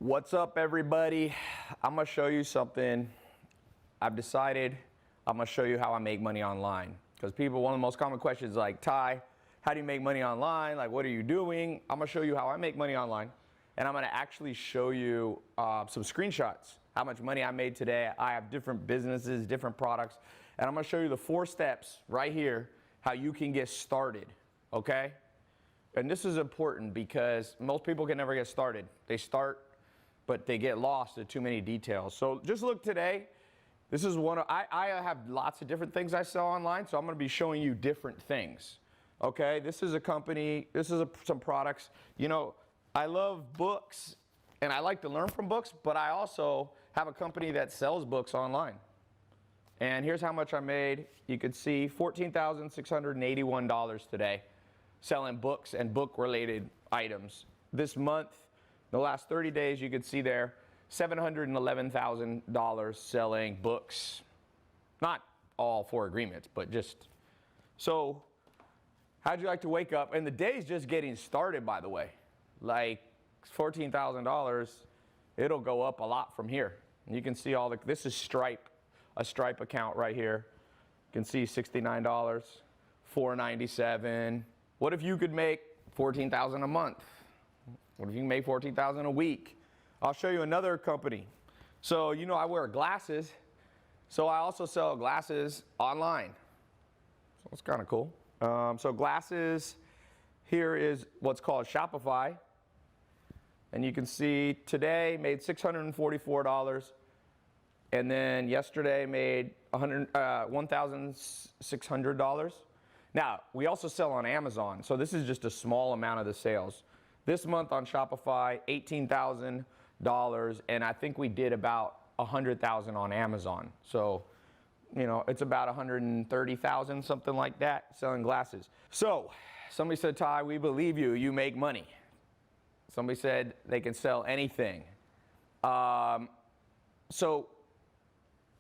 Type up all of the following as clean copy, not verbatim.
What's up, everybody? I'm gonna show you something. I've decided I'm gonna show you how I make money online. Because people, one of the most common questions is like, Tai, how do you make money online? Like, what are you doing? I'm gonna show you how I make money online. And I'm gonna actually show you some screenshots, how much money I made today. I have different businesses, different products. And I'm gonna show you the 4 steps right here, how you can get started, okay? And this is important because most people can never get started. They start, but they get lost in too many details. So just look today. This is one of, I have lots of different things I sell online, so I'm gonna be showing you different things. Okay, this is a company, this is some products. You know, I love books and I like to learn from books, but I also have a company that sells books online. And here's how much I made. You could see $14,681 today selling books and book-related items. This month, the last 30 days, you could see there, $711,000 selling books. Not all 4 agreements, but just. So how'd you like to wake up? And the day's just getting started, by the way. Like $14,000, it'll go up a lot from here. And you can see all the, this is Stripe, a Stripe account right here. You can see $69, $497. What if you could make $14,000 a month? What if you can make $14,000 a week? I'll show you another company. So, you know, I wear glasses. So I also sell glasses online. So it's kind of cool. So glasses, here is what's called Shopify. And you can see today made $644. And then yesterday made $1,600. Now, we also sell on Amazon. So this is just a small amount of the sales. This month on Shopify, $18,000, and I think we did about $100,000 on Amazon. So, you know, it's about $130,000, something like that, selling glasses. So, somebody said, Tai, we believe you, you make money. Somebody said they can sell anything. So,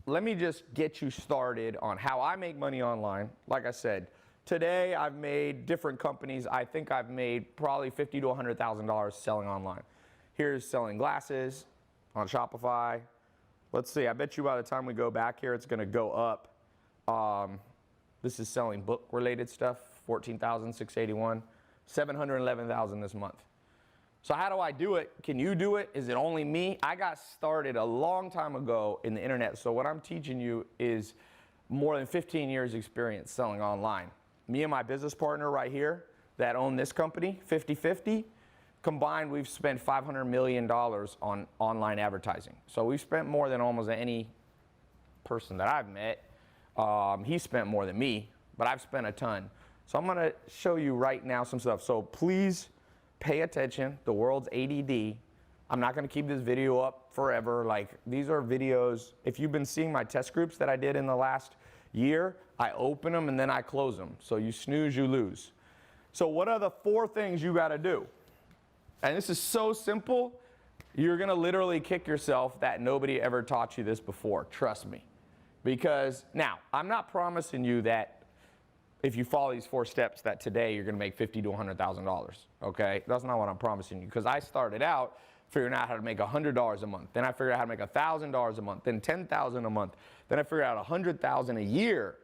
let me just get you started on how I make money online. Like I said, today I've made different companies. I think I've made probably $50,000 to $100,000 selling online. Here's selling glasses on Shopify. Let's see, I bet you by the time we go back here, it's gonna go up. This is selling book-related stuff, $14,681, $711,000 this month. So how do I do it? Can you do it? Is it only me? I got started a long time ago in the internet. So what I'm teaching you is more than 15 years experience selling online. Me and my business partner right here that own this company, 50-50, combined we've spent $500 million on online advertising. So we've spent more than almost any person that I've met. He spent more than me, but I've spent a ton. So I'm gonna show you right now some stuff. So please pay attention, the world's ADD. I'm not gonna keep this video up forever. Like, these are videos, if you've been seeing my test groups that I did in the last year, I open them and then I close them. So you snooze, you lose. So what are the 4 things you gotta do? And this is so simple, you're gonna literally kick yourself that nobody ever taught you this before, trust me. Because now, I'm not promising you that if you follow these 4 steps that today you're gonna make $50,000 to $100,000, okay? That's not what I'm promising you, because I started out figuring out how to make $100 a month. Then I figured out how to make $1,000 a month, then $10,000 a month. Then I figured out $100,000 a year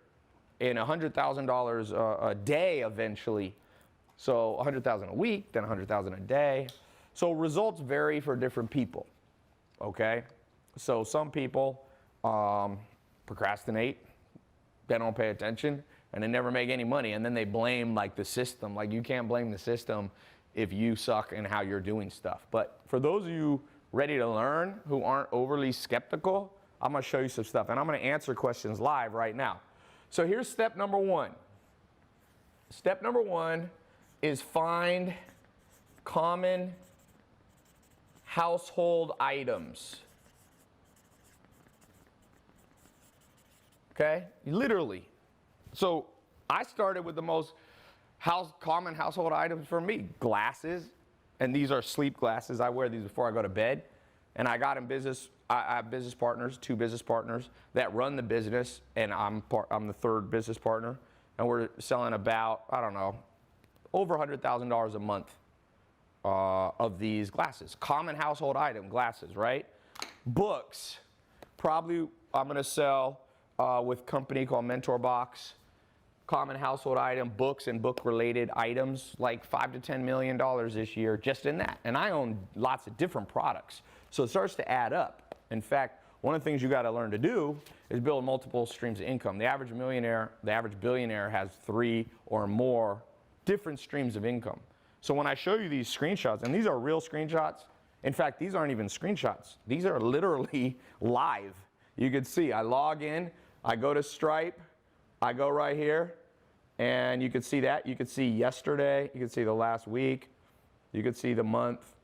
and $100,000 a day eventually. So $100,000 a week, then $100,000 a day. So results vary for different people, okay? So some people procrastinate, they don't pay attention, and they never make any money, and then they blame like the system. Like, you can't blame the system if you suck in how you're doing stuff. But for those of you ready to learn who aren't overly skeptical, I'm gonna show you some stuff, and I'm gonna answer questions live right now. So here's step number 1. Step number 1 is find common household items. Okay, literally. So I started with the most common household items for me, glasses, and these are sleep glasses. I wear these before I go to bed, and I got in business. I have business partners, 2 business partners that run the business, and I'm the 3rd business partner, and we're selling about, I don't know, over $100,000 a month of these glasses. Common household item, glasses, right? Books, probably I'm gonna sell with a company called Mentor Box. Common household item, books and book-related items, like $5 to $10 million this year just in that. And I own lots of different products, so it starts to add up. In fact, one of the things you gotta learn to do is build multiple streams of income. The average millionaire, the average billionaire has 3 or more different streams of income. So when I show you these screenshots, and these are real screenshots, in fact, these aren't even screenshots. These are literally live. You can see, I log in, I go to Stripe, I go right here, and you can see that. You can see yesterday, you can see the last week, you can see the month.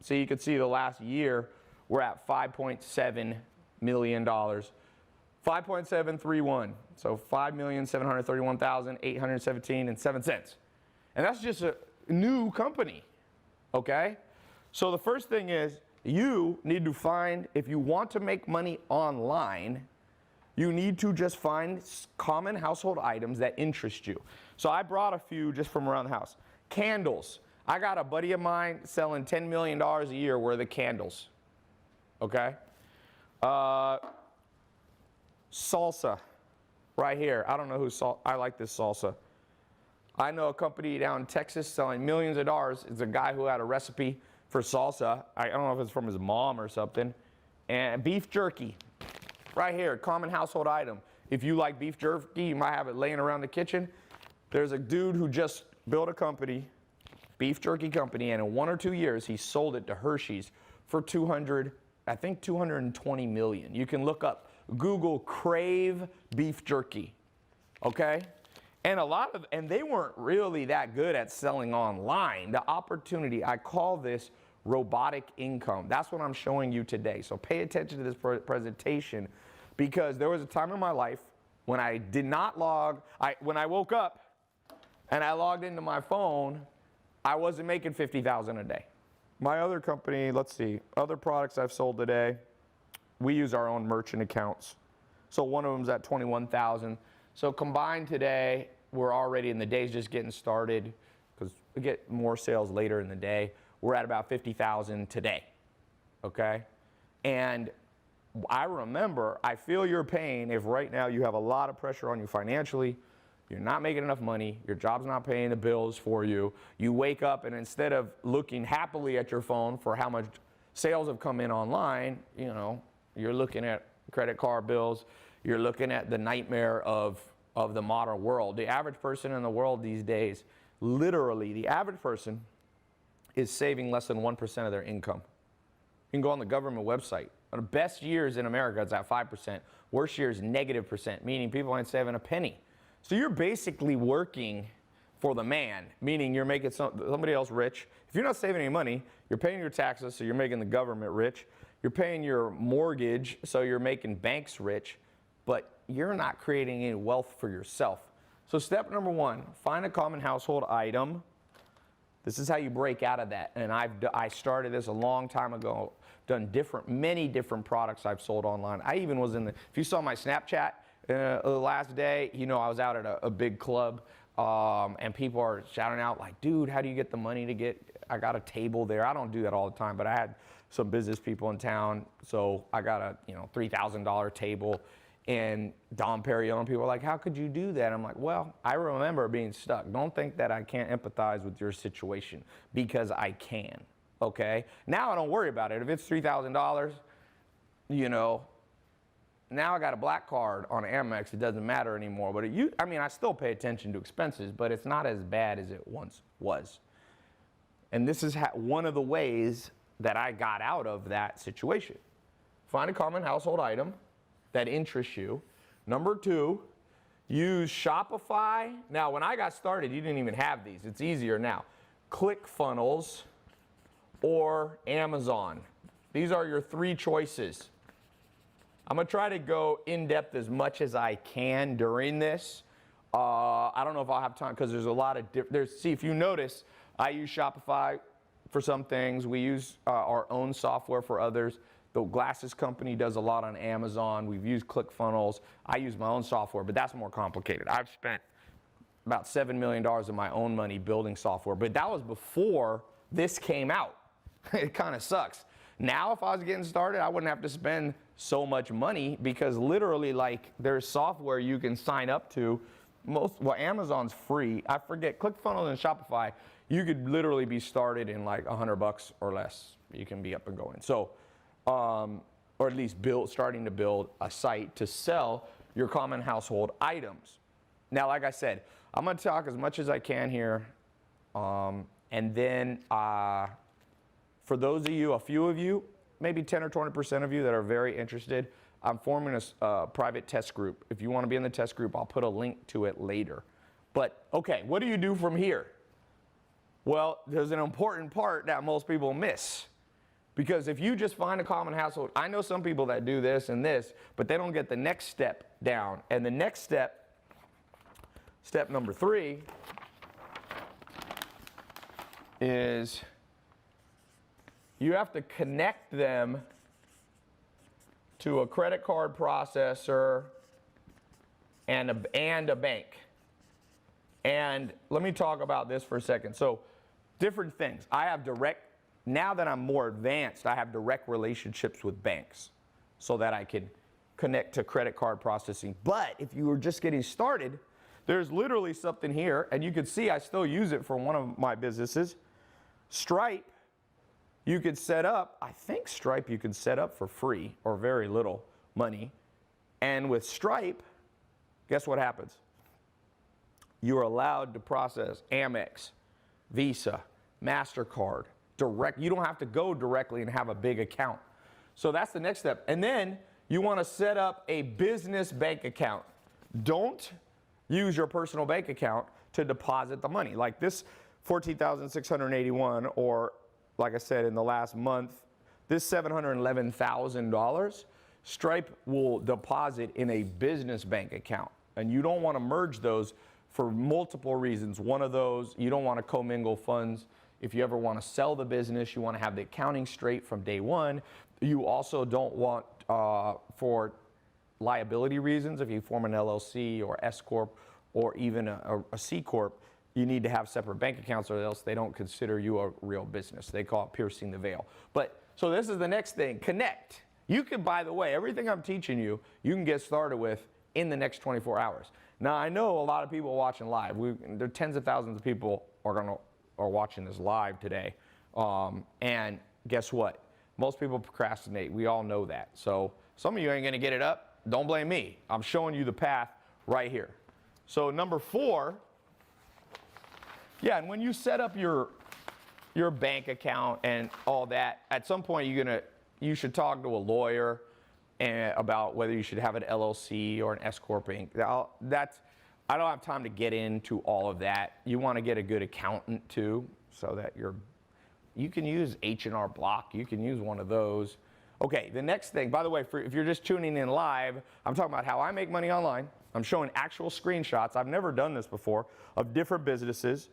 So you can see the last year, we're at $5.7 million. 5.731, so 5,731,817.07. And that's just a new company, okay? So the first thing is you need to find, if you want to make money online, you need to just find common household items that interest you. So I brought a few just from around the house. Candles. I got a buddy of mine selling $10 million a year worth of candles, okay? Salsa, right here. I don't know I like this salsa. I know a company down in Texas selling millions of dollars. It's a guy who had a recipe for salsa. I don't know if it's from his mom or something. And beef jerky, right here, common household item. If you like beef jerky, you might have it laying around the kitchen. There's a dude who just built a company, beef jerky company, and in 1 or 2 years, he sold it to Hershey's for $220 million. You can look up, Google Crave beef jerky, okay? And and they weren't really that good at selling online. The opportunity, I call this robotic income. That's what I'm showing you today. So pay attention to this presentation, because there was a time in my life when I did not when I woke up and I logged into my phone, I wasn't making $50,000 a day. My other company, let's see, other products I've sold today, we use our own merchant accounts. So one of them's at 21,000. So combined today, we're already in the day's just getting started, because we get more sales later in the day. We're at about 50,000 today, okay? And I remember, I feel your pain if right now you have a lot of pressure on you financially, you're not making enough money, your job's not paying the bills for you, you wake up and instead of looking happily at your phone for how much sales have come in online, you know, you're looking at credit card bills, you're looking at the nightmare of the modern world. The average person in the world these days, literally, the average person is saving less than 1% of their income. You can go on the government website. The best years in America, it's at 5%. Worst years, -%, meaning people ain't saving a penny. So you're basically working for the man, meaning you're making somebody else rich. If you're not saving any money, you're paying your taxes, so you're making the government rich. You're paying your mortgage, so you're making banks rich, but you're not creating any wealth for yourself. So step number 1, find a common household item. This is how you break out of that. And I started this a long time ago, done many different products I've sold online. I even was if you saw my Snapchat the last day, you know I was out at a big club, and people are shouting out like, dude, how do you get the money I got a table there. I don't do that all the time, but I had some business people in town, so I got a $3,000 table. And Dom Perignon, people are like, how could you do that? I'm like, well, I remember being stuck. Don't think that I can't empathize with your situation, because I can, okay? Now I don't worry about it. If it's $3,000, now I got a black card on Amex, it doesn't matter anymore. But I still pay attention to expenses, but it's not as bad as it once was. And this is one of the ways that I got out of that situation. Find a common household item that interests you. Number 2, use Shopify. Now, when I got started, you didn't even have these. It's easier now. ClickFunnels or Amazon. These are your 3 choices. I'm gonna try to go in depth as much as I can during this. I don't know if I'll have time, because there's a lot of see, if you notice, I use Shopify for some things. We use our own software for others. The glasses company does a lot on Amazon. We've used ClickFunnels. I use my own software, but that's more complicated. I've spent about $7 million of my own money building software, but that was before this came out. It kind of sucks. Now, if I was getting started, I wouldn't have to spend so much money because literally, like, there's software you can sign up to. Well, Amazon's free. I forget, ClickFunnels and Shopify, you could literally be started in like $100 or less. You can be up and going. So, or at least starting to build a site to sell your common household items. Now, like I said, I'm going to talk as much as I can here. And then for those of you, a few of you, maybe 10 or 20% of you that are very interested, I'm forming a private test group. If you want to be in the test group, I'll put a link to it later. But, okay, what do you do from here? Well, there's an important part that most people miss. Because if you just find a common household, I know some people that do this and this, but they don't get the next step down. And the next step, step number 3, is you have to connect them to a credit card processor and a bank. And let me talk about this for a second. So, different things. I have now that I'm more advanced, I have direct relationships with banks so that I can connect to credit card processing. But if you were just getting started, there's literally something here, and you can see I still use it for one of my businesses. Stripe, you could set up, I think Stripe you can set up for free or very little money. And with Stripe, guess what happens? You're allowed to process Amex, Visa, MasterCard, direct. You don't have to go directly and have a big account. So that's the next step. And then you want to set up a business bank account. Don't use your personal bank account to deposit the money. Like this $14,681, or like I said, in the last month, this $711,000, Stripe will deposit in a business bank account. And you don't want to merge those for multiple reasons. One of those, you don't want to commingle funds. If you ever want to sell the business, you want to have the accounting straight from day one. You also don't want, for liability reasons, if you form an LLC or S Corp or even a C Corp, you need to have separate bank accounts or else they don't consider you a real business. They call it piercing the veil. But, so this is the next thing, connect. You can, by the way, everything I'm teaching you, you can get started with in the next 24 hours. Now, I know a lot of people watching live. There are tens of thousands of people are watching this live today. And guess what? Most people procrastinate. We all know that. So some of you ain't going to get it up. Don't blame me. I'm showing you the path right here. So number 4, yeah, and when you set up your bank account and all that, at some point you should talk to a lawyer about whether you should have an LLC or an S Corp Inc. I don't have time to get into all of that. You want to get a good accountant too, so that you can use H&R Block. You can use one of those. Okay, the next thing, by the way, if you're just tuning in live, I'm talking about how I make money online. I'm showing actual screenshots. I've never done this before of different businesses.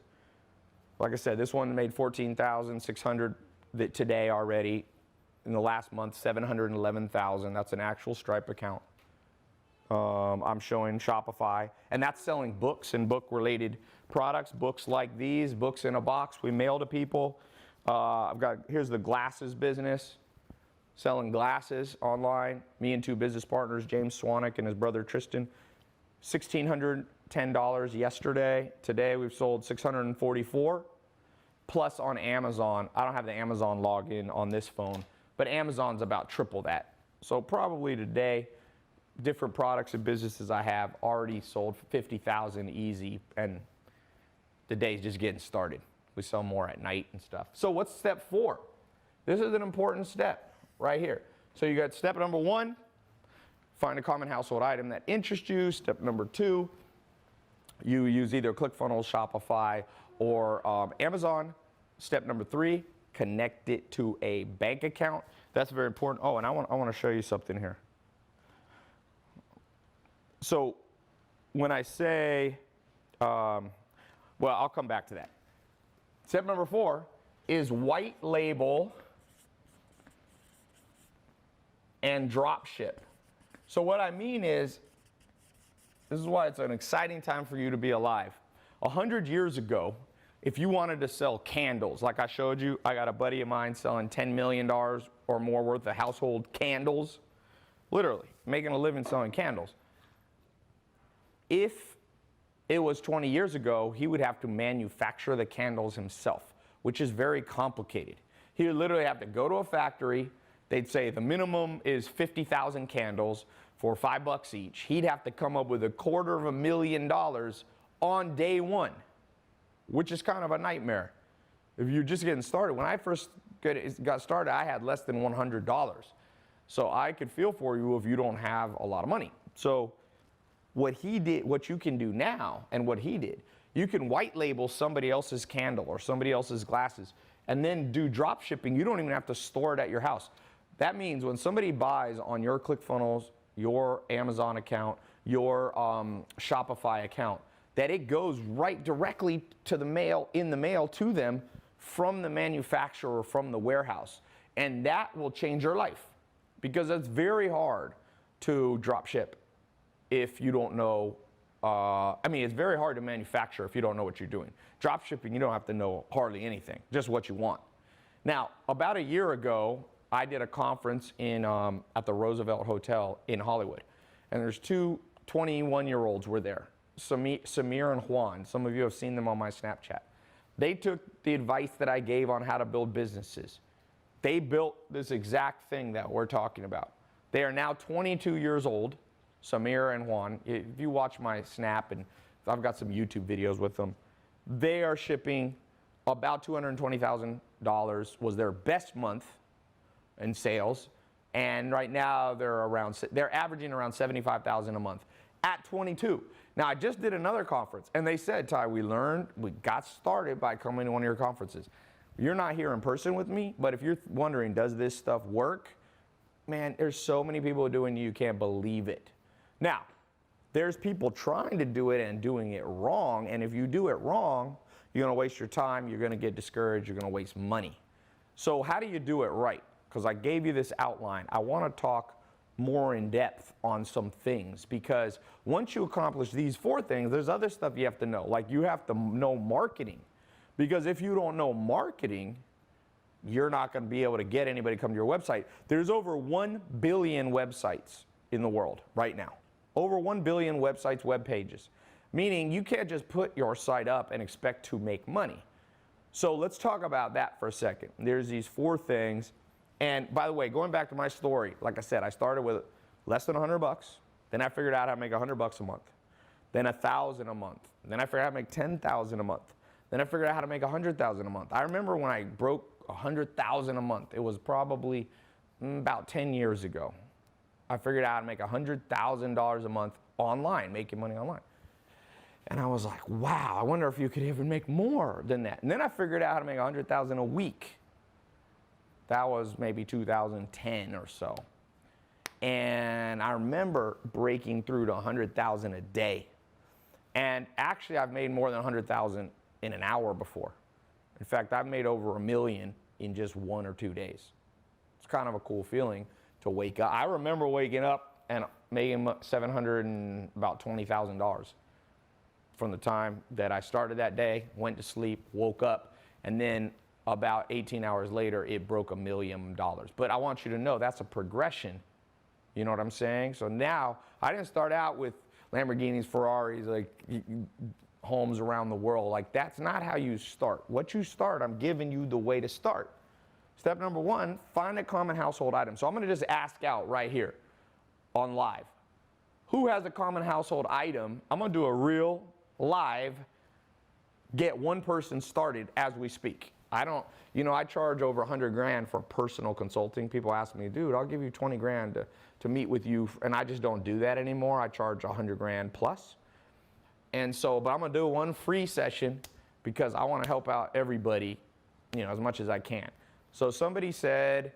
Like I said, this one made $14,600 today already. In the last month, $711,000. That's an actual Stripe account. I'm showing Shopify, and that's selling books and book-related products. Books like these, books in a box we mail to people. Here's the glasses business, selling glasses online. Me and 2 business partners, James Swanwick and his brother Tristan. $1,610 yesterday. Today we've sold $644. Plus on Amazon. I don't have the Amazon login on this phone, but Amazon's about triple that. So probably today, different products and businesses I have already sold for $50,000 easy, and the day's just getting started. We sell more at night and stuff. So what's step 4? This is an important step right here. So you got step number 1, find a common household item that interests you. Step number 2, you use either ClickFunnels, Shopify, or Amazon. Step number 3, connect it to a bank account. That's very important. Oh, and I want to show you something here. So when I say, well, I'll come back to that. Step number 4 is white label and drop ship. So what I mean is, this is why it's an exciting time for you to be alive. 100 years ago, if you wanted to sell candles, like I showed you, I got a buddy of mine selling $10 million or more worth of household candles, literally making a living selling candles. If it was 20 years ago, he would have to manufacture the candles himself, which is very complicated. He would literally have to go to a factory. They'd say the minimum is 50,000 candles for $5 each. He'd have to come up with $250,000 on day one, which is kind of a nightmare. If you're just getting started, when I first got started, I had less than $100. So I could feel for you if you don't have a lot of money. So what he did, what you can do now, and what he did, you can white label somebody else's candle or somebody else's glasses and then do drop shipping. You don't even have to store it at your house. That means when somebody buys on your ClickFunnels, your Amazon account, your Shopify account, that it goes right directly to the mail, in the mail to them from the manufacturer, from the warehouse. And that will change your life, because it's very hard to drop ship if you don't know. It's very hard to manufacture if you don't know what you're doing. Drop shipping, you don't have to know hardly anything, just what you want. Now, about a year ago, I did a conference at the Roosevelt Hotel in Hollywood. And there's two 21-year-olds were there, Samir and Juan. Some of you have seen them on my Snapchat. They took the advice that I gave on how to build businesses. They built this exact thing that we're talking about. They are now 22 years old, Samir and Juan. If you watch my Snap, and I've got some YouTube videos with them, they are shipping about $220,000 was their best month in sales, and right now they're averaging around $75,000 a month at 22. Now, I just did another conference, and they said, Tai, we got started by coming to one of your conferences. You're not here in person with me, but if you're wondering, does this stuff work? Man, there's so many people doing it, you can't believe it. Now, there's people trying to do it and doing it wrong, and if you do it wrong, you're gonna waste your time, you're gonna get discouraged, you're gonna waste money. So how do you do it right? Because I gave you this outline. I wanna talk more in depth on some things, because once you accomplish these 4 things, there's other stuff you have to know. Like, you have to know marketing, because if you don't know marketing, you're not gonna be able to get anybody to come to your website. There's over 1 billion websites in the world right now. Over 1 billion websites, web pages. Meaning you can't just put your site up and expect to make money. So let's talk about that for a second. There's these 4 things. And by the way, going back to my story, like I said, I started with less than $100. Then I figured out how to make $100 a month. Then $1,000 a month. Then I figured out how to make $10,000 a month. Then I figured out how to make $100,000 a month. I remember when I broke $100,000 a month. It was probably about 10 years ago. I figured out how to make $100,000 a month online, making money online. And I was like, wow, I wonder if you could even make more than that. And then I figured out how to make $100,000 a week. That was maybe 2010 or so. And I remember breaking through to 100,000 a day. And actually, I've made more than 100,000 in an hour before. In fact, I've made over $1 million in just 1 or 2 days. It's kind of a cool feeling to wake up. I remember waking up and making about $20,000 from the time that I started that day, went to sleep, woke up, and then about 18 hours later, it broke $1 million. But I want you to know that's a progression. You know what I'm saying? So now, I didn't start out with Lamborghinis, Ferraris, like homes around the world. Like, that's not how you start. What you start, I'm giving you the way to start. Step number 1, find a common household item. So I'm gonna just ask out right here on live. Who has a common household item? I'm gonna do a real live, get one person started as we speak. I charge over 100 grand for personal consulting. People ask me, dude, I'll give you 20 grand to meet with you. And I just don't do that anymore. I charge 100 grand plus. And so, but I'm gonna do one free session because I wanna help out everybody, as much as I can. So somebody said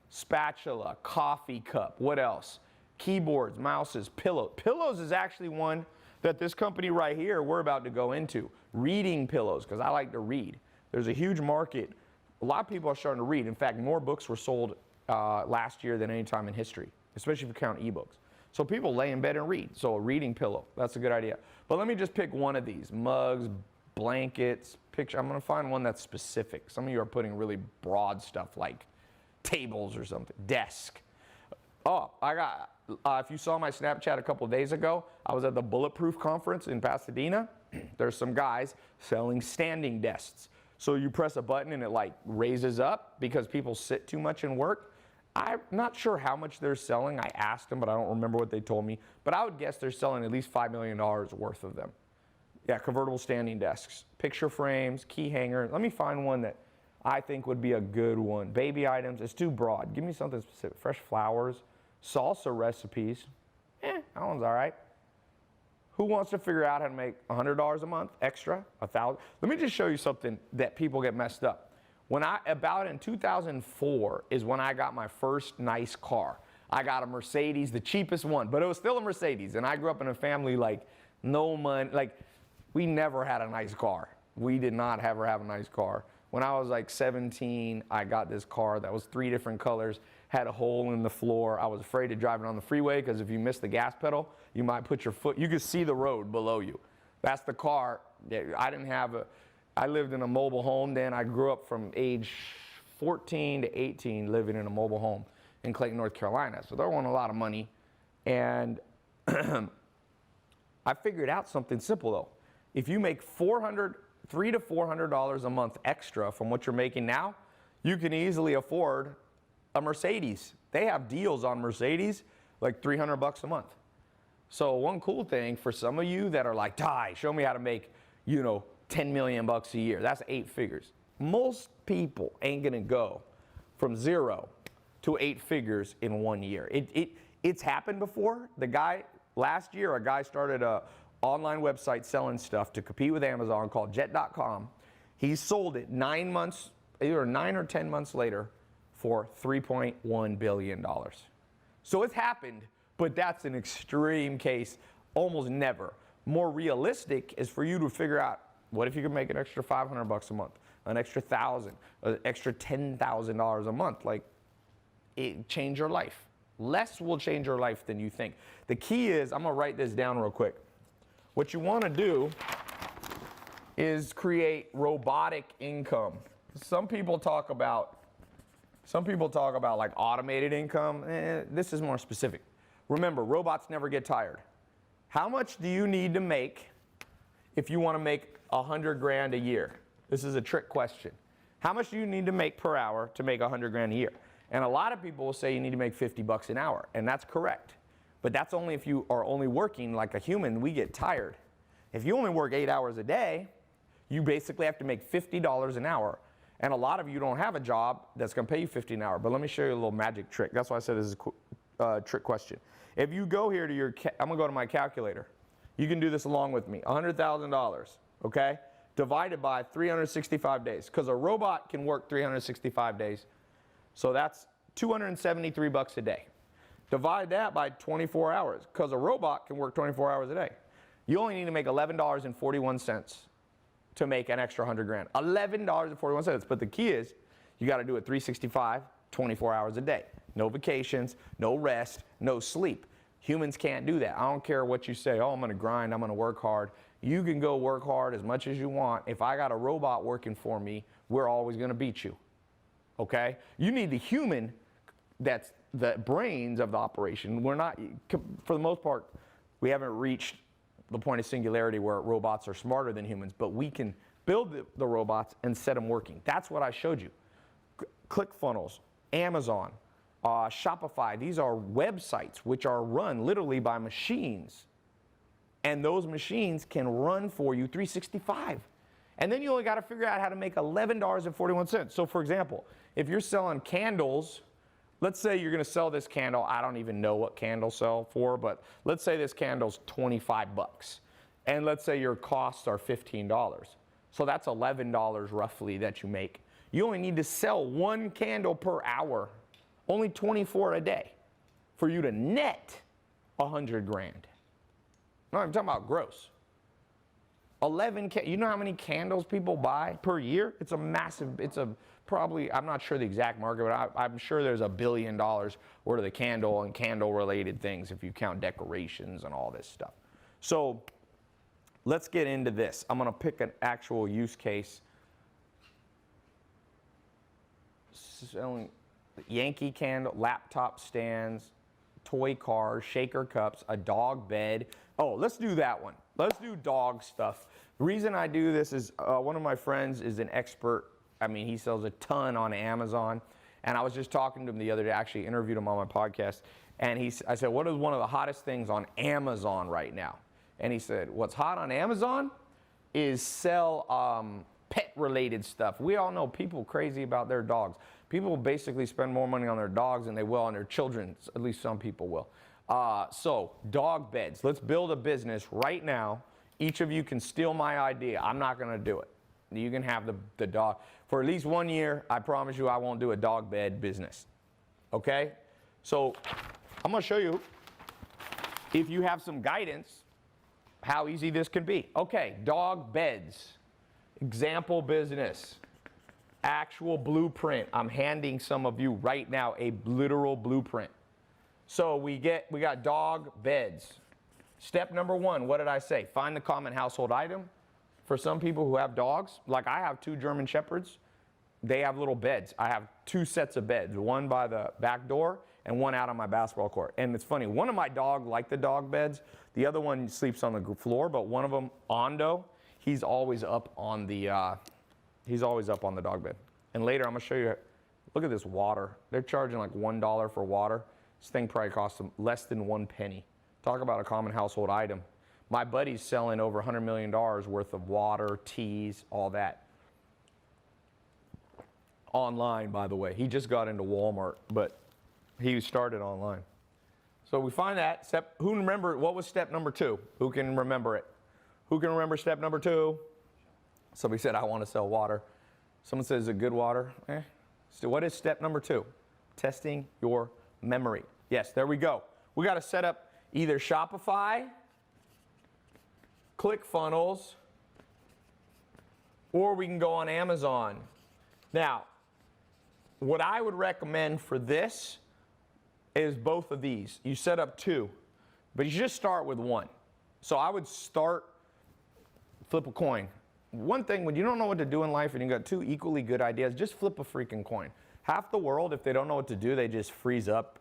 spatula, coffee cup, what else? Keyboards, mouses, pillows. Pillows is actually one that this company right here, we're about to go into. Reading pillows, because I like to read. There's a huge market. A lot of people are starting to read. In fact, more books were sold last year than any time in history, especially if you count ebooks. So people lay in bed and read. So a reading pillow, that's a good idea. But let me just pick one of these. Mugs, blankets, picture. I'm gonna find one that's specific. Some of you are putting really broad stuff like tables or something, desk. Oh, I got, if you saw my Snapchat a couple of days ago, I was at the Bulletproof conference in Pasadena. There's some guys selling standing desks. So you press a button and it like raises up because people sit too much and work. I'm not sure how much they're selling. I asked them, but I don't remember what they told me. But I would guess they're selling at least $5 million worth of them. Yeah, convertible standing desks, picture frames, key hangers. Let me find one that I think would be a good one. Baby items, it's too broad. Give me something specific. Fresh flowers, salsa recipes. That one's all right. Who wants to figure out how to make $100 a month extra, $1,000? Let me just show you something that people get messed up. About in 2004 is when I got my first nice car. I got a Mercedes, the cheapest one, but it was still a Mercedes. And I grew up in a family like no money, like we never had a nice car. We did not ever have a nice car. When I was like 17, I got this car that was 3 different colors, had a hole in the floor. I was afraid to drive it on the freeway because if you miss the gas pedal, you might put your foot, you could see the road below you. That's the car. I lived in a mobile home then. I grew up from age 14 to 18 living in a mobile home in Clayton, North Carolina. So there wasn't a lot of money. And I figured out something simple though. If you make $300 to $400 a month extra from what you're making now, you can easily afford a Mercedes. They have deals on Mercedes, like $300 a month. So one cool thing for some of you that are like, Tai, show me how to make, 10 million bucks a year. That's 8 figures. Most people ain't gonna go from 0 to 8 figures in 1 year. It's happened before. Last year, a guy started a online website selling stuff to compete with Amazon called Jet.com. He sold it 9 months, either 9 or 10 months later for $3.1 billion. So it's happened, but that's an extreme case, almost never. More realistic is for you to figure out, what if you could make an extra $500 a month, an extra $1,000, an extra $10,000 a month? Like, it change your life. Less will change your life than you think. The key is, I'm gonna write this down real quick. What you wanna do is create robotic income. Some people talk about like automated income. This is more specific. Remember, robots never get tired. How much do you need to make if you want to make 100 grand a year? This is a trick question. How much do you need to make per hour to make 100 grand a year? And a lot of people will say you need to make 50 bucks an hour, and that's correct. But that's only if you are only working like a human. We get tired. If you only work 8 hours a day, you basically have to make $50 an hour. And a lot of you don't have a job that's going to pay you $50 an hour. But let me show you a little magic trick. That's why I said this is a trick question. If you go here to I'm going to go to my calculator. You can do this along with me. $100,000, okay? Divided by 365 days. Because a robot can work 365 days. So that's 273 bucks a day. Divide that by 24 hours. Because a robot can work 24 hours a day. You only need to make $11.41 to make an extra 100 grand. $11.41. But the key is, you got to do it 365, 24 hours a day. No vacations, no rest, no sleep. Humans can't do that. I don't care what you say. Oh, I'm going to grind. I'm going to work hard. You can go work hard as much as you want. If I got a robot working for me, we're always going to beat you. Okay? You need the human that's the brains of the operation. We're not, for the most part, we haven't reached the point of singularity where robots are smarter than humans, but we can build the robots and set them working. That's what I showed you. ClickFunnels, Amazon, Shopify, these are websites which are run literally by machines. And those machines can run for you 365. And then you only got to figure out how to make $11.41. So for example, if you're selling candles, let's say you're going to sell this candle. I don't even know what candles sell for, but let's say this candle's 25 bucks. And let's say your costs are $15. So that's $11 roughly that you make. You only need to sell 1 candle per hour, only 24 a day, for you to net 100 grand. No, I'm talking about gross. 11, you know how many candles people buy per year? It's a massive, it's a probably, I'm not sure the exact market, but I'm sure there's $1 billion worth of the candle and candle related things if you count decorations and all this stuff. So let's get into this. I'm going to pick an actual use case. Selling Yankee candle, laptop stands, toy cars, shaker cups, a dog bed. Oh, let's do that one. Let's do dog stuff. The reason I do this is one of my friends is an expert. I mean, he sells a ton on Amazon. And I was just talking to him the other day, actually interviewed him on my podcast. And I said, what is one of the hottest things on Amazon right now? And he said, what's hot on Amazon is sell pet-related stuff. We all know people crazy about their dogs. People basically spend more money on their dogs than they will on their children. At least some people will. So dog beds. Let's build a business right now. Each of you can steal my idea. I'm not going to do it. You can have the dog. For at least 1 year, I promise you I won't do a dog bed business. Okay? So I'm going to show you, if you have some guidance, how easy this can be. Okay, dog beds. Example business. Actual blueprint. I'm handing some of you right now a literal blueprint. So we got dog beds. Step number 1, what did I say? Find the common household item. For some people who have dogs, like I have 2 German Shepherds, they have little beds. I have 2 sets of beds, one by the back door and one out on my basketball court. And it's funny, one of my dogs like the dog beds. The other one sleeps on the floor, but one of them, Ondo, he's always up on the dog bed. And later I'm gonna show you, look at this water. They're charging like $1 for water. This thing probably costs them less than 1 penny. Talk about a common household item. My buddy's selling over $100 million worth of water, teas, all that. Online, by the way. He just got into Walmart, but he started online. So we find that. Who remember, what was step number 2? Who can remember it? Who can remember step number 2? Somebody said, I want to sell water. Someone says, is it good water? So what is step number 2? Testing your memory. Yes, there we go. We got to set up either Shopify, ClickFunnels, or we can go on Amazon. Now, what I would recommend for this is both of these. You set up 2, but you just start with 1. So I would start, flip a coin. One thing, when you don't know what to do in life and you got 2 equally good ideas, just flip a freaking coin. Half the world, if they don't know what to do, they just freeze up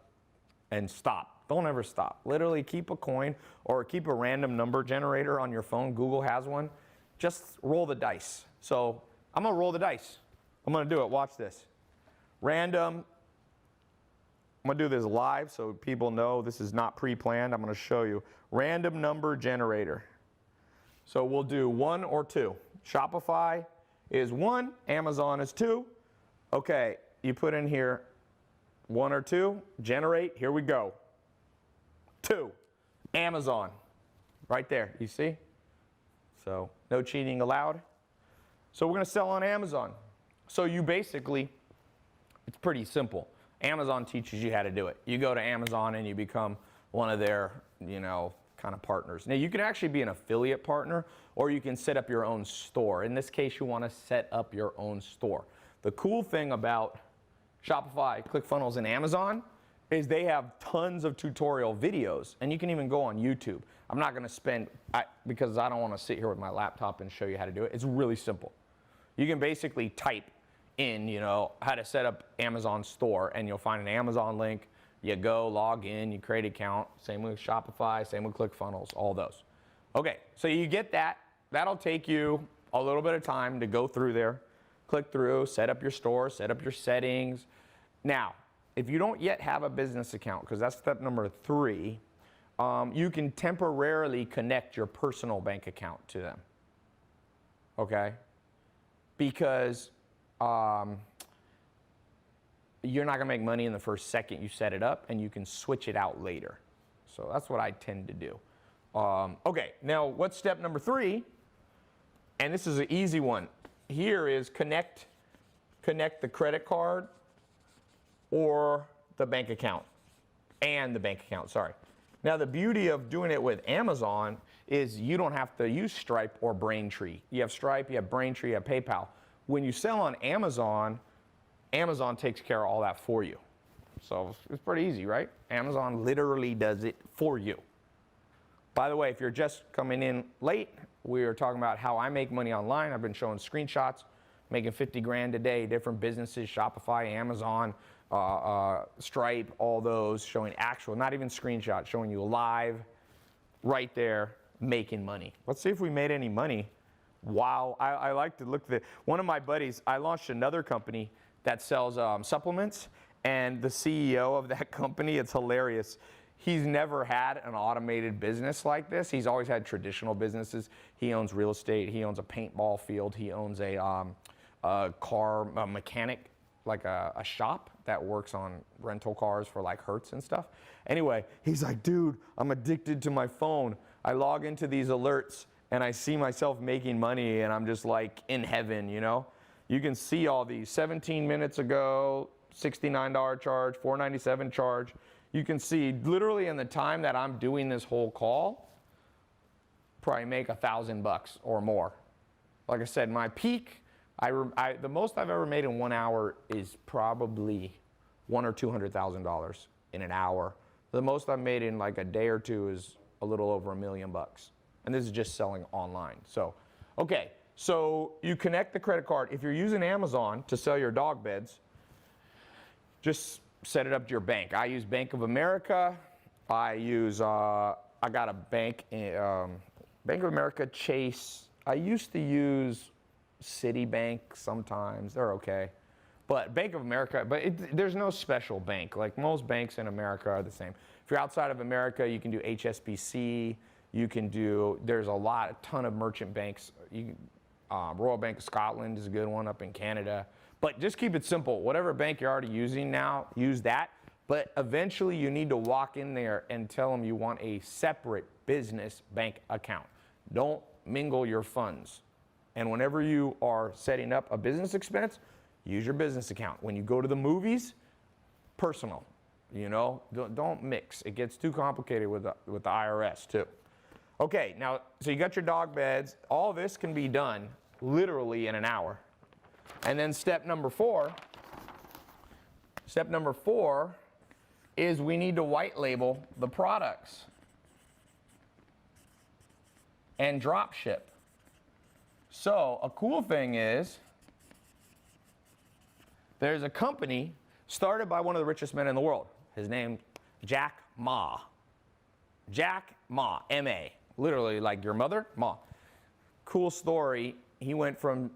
and stop. Don't ever stop. Literally keep a coin or keep a random number generator on your phone. Google has one. Just roll the dice. So I'm going to roll the dice. I'm going to do it. Watch this. Random. I'm going to do this live so people know this is not pre-planned. I'm going to show you. Random number generator. So we'll do 1 or 2. Shopify is 1. Amazon is 2. Okay, you put in here 1 or 2. Generate. Here we go. 2. Amazon. Right there. You see? So no cheating allowed. So we're going to sell on Amazon. So you basically, it's pretty simple. Amazon teaches you how to do it. You go to Amazon and you become one of their, kind of partners. Now you can actually be an affiliate partner or you can set up your own store. In this case, you want to set up your own store. The cool thing about Shopify, ClickFunnels, and Amazon is they have tons of tutorial videos, and you can even go on YouTube. I'm not going to spend, because I don't want to sit here with my laptop and show you how to do it. It's really simple. You can basically type in, how to set up Amazon store, and you'll find an Amazon link. You go, log in, you create an account. Same with Shopify, same with ClickFunnels, all those. Okay, so you get that. That'll take you a little bit of time to go through there, click through, set up your store, set up your settings. Now, if you don't yet have a business account, because that's step number 3, you can temporarily connect your personal bank account to them. Okay? Because you're not going to make money in the first second you set it up, and you can switch it out later. So that's what I tend to do. Okay, now what's step number 3? And this is an easy one. Here is connect the credit card or the bank account, and the bank account, sorry. Now the beauty of doing it with Amazon is you don't have to use Stripe or Braintree. You have Stripe, you have Braintree, you have PayPal. When you sell on Amazon, Amazon takes care of all that for you. So it's pretty easy, right? Amazon literally does it for you. By the way, if you're just coming in late, we are talking about how I make money online. I've been showing screenshots, making 50 grand a day, different businesses, Shopify, Amazon, Stripe, all those, showing actual, not even screenshots, showing you live right there, making money. Let's see if we made any money. Wow, I like to look at one of my buddies, I launched another company that sells supplements, and the CEO of that company, it's hilarious. He's never had an automated business like this. He's always had traditional businesses. He owns real estate. He owns a paintball field. He owns a car mechanic, like a shop that works on rental cars for like Hertz and stuff. Anyway, he's like, dude, I'm addicted to my phone. I log into these alerts and I see myself making money and I'm just like in heaven, you know? You can see all these 17 minutes ago, $69 charge, $497 charge. You can see literally in the time that I'm doing this whole call, probably make $1,000 or more. Like I said, my peak, the most I've ever made in 1 hour is probably $100,000 or $200,000 in an hour. The most I've made in like a day or two is a little over $1 million. And this is just selling online. So, okay, so you connect the credit card. If you're using Amazon to sell your dog beds, just set it up to your bank. I use Bank of America. I got a bank, Bank of America, Chase. I used to use Citibank sometimes. They're okay. But Bank of America, there's no special bank. Like most banks in America are the same. If you're outside of America, you can do HSBC. You can do, there's a ton of merchant banks. Royal Bank of Scotland is a good one up in Canada. But just keep it simple. Whatever bank you're already using now, use that. But eventually you need to walk in there and tell them you want a separate business bank account. Don't mingle your funds. And whenever you are setting up a business expense, use your business account. When you go to the movies, personal. You know, don't mix. It gets too complicated with the IRS too. Okay, now, so you got your dog beds. All this can be done literally in an hour. And then step number four is we need to white label the products and drop ship. So a cool thing is there's a company started by one of the richest men in the world. His name, Jack Ma. Jack Ma, M-A. Literally like your mother, Ma. Cool story. He went from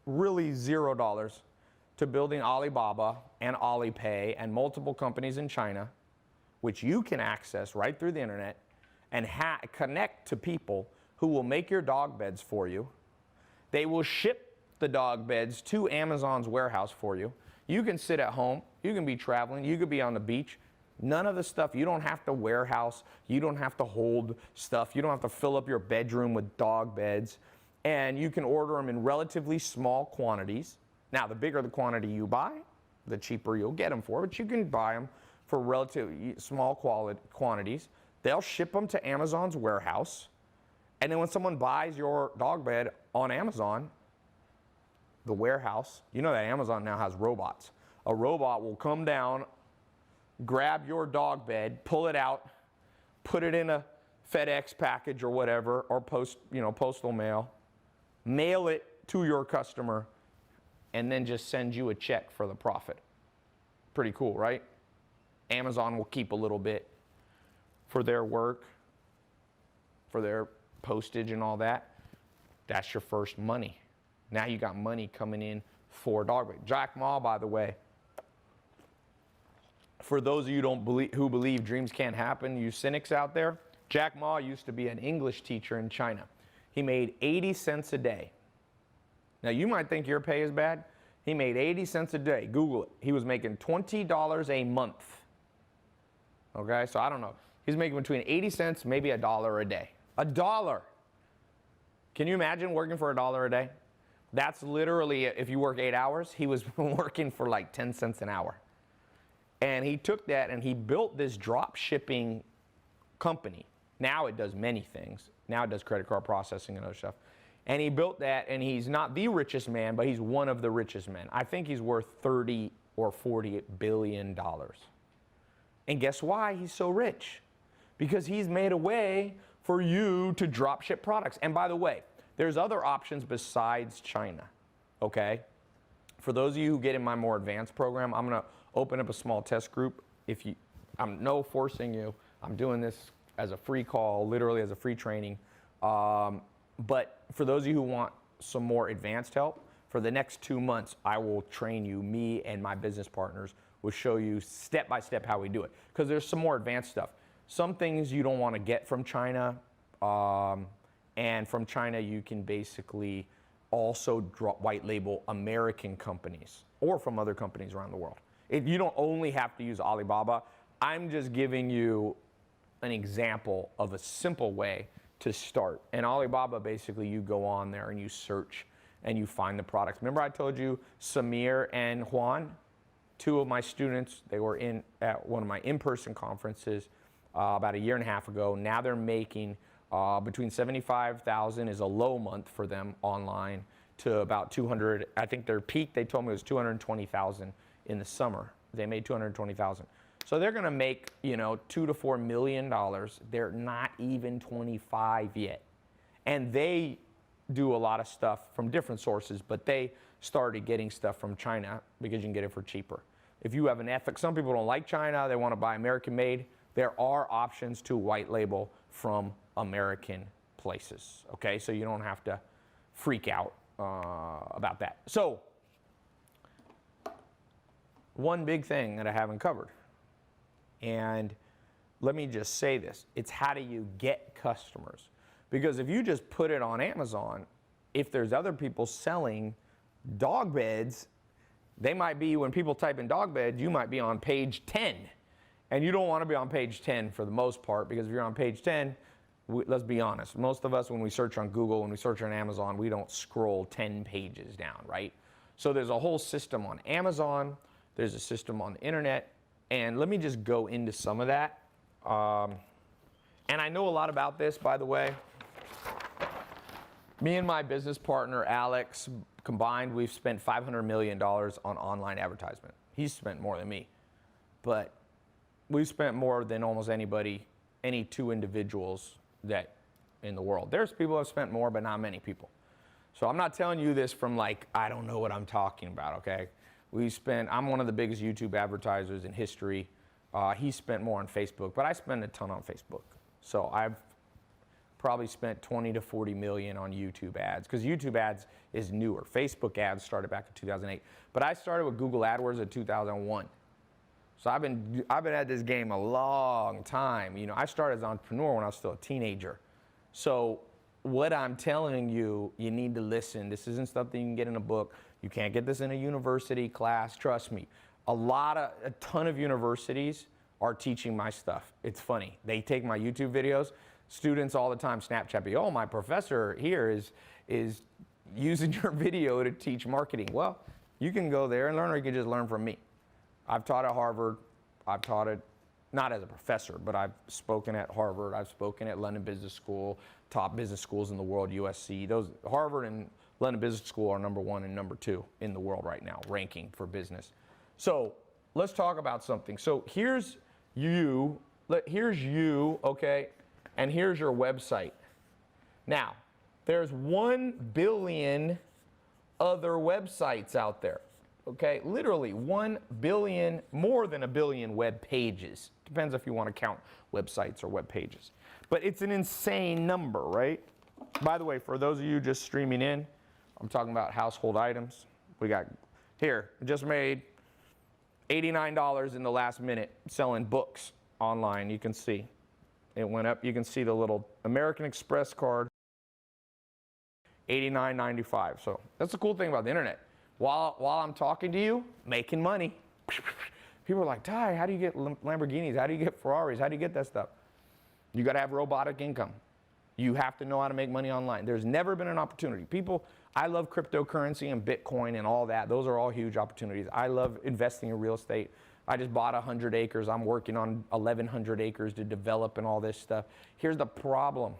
really $0 to building Alibaba and Alipay and multiple companies in China, which you can access right through the internet and connect to people who will make your dog beds for you. They will ship the dog beds to Amazon's warehouse for you. You can sit at home, you can be traveling, you could be on the beach. None of the stuff, you don't have to warehouse, you don't have to hold stuff, you don't have to fill up your bedroom with dog beds. And you can order them in relatively small quantities. Now, the bigger the quantity you buy, the cheaper you'll get them for, but you can buy them for relatively small quantities. They'll ship them to Amazon's warehouse. And then when someone buys your dog bed on Amazon, the warehouse, you know that Amazon now has robots. A robot will come down, grab your dog bed, pull it out, put it in a FedEx package or whatever, or postal mail, mail it to your customer, and then just send you a check for the profit. Pretty cool, right? Amazon will keep a little bit for their work, for their postage and all that. That's your first money. Now you got money coming in for dog bed. Jack Ma, by the way, for those of you who believe dreams can't happen, you cynics out there, Jack Ma used to be an English teacher in China. He made 80 cents a day. Now you might think your pay is bad. He made 80 cents a day. Google it. He was making $20 a month. Okay, so I don't know. He's making between 80 cents, maybe $1 a day. $1. Can you imagine working for $1 a day? That's literally, if you work 8 hours, he was working for like 10 cents an hour. And he took that and he built this drop shipping company. Now it does many things. Now it does credit card processing and other stuff. And he built that, and he's not the richest man, but he's one of the richest men. I think he's worth $30 or $40 billion. And guess why he's so rich? Because he's made a way for you to drop ship products. And by the way, there's other options besides China, okay? For those of you who get in my more advanced program, I'm gonna open up a small test group. I'm no forcing you. I'm doing this as a free call, literally as a free training. But for those of you who want some more advanced help, for the next 2 months, I will train you. Me and my business partners will show you step by step how we do it. Because there's some more advanced stuff. Some things you don't want to get from China. And from China, you can basically also white label American companies or from other companies around the world. You don't only have to use Alibaba. I'm just giving you an example of a simple way to start. And Alibaba, basically, you go on there and you search and you find the products. Remember I told you Samir and Juan, 2 of my students, they were at one of my in-person conferences about 1.5 years ago. Now they're making between 75,000 is a low month for them online to about 200. I think their peak, they told me, was 220,000 in the summer. They made 220,000. So they're gonna make, $2 to $4 million. They're not even 25 yet. And they do a lot of stuff from different sources, but they started getting stuff from China because you can get it for cheaper. If you have an ethic, some people don't like China, they want to buy American made. There are options to white label from American places, okay? So you don't have to freak out about that. So, one big thing that I haven't covered, and let me just say this, it's how do you get customers? Because if you just put it on Amazon, if there's other people selling dog beds, they might be, when people type in dog bed, you might be on page 10. And you don't want to be on page 10 for the most part, because if you're on page 10, let's be honest, most of us when we search on Google, when we search on Amazon, we don't scroll 10 pages down, right? So there's a whole system on Amazon, there's a system on the internet, and let me just go into some of that. And I know a lot about this, by the way. Me and my business partner, Alex, combined, we've spent $500 million on online advertisement. He's spent more than me. But we've spent more than almost anybody, any 2 individuals that in the world. There's people who have spent more, but not many people. So I'm not telling you this from like, I don't know what I'm talking about, okay? I'm one of the biggest YouTube advertisers in history. He spent more on Facebook, but I spend a ton on Facebook. So I've probably spent 20 to 40 million on YouTube ads, because YouTube ads is newer. Facebook ads started back in 2008, but I started with Google AdWords in 2001. So I've been at this game a long time. I started as an entrepreneur when I was still a teenager. So what I'm telling you, you need to listen. This isn't something you can get in a book. You can't get this in a university class, trust me. A ton of universities are teaching my stuff. It's funny. They take my YouTube videos. Students all the time Snapchat me, oh, my professor here is using your video to teach marketing. Well, you can go there and learn, or you can just learn from me. I've taught at Harvard. I've taught it, not as a professor, but I've spoken at Harvard. I've spoken at London Business School, top business schools in the world, USC. Harvard and London Business School are #1 and #2 in the world right now, ranking for business. So let's talk about something. So here's you, okay? And here's your website. Now, there's 1 billion other websites out there, okay? Literally 1 billion, more than 1 billion web pages. Depends if you want to count websites or web pages. But it's an insane number, right? By the way, for those of you just streaming in, I'm talking about household items. We got, here, just made $89 in the last minute selling books online, you can see. It went up. You can see the little American Express card, $89.95. So that's the cool thing about the internet. While I'm talking to you, making money. People are like, Tai, how do you get Lamborghinis? How do you get Ferraris? How do you get that stuff? You got to have robotic income. You have to know how to make money online. There's never been an opportunity. I love cryptocurrency and Bitcoin and all that. Those are all huge opportunities. I love investing in real estate. I just bought 100 acres. I'm working on 1,100 acres to develop and all this stuff. Here's the problem.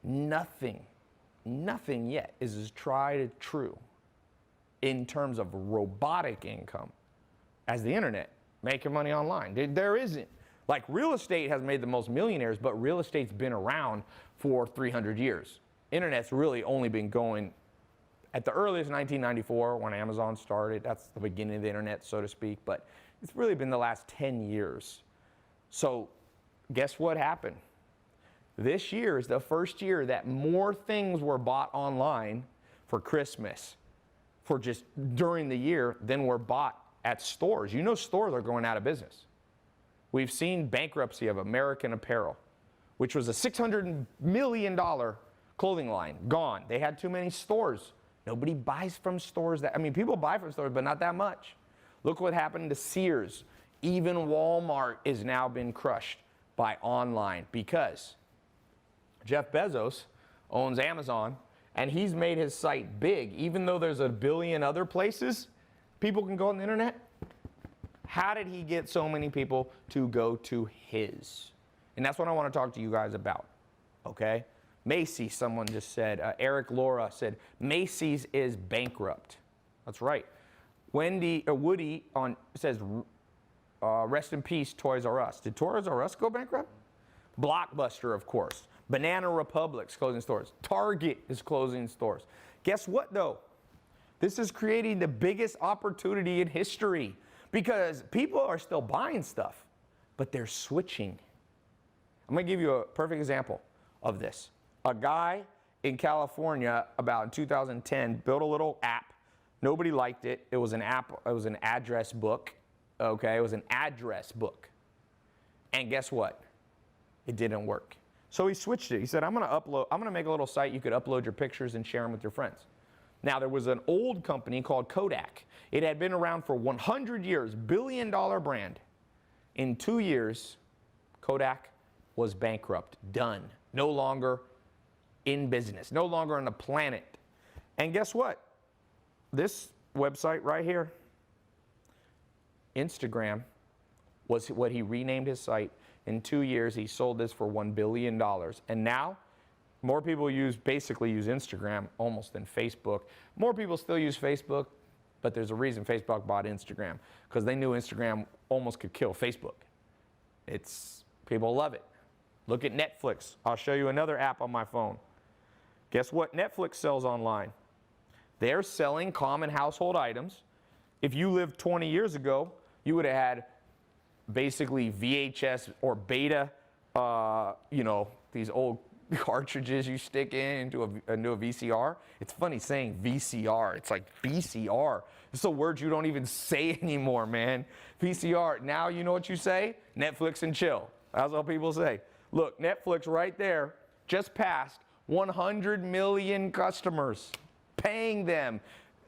Nothing yet is as tried and true in terms of robotic income as the internet, making money online. There isn't. Like real estate has made the most millionaires, but real estate's been around for 300 years. Internet's really only been going at the earliest 1994 when Amazon started. That's the beginning of the internet, so to speak, but it's really been the last 10 years. So guess what happened? This year is the first year that more things were bought online for Christmas, for just during the year, than were bought at stores. You know, stores are going out of business. We've seen bankruptcy of American Apparel, which was a $600 million clothing line, gone. They had too many stores. Nobody buys from stores. People buy from stores, but not that much. Look what happened to Sears. Even Walmart is now been crushed by online because Jeff Bezos owns Amazon, and he's made his site big. Even though there's a billion other places people can go on the internet, how did he get so many people to go to his? And that's what I want to talk to you guys about, okay? Macy's, someone just said, Eric Laura said, Macy's is bankrupt. That's right. Woody says, rest in peace, Toys R Us. Did Toys R Us go bankrupt? Blockbuster, of course. Banana Republic's closing stores. Target is closing stores. Guess what, though? This is creating the biggest opportunity in history because people are still buying stuff, but they're switching. I'm going to give you a perfect example of this. A guy in California about in 2010 built a little app. Nobody liked it. It was an app. It was an address book. Okay, it was an address book. And guess what? It didn't work. So he switched it. He said, I'm going to make a little site you could upload your pictures and share them with your friends. Now, there was an old company called Kodak. It had been around for 100 years, billion-dollar brand. In 2 years, Kodak was bankrupt, done, no longer in business, no longer on the planet. And guess what? This website right here, Instagram, was what he renamed his site. In 2 years, he sold this for $1 billion. And now, more people basically use Instagram almost than Facebook. More people still use Facebook, but there's a reason Facebook bought Instagram, because they knew Instagram almost could kill Facebook. People love it. Look at Netflix. I'll show you another app on my phone. Guess what Netflix sells online? They're selling common household items. If you lived 20 years ago, you would have had basically VHS or beta, these old cartridges you stick into a VCR. It's funny saying VCR. It's like VCR. It's a word you don't even say anymore, man. VCR. Now you know what you say? Netflix and chill. That's what people say. Look, Netflix right there just passed 100 million customers, paying them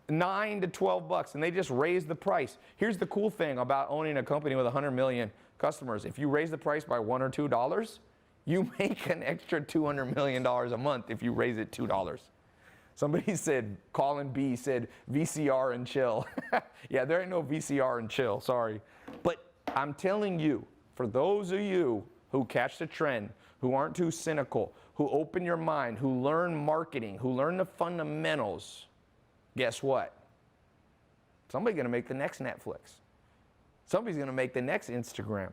$9 to $12, and they just raised the price. Here's the cool thing about owning a company with 100 million customers. If you raise the price by $1 or $2, you make an extra $200 million a month if you raise it $2. Somebody said, Colin B said, VCR and chill. Yeah, there ain't no VCR and chill, sorry. But I'm telling you, for those of you who catch the trend, who aren't too cynical, who open your mind, who learn marketing, who learn the fundamentals, guess what? Somebody's going to make the next Netflix. Somebody's going to make the next Instagram.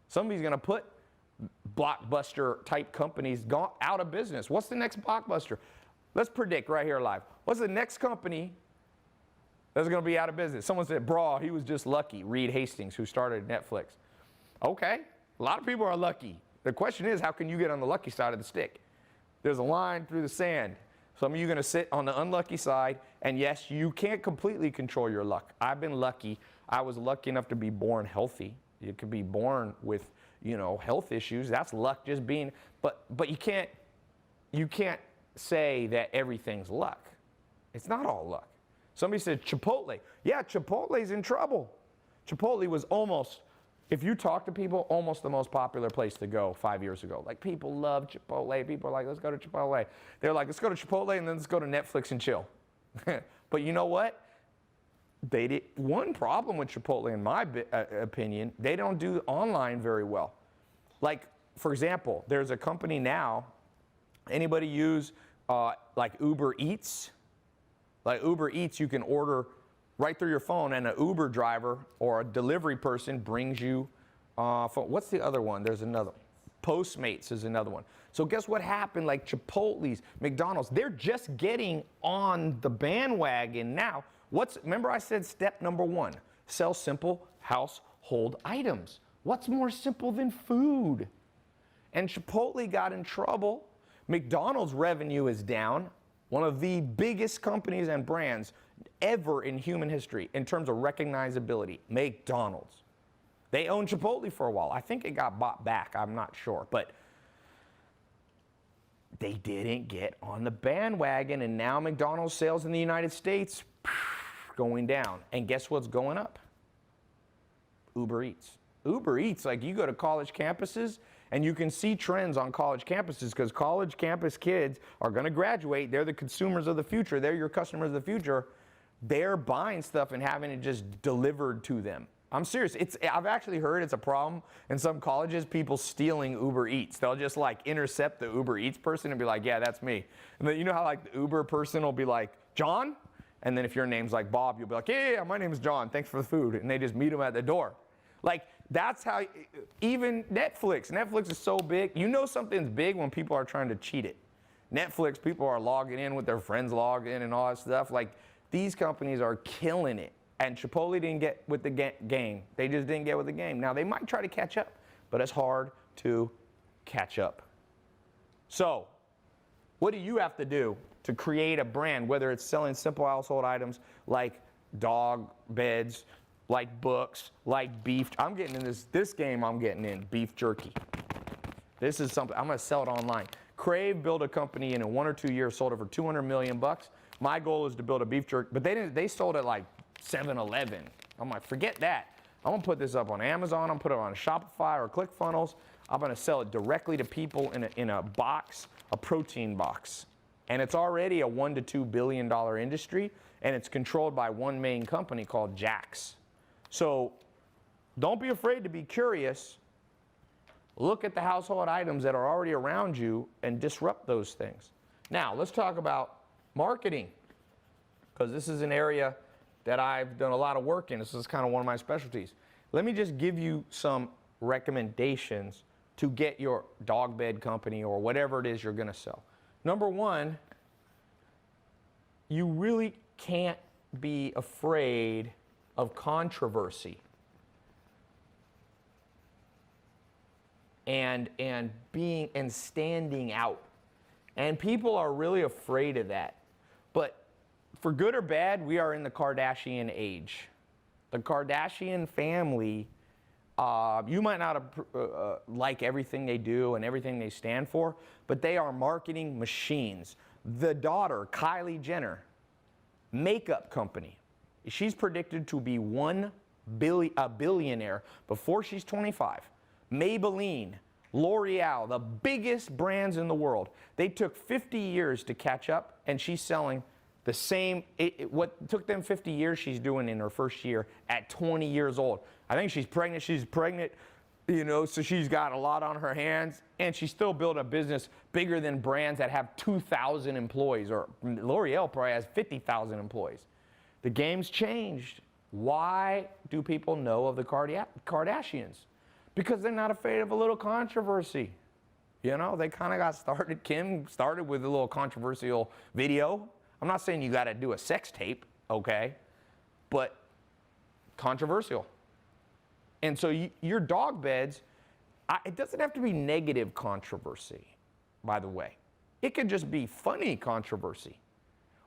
Somebody's going to put blockbuster type companies out of business. What's the next blockbuster? Let's predict right here live. What's the next company that's going to be out of business? Someone said, bro, he was just lucky. Reed Hastings, who started Netflix. Okay, a lot of people are lucky. The question is, how can you get on the lucky side of the stick? There's a line through the sand. Some of you are going to sit on the unlucky side, and yes, you can't completely control your luck. I've been lucky. I was lucky enough to be born healthy. You could be born with, health issues. That's luck just being, but you can't say that everything's luck. It's not all luck. Somebody said Chipotle. Yeah, Chipotle's in trouble. Chipotle was almost, if you talk to people, almost the most popular place to go 5 years ago. Like, people love Chipotle. People are like, let's go to Chipotle. They're like, let's go to Chipotle and then let's go to Netflix and chill. But you know what? One problem with Chipotle, in my opinion, they don't do online very well. Like, for example, there's a company now, anybody use like Uber Eats? Like Uber Eats, you can order right through your phone, and an Uber driver or a delivery person brings you, what's the other one? There's another. Postmates is another one. So guess what happened? Like Chipotle's, McDonald's, they're just getting on the bandwagon now. Remember I said step number 1, sell simple household items. What's more simple than food? And Chipotle got in trouble. McDonald's revenue is down, one of the biggest companies and brands ever in human history in terms of recognizability, McDonald's. They owned Chipotle for a while. I think it got bought back, I'm not sure, but they didn't get on the bandwagon, and now McDonald's sales in the United States going down. And guess what's going up? Uber Eats. Uber Eats, like you go to college campuses and you can see trends on college campuses because college campus kids are going to graduate. They're the consumers of the future. They're your customers of the future. They're buying stuff and having it just delivered to them. I'm serious. I've actually heard it's a problem in some colleges, people stealing Uber Eats. They'll just like intercept the Uber Eats person and be like, yeah, that's me. And then you know how like the Uber person will be like, John? And then if your name's like Bob, you'll be like, yeah, my name is John. Thanks for the food. And they just meet him at the door. Like that's how, even Netflix is so big. You know something's big when people are trying to cheat it. Netflix, people are logging in with their friends log in and all that stuff. Like these companies are killing it. And Chipotle didn't get with the game. They just didn't get with the game. Now, they might try to catch up, but it's hard to catch up. So, what do you have to do to create a brand, whether it's selling simple household items like dog beds, like books, like beef? I'm getting in this game I'm getting in, beef jerky. This is something, I'm going to sell it online. Crave built a company and in 1 or 2 years sold it for $200 million. My goal is to build a beef jerky, but they sold it like 7-Eleven. I'm like, forget that. I'm gonna put this up on Amazon. I'm gonna put it on Shopify or ClickFunnels. I'm gonna sell it directly to people in a box, a protein box. And it's already a $1 to $2 billion industry, and it's controlled by one main company called Jax. So don't be afraid to be curious. Look at the household items that are already around you and disrupt those things. Now, let's talk about marketing, because this is an area that I've done a lot of work in. This is kind of one of my specialties. Let me just give you some recommendations to get your dog bed company or whatever it is you're going to sell. Number 1, you really can't be afraid of controversy and standing out. And people are really afraid of that. But for good or bad, we are in the Kardashian age. The Kardashian family, you might not like everything they do and everything they stand for, but they are marketing machines. The daughter, Kylie Jenner, makeup company. She's predicted to be a billionaire before she's 25. Maybelline, L'Oreal, the biggest brands in the world. They took 50 years to catch up, and she's selling the same, what took them 50 years, she's doing in her first year at 20 years old. I think she's pregnant, you know, so she's got a lot on her hands, and she still built a business bigger than brands that have 2,000 employees, or L'Oreal probably has 50,000 employees. The game's changed. Why do people know of the Kardashians? Because they're not afraid of a little controversy. You know, they kind of got started, Kim started with a little controversial video. I'm not saying you got to do a sex tape, okay, but controversial. And so your dog beds, it doesn't have to be negative controversy, by the way. It could just be funny controversy.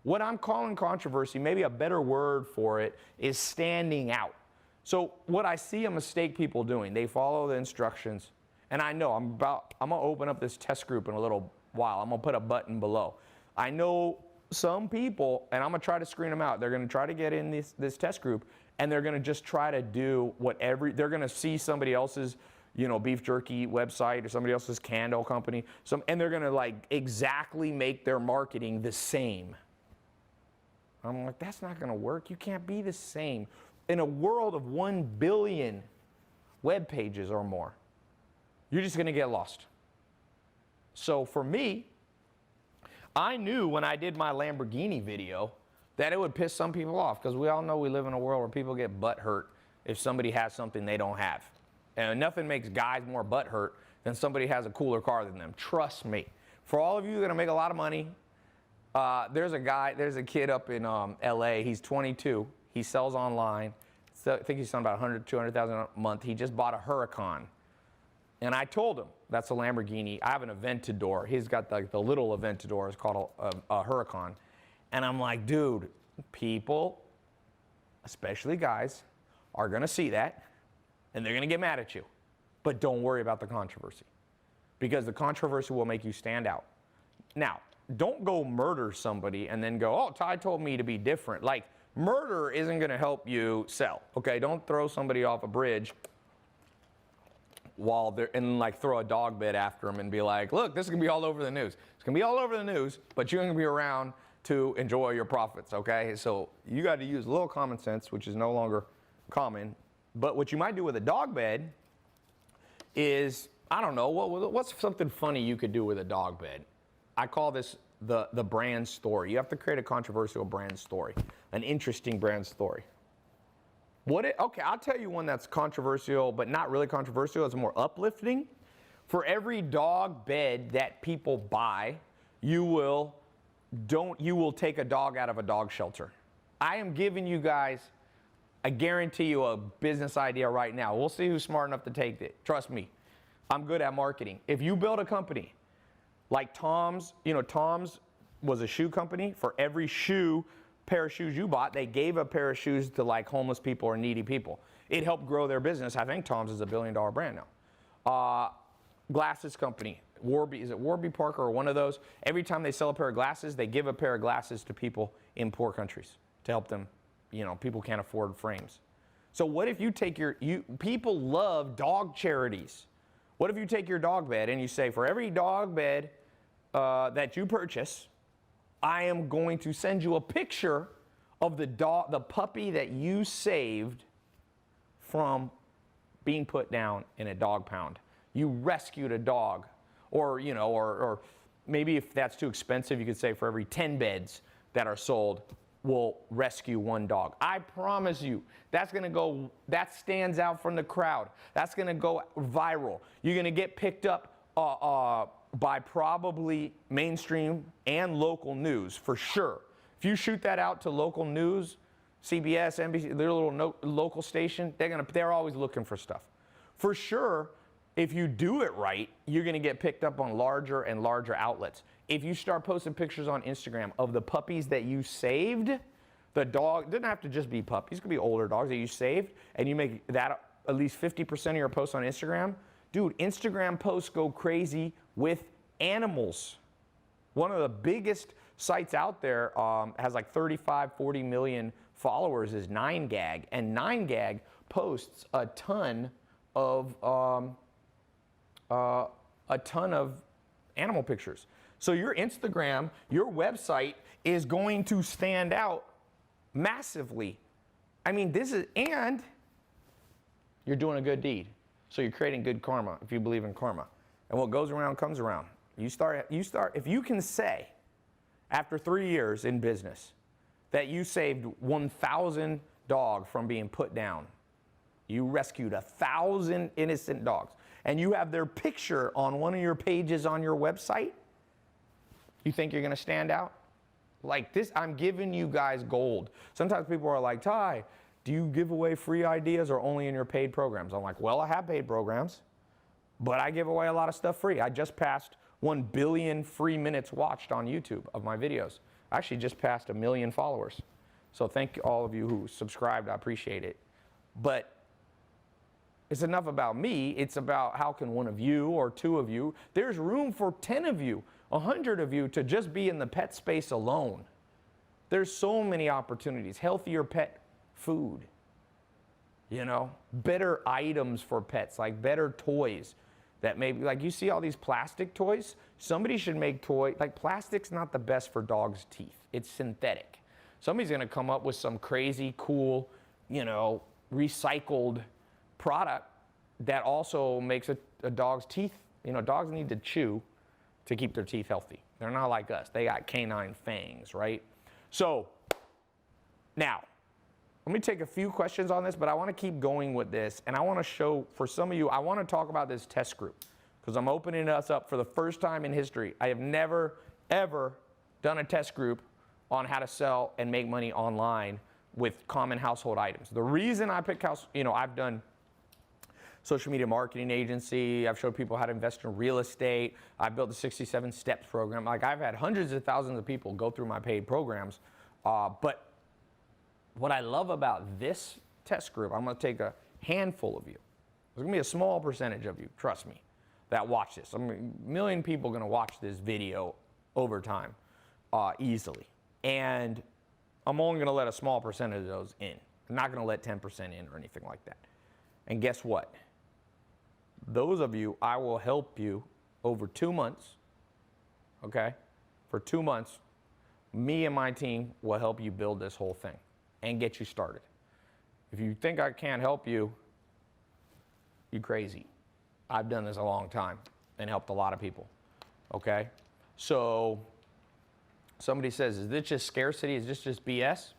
What I'm calling controversy, maybe a better word for it, is standing out. So what I see a mistake people doing, they follow the instructions, and I know I'm going to open up this test group in a little while. I'm going to put a button below. I know some people, and I'm going to try to screen them out, they're going to try to get in this test group, and they're going to just try to do they're going to see somebody else's, you know, beef jerky website or somebody else's candle company, and they're going to like exactly make their marketing the same. I'm like, that's not going to work. You can't be the same. In a world of 1 billion web pages or more, you're just going to get lost. So for me, I knew when I did my Lamborghini video that it would piss some people off, because we all know we live in a world where people get butt hurt if somebody has something they don't have. And nothing makes guys more butt hurt than somebody has a cooler car than them. Trust me. For all of you that are make a lot of money, there's a kid up in LA. He's 22. He sells online. So I think he's selling about 100, 200,000 a month. He just bought a Huracan. And I told him, that's a Lamborghini. I have an Aventador. He's got the little Aventador. It's called a Huracan. And I'm like, dude, people, especially guys, are going to see that, and they're going to get mad at you. But don't worry about the controversy, because the controversy will make you stand out. Now, don't go murder somebody and then go, oh, Tai told me to be different. Like, murder isn't going to help you sell, okay? Don't throw somebody off a bridge while they're, and like throw a dog bed after them and be like, look, this is going to be all over the news. It's going to be all over the news, but you're going to be around to enjoy your profits, okay? So you got to use a little common sense, which is no longer common. But what you might do with a dog bed is, I don't know, what's something funny you could do with a dog bed? I call this the brand story. You have to create a controversial brand story, an interesting brand story. Okay, I'll tell you one that's controversial, but not really controversial. It's more uplifting. For every dog bed that people buy, you will take a dog out of a dog shelter. I am giving you guys, I guarantee you, a business idea right now. We'll see who's smart enough to take it. Trust me, I'm good at marketing. If you build a company like Tom's, Tom's was a shoe company. For every pair of shoes you bought, they gave a pair of shoes to like homeless people or needy people. It helped grow their business. I think Tom's is a $1 billion brand now. Glasses company, Warby, is it Warby Parker or one of those? Every time they sell a pair of glasses, they give a pair of glasses to people in poor countries to help them. People can't afford frames. So what if you take people love dog charities. What if you take your dog bed and you say, for every dog bed that you purchase, I am going to send you a picture of the puppy that you saved from being put down in a dog pound. You rescued a dog. Or maybe if that's too expensive, you could say for every 10 beds that are sold, we'll rescue one dog. I promise you, that stands out from the crowd. That's gonna go viral. You're gonna get picked up by probably mainstream and local news, for sure. If you shoot that out to local news, CBS, NBC, their little local station, they're always looking for stuff. For sure, if you do it right, you're going to get picked up on larger and larger outlets. If you start posting pictures on Instagram of the puppies that you saved, the dog, it doesn't have to just be puppies, it could be older dogs that you saved, and you make that at least 50% of your posts on Instagram. Dude, Instagram posts go crazy with animals. One of the biggest sites out there has like 35, 40 million followers is 9gag, and 9gag posts a ton of animal pictures. So your Instagram, your website is going to stand out massively. I mean, and you're doing a good deed. So you're creating good karma if you believe in karma. And what goes around comes around. If you can say, after 3 years in business, that you saved 1,000 dogs from being put down, you rescued 1,000 innocent dogs, and you have their picture on one of your pages on your website, you think you're going to stand out? Like this, I'm giving you guys gold. Sometimes people are like, Tai, do you give away free ideas or only in your paid programs? I'm like, well, I have paid programs, but I give away a lot of stuff free. I just passed 1 billion free minutes watched on YouTube of my videos. I actually just passed 1 million followers. So thank all of you who subscribed. I appreciate it. But it's enough about me. It's about how can one of you or 2 of you, there's room for 10 of you, 100 of you to just be in the pet space alone. There's so many opportunities. Healthier pet food, better items for pets, like better toys that maybe, like you see all these plastic toys. Somebody should make like plastic's not the best for dogs' teeth. It's synthetic. Somebody's gonna come up with some crazy cool, recycled product that also makes a dog's teeth, dogs need to chew to keep their teeth healthy. They're not like us. They got canine fangs, right? So Now, let me take a few questions on this, but I want to keep going with this. And I want to show, for some of you, I want to talk about this test group because I'm opening us up for the first time in history. I have never, ever done a test group on how to sell and make money online with common household items. The reason I pick I've done social media marketing agency, I've showed people how to invest in real estate, I've built the 67 steps program. Like, I've had hundreds of thousands of people go through my paid programs. But what I love about this test group, I'm gonna take a handful of you. There's gonna be a small percentage of you, trust me, that watch this. I mean, a million people are gonna watch this video over time, easily. And I'm only gonna let a small percentage of those in. I'm not gonna let 10% in or anything like that. And guess what? Those of you, I will help you over 2 months, okay? For 2 months, me and my team will help you build this whole thing and get you started. If you think I can't help you, you're crazy. I've done this a long time and helped a lot of people, okay? So somebody says, is this just scarcity? Is this just BS?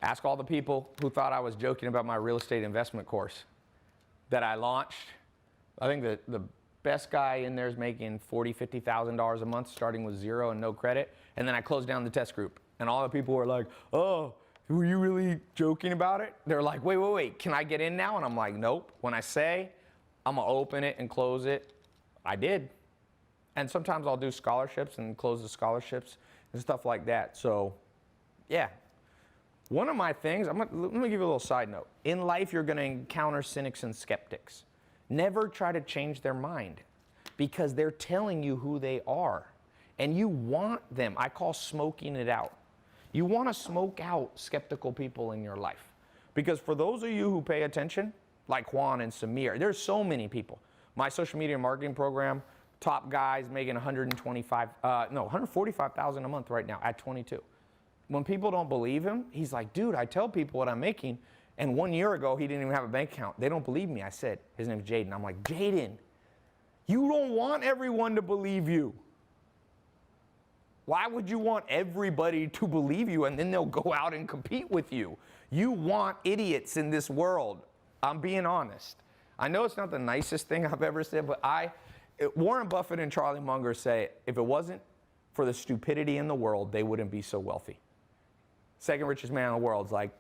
Ask all the people who thought I was joking about my real estate investment course that I launched. I think the best guy in there is making $40,000, $50,000 a month starting with zero and no credit. And then I closed down the test group. And all the people were like, oh, were you really joking about it? They're like, wait, can I get in now? And I'm like, nope. When I say I'm gonna open it and close it, I did. And sometimes I'll do scholarships and close the scholarships and stuff like that. So yeah. One of my things, let me give you a little side note. In life, you're gonna encounter cynics and skeptics. Never try to change their mind because they're telling you who they are. And you want them, I call smoking it out. You wanna smoke out skeptical people in your life. Because for those of you who pay attention, like Juan and Samir, there's so many people. My social media marketing program, top guys making $145,000 a month right now at 22. When people don't believe him, he's like, dude, I tell people what I'm making. And 1 year ago, he didn't even have a bank account. They don't believe me. I said, his name's Jaden. I'm like, Jaden, you don't want everyone to believe you. Why would you want everybody to believe you and then they'll go out and compete with you? You want idiots in this world. I'm being honest. I know it's not the nicest thing I've ever said, but Warren Buffett and Charlie Munger say, if it wasn't for the stupidity in the world, they wouldn't be so wealthy. Second richest man in the world is like,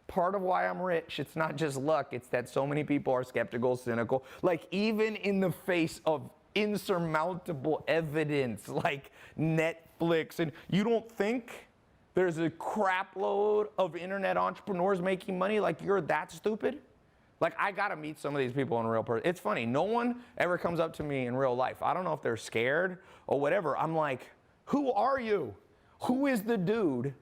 part of why I'm rich, it's not just luck, it's that so many people are skeptical, cynical. Like, even in the face of insurmountable evidence like Netflix, and you don't think there's a crap load of internet entrepreneurs making money? Like, you're that stupid? Like, I gotta meet some of these people in real person. It's funny, no one ever comes up to me in real life. I don't know if they're scared or whatever. I'm like, who are you? Who is the dude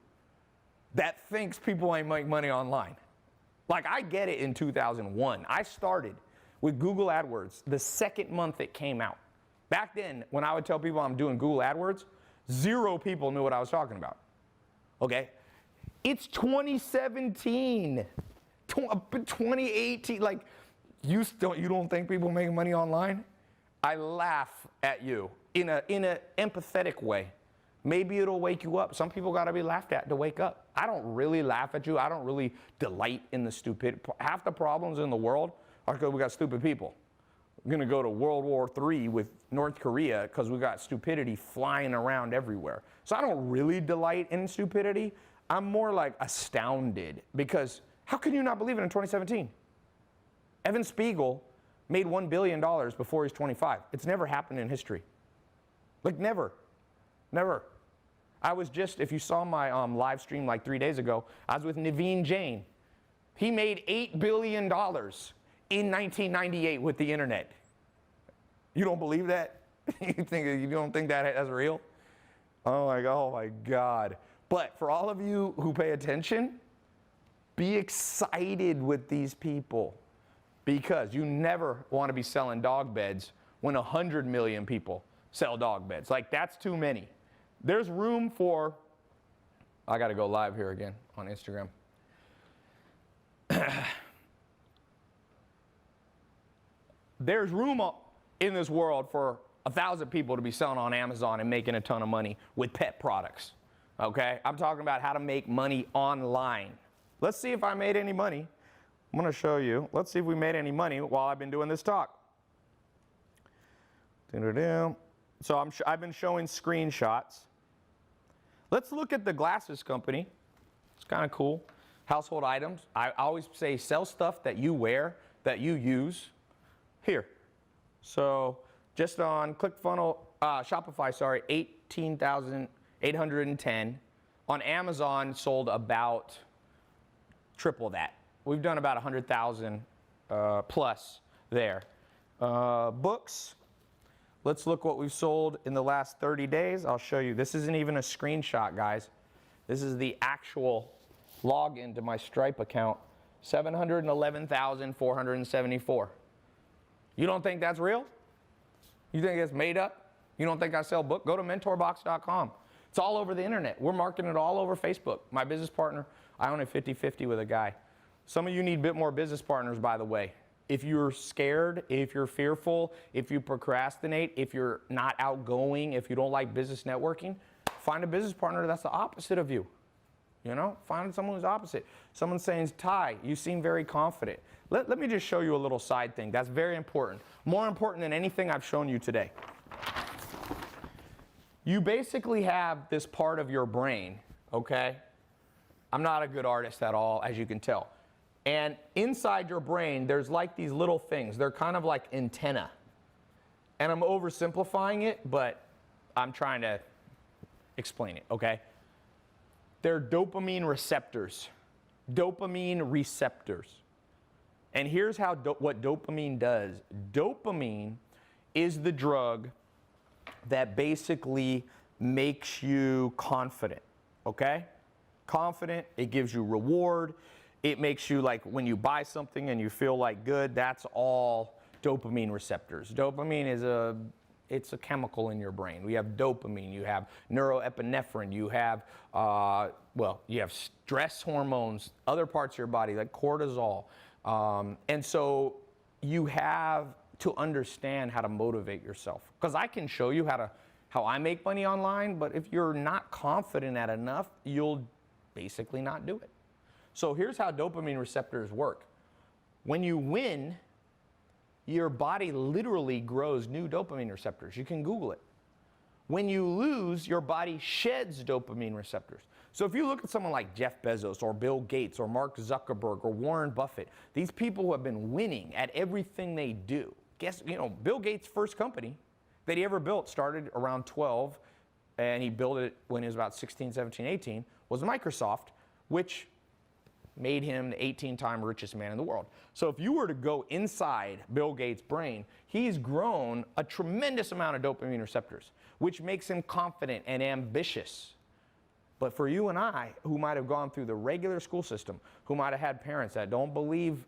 that thinks people ain't make money online? Like, I get it in 2001. I started with Google AdWords the second month it came out. Back then, when I would tell people I'm doing Google AdWords, 0 people knew what I was talking about, okay? It's 2017, 2018, like, you don't think people making money online? I laugh at you in a empathetic way. Maybe it'll wake you up. Some people gotta be laughed at to wake up. I don't really laugh at you. I don't really delight in the stupid. Half the problems in the world are because we got stupid people. We're gonna go to World War III with North Korea because we got stupidity flying around everywhere. So I don't really delight in stupidity. I'm more like astounded because how can you not believe it in 2017? Evan Spiegel made $1 billion before he's 25. It's never happened in history. Like, never. Never. I was just, if you saw my live stream like 3 days ago, I was with Naveen Jain. He made $8 billion in 1998 with the internet. You don't believe that? You don't think that's real? Oh my God. But for all of you who pay attention, be excited with these people because you never want to be selling dog beds when 100 million people sell dog beds. Like, that's too many. There's room for, I got to go live here again on Instagram. There's room in this world for 1,000 people to be selling on Amazon and making a ton of money with pet products. okay? I'm talking about how to make money online. Let's see if I made any money. I'm gonna show you. Let's see if we made any money while I've been doing this talk. So I've been showing screenshots. Let's look at the glasses company. It's kind of cool. Household items. I always say sell stuff that you wear, that you use. Here. So just on ClickFunnels, Shopify, sorry, 18,810. On Amazon, sold about triple that. We've done about 100,000 plus there. Books. Let's look what we've sold in the last 30 days. I'll show you. This isn't even a screenshot, guys. This is the actual login to my Stripe account. 711,474. You don't think that's real? You think it's made up? You don't think I sell book? Go to mentorbox.com. It's all over the internet. We're marketing it all over Facebook. My business partner, I own a 50-50 with a guy. Some of you need a bit more business partners, by the way. If you're scared, if you're fearful, if you procrastinate, if you're not outgoing, if you don't like business networking, find a business partner that's the opposite of you. You know, find someone who's opposite. Someone saying, Tai, you seem very confident. Let me just show you a little side thing. That's very important. More important than anything I've shown you today. You basically have this part of your brain, okay? I'm not a good artist at all, as you can tell. And inside your brain, there's like these little things. They're kind of like antenna. And I'm oversimplifying it, but I'm trying to explain it, okay? They're dopamine receptors. Dopamine receptors. And here's how what dopamine does. Dopamine is the drug that basically makes you confident, okay? Confident, it gives you reward. It makes you, like, when you buy something and you feel like good, that's all dopamine receptors. Dopamine is it's a chemical in your brain. We have dopamine, you have neuroepinephrine, you have, you have stress hormones, other parts of your body like cortisol. And so you have to understand how to motivate yourself. Because I can show you how I make money online, but if you're not confident at enough, you'll basically not do it. So here's how dopamine receptors work. When you win, your body literally grows new dopamine receptors. You can Google it. When you lose, your body sheds dopamine receptors. So if you look at someone like Jeff Bezos or Bill Gates or Mark Zuckerberg or Warren Buffett, these people who have been winning at everything they do. Bill Gates' first company that he ever built started around 12, and he built it when he was about 16, 17, 18, was Microsoft, which made him the 18-time richest man in the world. So if you were to go inside Bill Gates' brain, he's grown a tremendous amount of dopamine receptors, which makes him confident and ambitious. But for you and I, who might have gone through the regular school system, who might have had parents that don't believe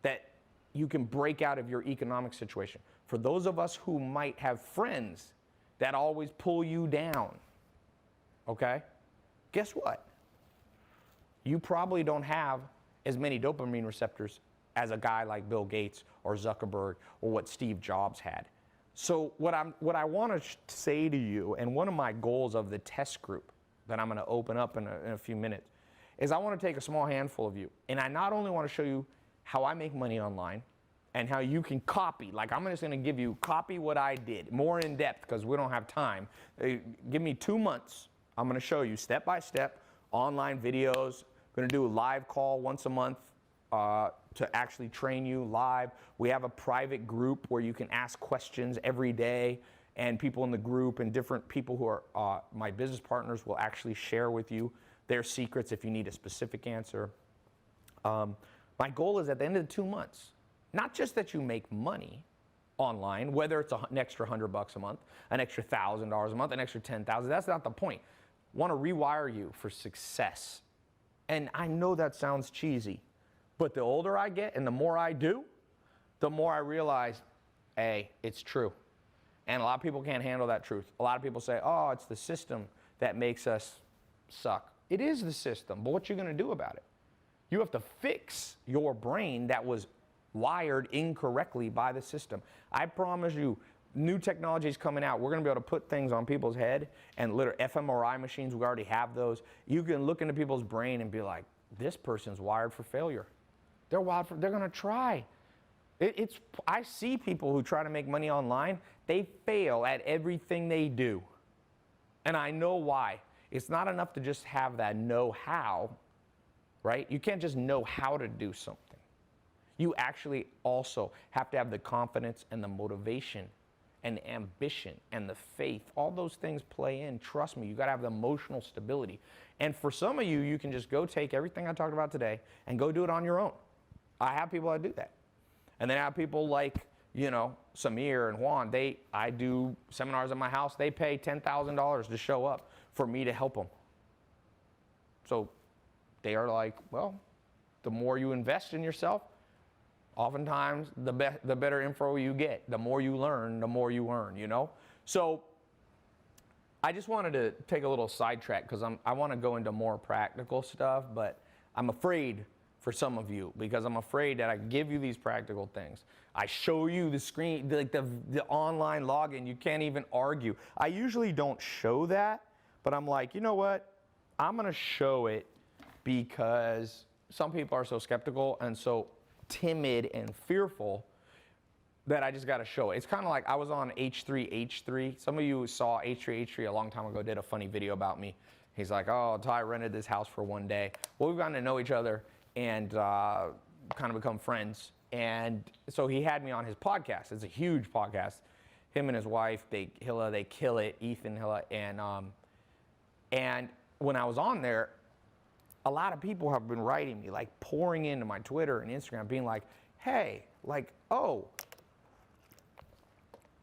that you can break out of your economic situation, for those of us who might have friends that always pull you down, okay, guess what? You probably don't have as many dopamine receptors as a guy like Bill Gates or Zuckerberg or what Steve Jobs had. So what I want to say to you, and one of my goals of the test group that I'm going to open up in a few minutes, is I want to take a small handful of you, and I not only want to show you how I make money online and how you can copy, like I'm just going to give you, copy what I did, more in depth because we don't have time. Give me 2 months. I'm going to show you step by step online videos. We're going to do a live call once a month to actually train you live. We have a private group where you can ask questions every day, and people in the group and different people who are my business partners will actually share with you their secrets if you need a specific answer. My goal is at the end of the 2 months, not just that you make money online, whether it's an extra $100 a month, an extra $1,000 a month, an extra $10,000. That's not the point. I want to rewire you for success. And I know that sounds cheesy, but the older I get and the more I do, the more I realize, hey, it's true. And a lot of people can't handle that truth. A lot of people say, oh, it's the system that makes us suck. It is the system, but what you going to do about it? You have to fix your brain that was wired incorrectly by the system. I promise you, new technology is coming out. We're going to be able to put things on people's head, and literally fMRI machines, we already have those. You can look into people's brain and be like, this person's wired for failure. They're going to try. I see people who try to make money online, they fail at everything they do. And I know why. It's not enough to just have that know-how, right? You can't just know how to do something. You actually also have to have the confidence and the motivation and the ambition and the faith. All those things play in. Trust me, you got to have the emotional stability. And for some of you, you can just go take everything I talked about today and go do it on your own. I have people that do that. And then I have people like, you know, Samir and Juan. I do seminars at my house. They pay $10,000 to show up for me to help them. So they are like, well, the more you invest in yourself, oftentimes the better info you get. The more you learn, the more you earn, you know? So I just wanted to take a little sidetrack because I want to go into more practical stuff, but I'm afraid for some of you because I'm afraid that I give you these practical things. I show you the screen, like the online login, you can't even argue. I usually don't show that, but I'm like, you know what? I'm going to show it because some people are so skeptical and so timid and fearful that I just got to show it. It's kind of like I was on H3H3. Some of you saw H3H3 a long time ago, did a funny video about me. He's like, oh, Ty rented this house for one day. Well, we've gotten to know each other and kind of become friends. And so he had me on his podcast. It's a huge podcast. Him and his wife, Hilla, they kill it, Ethan, Hilla. And when I was on there, a lot of people have been writing me, like pouring into my Twitter and Instagram, being like, hey, like, oh,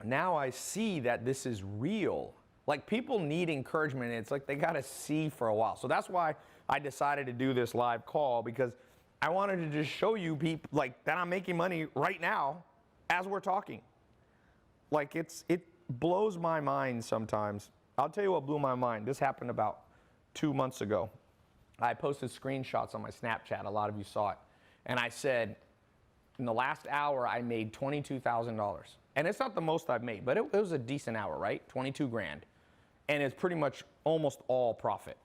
now I see that this is real. Like, people need encouragement. It's like they got to see for a while. So that's why I decided to do this live call, because I wanted to just show you people like that I'm making money right now as we're talking. Like, it blows my mind sometimes. I'll tell you what blew my mind. This happened about 2 months ago. I posted screenshots on my Snapchat. A lot of you saw it. And I said, in the last hour, I made $22,000. And it's not the most I've made, but it was a decent hour, right? 22 grand. And it's pretty much almost all profit.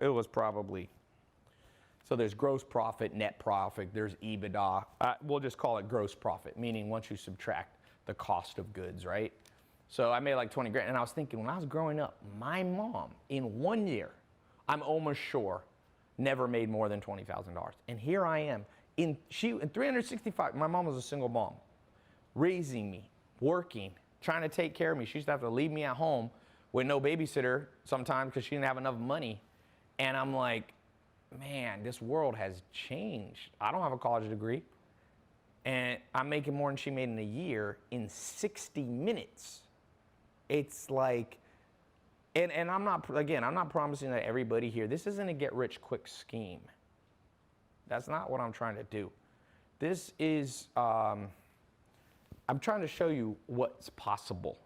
It was probably, so there's gross profit, net profit, there's EBITDA. We'll just call it gross profit, meaning once you subtract the cost of goods, right? So I made like 20 grand. And I was thinking, when I was growing up, my mom, in 1 year, I'm almost sure, never made more than $20,000. And here I am, in 365, my mom was a single mom, raising me, working, trying to take care of me. She used to have to leave me at home with no babysitter sometimes because she didn't have enough money. And I'm like, man, this world has changed. I don't have a college degree. And I'm making more than she made in a year in 60 minutes. It's like, and I'm not promising that everybody here, this isn't a get rich quick scheme. That's not what I'm trying to do. This is, I'm trying to show you what's possible.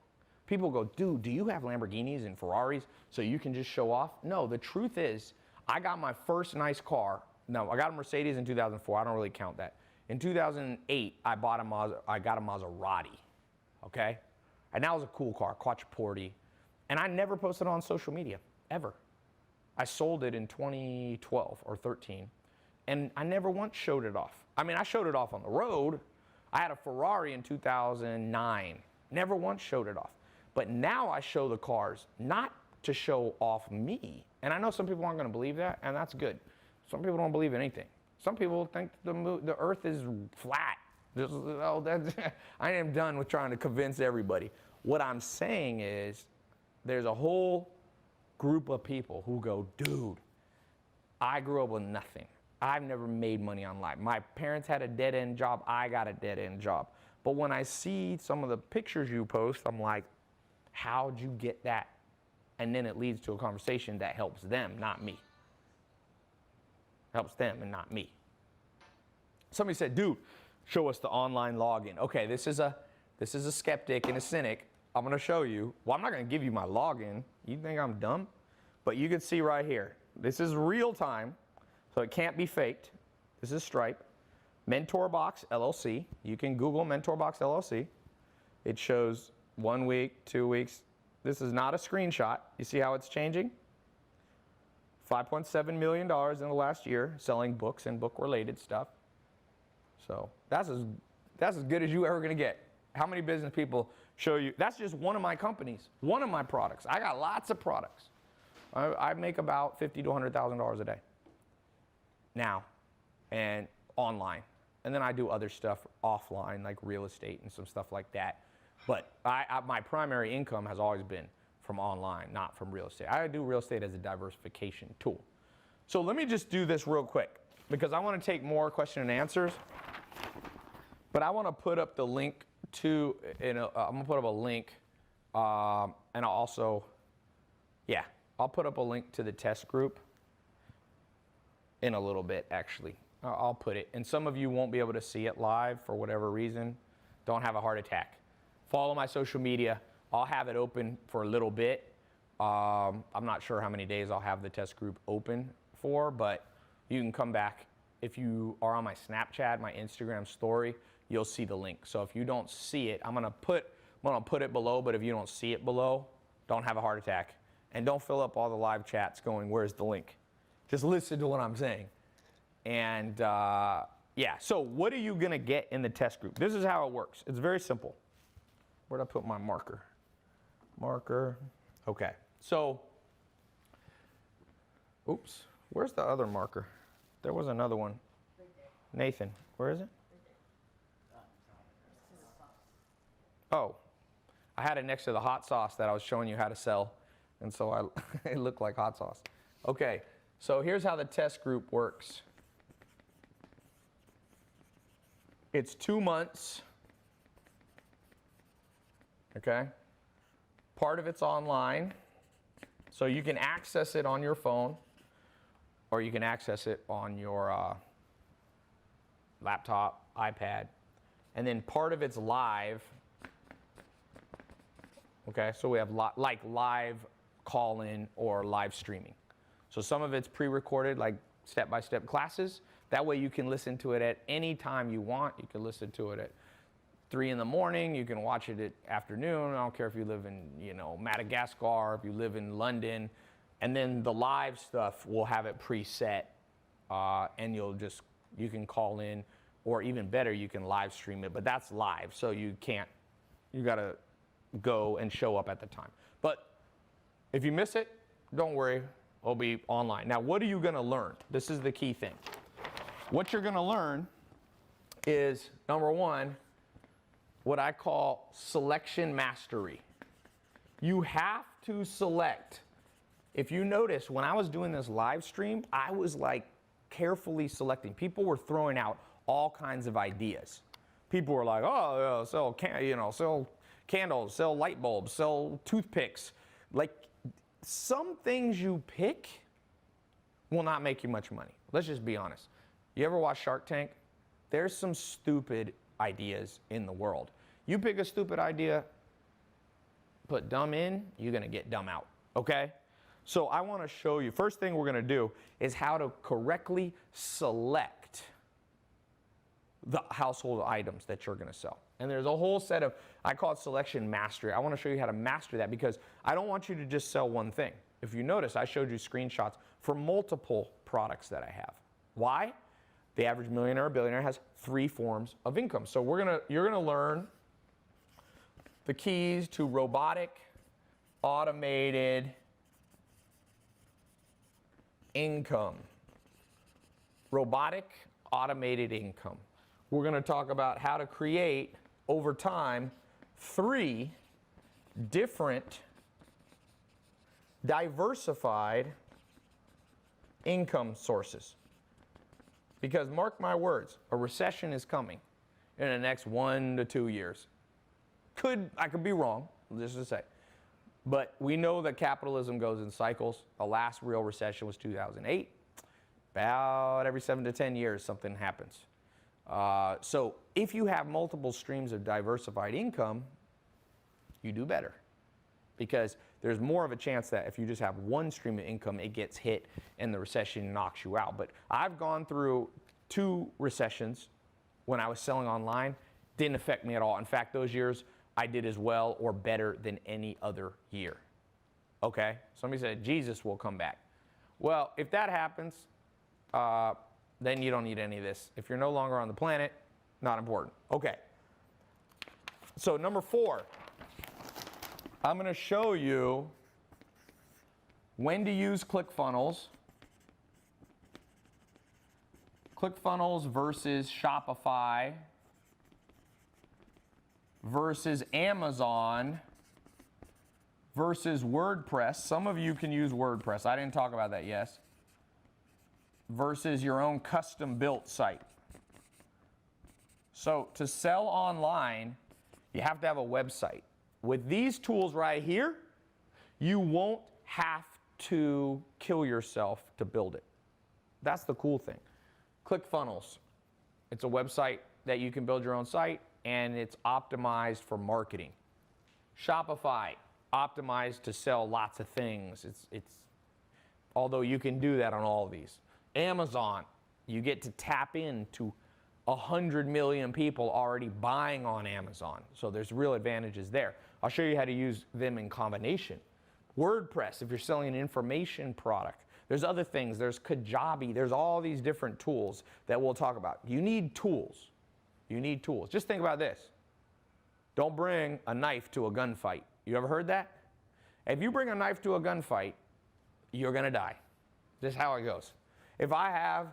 People go, dude, do you have Lamborghinis and Ferraris so you can just show off? No, the truth is, I got my first nice car. No, I got a Mercedes in 2004. I don't really count that. In 2008, I got a Maserati, okay? And that was a cool car, Quattroporte. And I never posted it on social media, ever. I sold it in 2012 or 13, and I never once showed it off. I mean, I showed it off on the road. I had a Ferrari in 2009. Never once showed it off. But now I show the cars not to show off me. And I know some people aren't going to believe that, and that's good. Some people don't believe anything. Some people think the earth is flat. I am done with trying to convince everybody. What I'm saying is there's a whole group of people who go, dude, I grew up with nothing. I've never made money online. My parents had a dead-end job. I got a dead-end job. But when I see some of the pictures you post, I'm like, how'd you get that? And then it leads to a conversation that helps them, not me. Helps them and not me. Somebody said, dude, show us the online login. Okay, this is a skeptic and a cynic. I'm going to show you. Well, I'm not going to give you my login. You think I'm dumb? But you can see right here. This is real time, so it can't be faked. This is Stripe. Mentorbox LLC. You can Google Mentorbox LLC. It shows 1 week, 2 weeks. This is not a screenshot. You see how it's changing? $5.7 million in the last year selling books and book-related stuff. So that's as good as you ever going to get. How many business people show you? That's just one of my companies, one of my products. I got lots of products. I make about $50,000 to $100,000 a day now, and online. And then I do other stuff offline, like real estate and some stuff like that. But my primary income has always been from online, not from real estate. I do real estate as a diversification tool. So let me just do this real quick, because I want to take more question and answers. But I want to put up the link to, I'm going to put up a link, and I'll also, I'll put up a link to the test group in a little bit, actually. I'll put it. And some of you won't be able to see it live for whatever reason. Don't have a heart attack. Follow my social media. I'll have it open for a little bit. I'm not sure how many days I'll have the test group open for, but you can come back. If you are on my Snapchat, my Instagram story, you'll see the link. So if you don't see it, I'm gonna put it below, but if you don't see it below, don't have a heart attack. And don't fill up all the live chats going, where's the link? Just listen to what I'm saying. And so what are you gonna get in the test group? This is how it works. It's very simple. Where'd I put my marker? Okay, so, oops, where's the other marker? There was another one. Nathan, where is it? Oh, I had it next to the hot sauce that I was showing you how to sell, and so it looked like hot sauce. Okay, so here's how the test group works. It's 2 months, okay? Part of it's online, so you can access it on your phone, or you can access it on your laptop, iPad, and then part of it's live. Okay, so we have like live call-in or live streaming. So some of it's pre-recorded, like step-by-step classes. That way you can listen to it at any time you want. You can listen to it at 3 in the morning. You can watch it at afternoon. I don't care if you live in, Madagascar, if you live in London. And then the live stuff, we'll have it preset, and you can call in, or even better, you can live stream it. But that's live, so you gotta go and show up at the time. But if you miss it, don't worry, it'll be online. Now, what are you gonna learn? This is the key thing. What you're gonna learn is, number one, what I call selection mastery. You have to select. If you notice, when I was doing this live stream, I was like carefully selecting. People were throwing out all kinds of ideas. People were like, oh, sell candles, sell light bulbs, sell toothpicks. Like, some things you pick will not make you much money. Let's just be honest. You ever watch Shark Tank? There's some stupid ideas in the world. You pick a stupid idea, put dumb in, you're gonna get dumb out, okay? So I wanna show you, first thing we're gonna do is how to correctly select the household items that you're gonna sell. And there's a whole set of, I call it selection mastery. I wanna show you how to master that, because I don't want you to just sell one thing. If you notice, I showed you screenshots for multiple products that I have. Why? The average millionaire or billionaire has 3 forms of income. So you're gonna learn the keys to robotic, automated income. Robotic, automated income. We're gonna talk about how to create, over time, 3 different diversified income sources. Because mark my words, a recession is coming in the next 1 to 2 years. I could be wrong, just to say. But we know that capitalism goes in cycles. The last real recession was 2008. About every 7 to 10 years, something happens. So if you have multiple streams of diversified income, you do better. Because there's more of a chance that if you just have one stream of income, it gets hit and the recession knocks you out. But I've gone through 2 recessions when I was selling online. Didn't affect me at all. In fact, those years, I did as well or better than any other year. Okay? Somebody said, Jesus will come back. Well, if that happens, then you don't need any of this. If you're no longer on the planet, not important. Okay. So number 4, I'm going to show you when to use ClickFunnels. ClickFunnels versus Shopify versus Amazon versus WordPress. Some of you can use WordPress. I didn't talk about that, yes. Versus your own custom built site. So to sell online, you have to have a website. With these tools right here, you won't have to kill yourself to build it. That's the cool thing. ClickFunnels. It's a website that you can build your own site, and it's optimized for marketing. Shopify, optimized to sell lots of things. Although you can do that on all of these. Amazon, you get to tap into 100 million people already buying on Amazon. So there's real advantages there. I'll show you how to use them in combination. WordPress, if you're selling an information product. There's other things. There's Kajabi. There's all these different tools that we'll talk about. You need tools. You need tools. Just think about this. Don't bring a knife to a gunfight. You ever heard that? If you bring a knife to a gunfight, you're going to die. This is how it goes. If I have,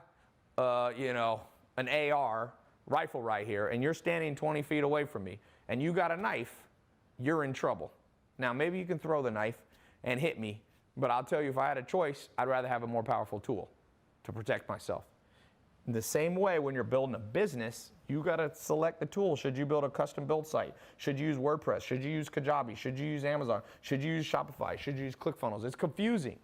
an AR rifle right here, and you're standing 20 feet away from me, and you got a knife, you're in trouble. Now, maybe you can throw the knife and hit me, but I'll tell you, if I had a choice, I'd rather have a more powerful tool to protect myself. In the same way, when you're building a business, you got to select the tool. Should you build a custom build site? Should you use WordPress? Should you use Kajabi? Should you use Amazon? Should you use Shopify? Should you use ClickFunnels? It's confusing.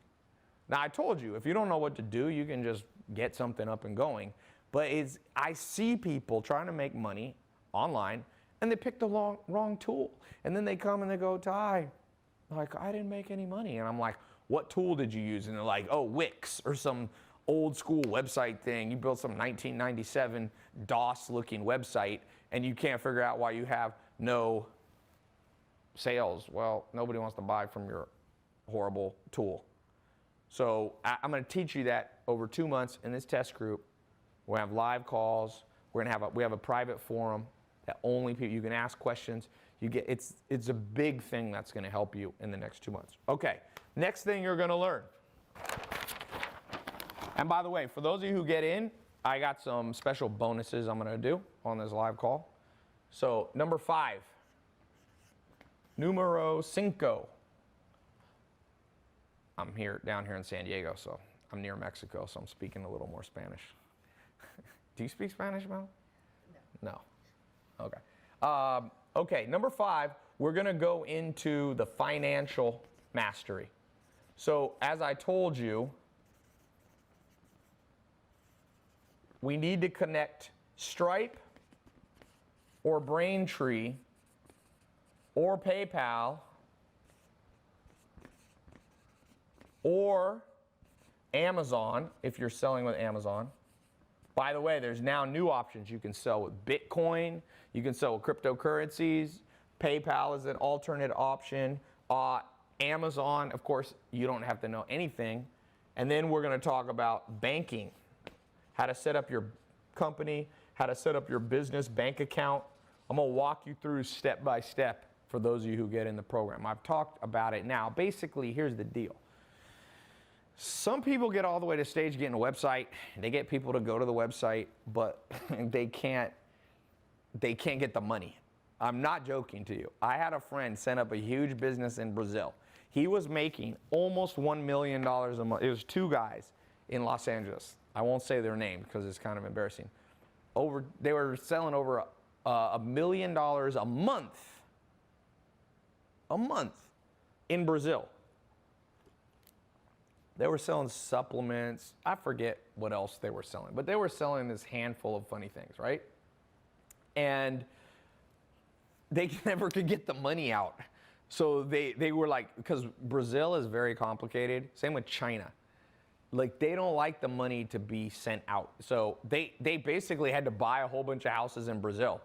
Now, I told you, if you don't know what to do, you can just get something up and going. But I see people trying to make money online, and they pick the wrong tool. And then they come and they go, Tai, like, I didn't make any money. And I'm like, what tool did you use? And they're like, oh, Wix or some old school website thing. You built some 1997 DOS-looking website, and you can't figure out why you have no sales. Well, nobody wants to buy from your horrible tool. So I'm going to teach you that over 2 months in this test group. We'll have live calls. We have a private forum that only people, you can ask questions. It's a big thing that's going to help you in the next 2 months. Okay, next thing you're going to learn. And by the way, for those of you who get in, I got some special bonuses I'm going to do on this live call. So number 5, numero 5. I'm down here in San Diego, so I'm near Mexico, so I'm speaking a little more Spanish. Do you speak Spanish, Mel? No. Okay. Okay, number 5, we're going to go into the financial mastery. So as I told you, we need to connect Stripe or Braintree or PayPal or Amazon if you're selling with Amazon. By the way, there's now new options. You can sell with Bitcoin. You can sell with cryptocurrencies. PayPal is an alternate option. Amazon, of course, you don't have to know anything. And then we're going to talk about banking, how to set up your company, how to set up your business bank account. I'm going to walk you through step by step for those of you who get in the program. I've talked about it now. Basically, here's the deal. Some people get all the way to stage getting a website. They get people to go to the website, but they can't get the money. I'm not joking to you. I had a friend set up a huge business in Brazil. He was making almost $1 million a month. It was 2 guys in Los Angeles. I won't say their name because it's kind of embarrassing. They were selling over $1 million a month in Brazil. They were selling supplements. I forget what else they were selling, but they were selling this handful of funny things, right? And they never could get the money out. So they were like, because Brazil is very complicated. Same with China. Like, they don't like the money to be sent out. So they basically had to buy a whole bunch of houses in Brazil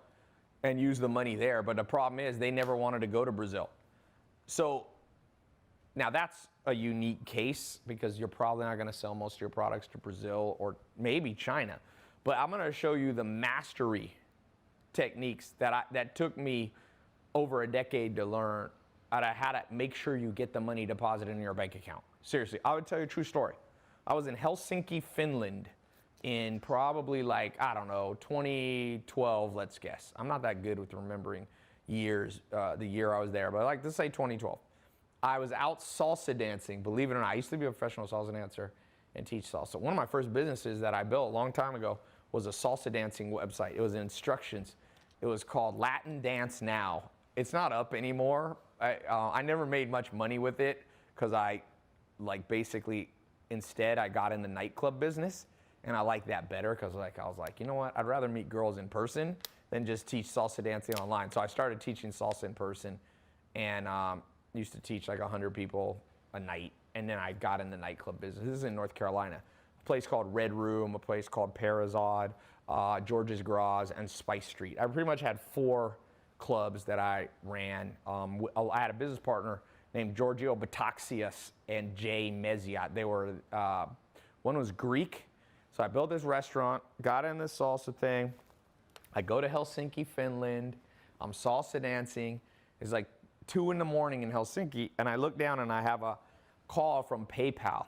and use the money there. But the problem is they never wanted to go to Brazil. So now that's a unique case because you're probably not going to sell most of your products to Brazil or maybe China. But I'm going to show you the mastery techniques that took me over a decade to learn how to make sure you get the money deposited in your bank account. Seriously, I would tell you a true story. I was in Helsinki, Finland in probably like, I don't know, 2012, let's guess. I'm not that good with remembering years, the year I was there, but like, let's say 2012. I was out salsa dancing, believe it or not. I used to be a professional salsa dancer and teach salsa. One of my first businesses that I built a long time ago was a salsa dancing website. It was instructions. It was called Latin Dance Now. It's not up anymore. I never made much money with it because instead I got in the nightclub business, and I like that better because I was like, you know what? I'd rather meet girls in person than just teach salsa dancing online. So I started teaching salsa in person, and used to teach like 100 people a night, and then I got in the nightclub business. This is in North Carolina. A place called Red Room, a place called Parazod, George's Graz, and Spice Street. I pretty much had 4 clubs that I ran. I had a business partner named Giorgio Bataxias and Jay Meziat. They were, one was Greek. So I built this restaurant, got in this salsa thing. I go to Helsinki, Finland. I'm salsa dancing. It's like 2 in the morning in Helsinki, and I look down and I have a call from PayPal.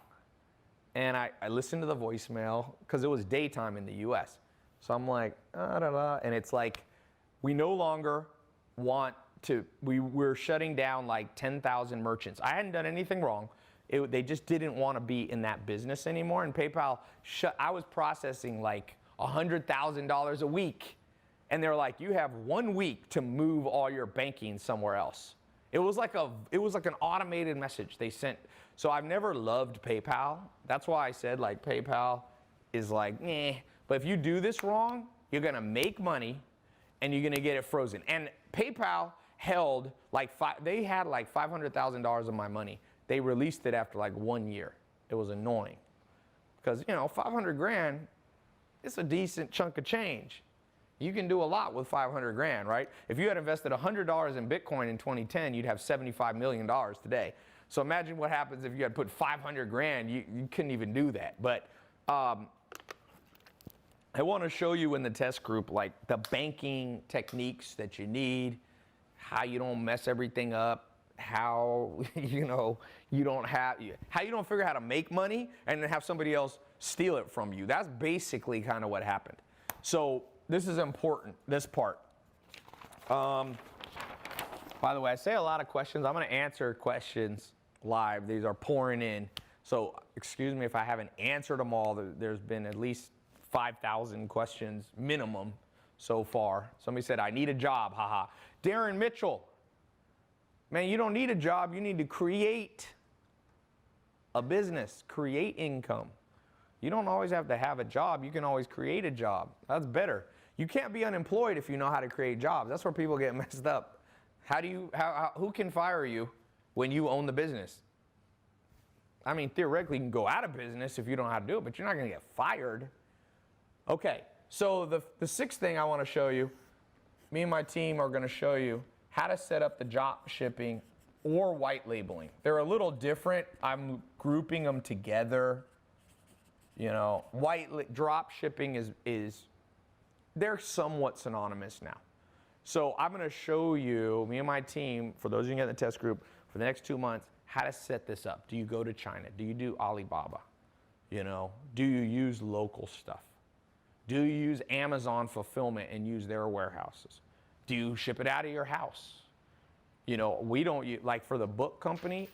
And I listened to the voicemail because it was daytime in the US. So I'm like, and it's like, we no longer want to, we're shutting down like 10,000 merchants. I hadn't done anything wrong. They just didn't want to be in that business anymore. And PayPal I was processing like $100,000 a week. And they're like, you have 1 week to move all your banking somewhere else. It was like an automated message they sent. So I've never loved PayPal. That's why I said like PayPal is like, eh. But if you do this wrong, you're gonna make money and you're gonna get it frozen. And PayPal held like, they had like $500,000 of my money. They released it after like 1 year. It was annoying. Because, 500 grand, it's a decent chunk of change. You can do a lot with 500 grand, right? If you had invested $100 in Bitcoin in 2010, you'd have $75 million today. So imagine what happens if you had put 500 grand, you couldn't even do that. But I want to show you in the test group, like the banking techniques that you need, how you don't mess everything up, how, you don't figure out how to make money and then have somebody else steal it from you. That's basically kind of what happened. So this is important, this part. By the way, I say a lot of questions. I'm going to answer questions live. These are pouring in. So excuse me if I haven't answered them all. There's been at least 5,000 questions minimum so far. Somebody said, I need a job, haha. Darren Mitchell, man, you don't need a job. You need to create a business, create income. You don't always have to have a job. You can always create a job. That's better. You can't be unemployed if you know how to create jobs. That's where people get messed up. Who can fire you when you own the business? I mean, theoretically, you can go out of business if you don't know how to do it, but you're not going to get fired. Okay, so the sixth thing I want to show you, me and my team are going to show you how to set up the drop shipping or white labeling. They're a little different. I'm grouping them together. Drop shipping they're somewhat synonymous now. So I'm going to show you, me and my team, for those of you in the test group, for the next 2 months, how to set this up. Do you go to China? Do you do Alibaba? Do you use local stuff? Do you use Amazon fulfillment and use their warehouses? Do you ship it out of your house? We don't, like for the book company,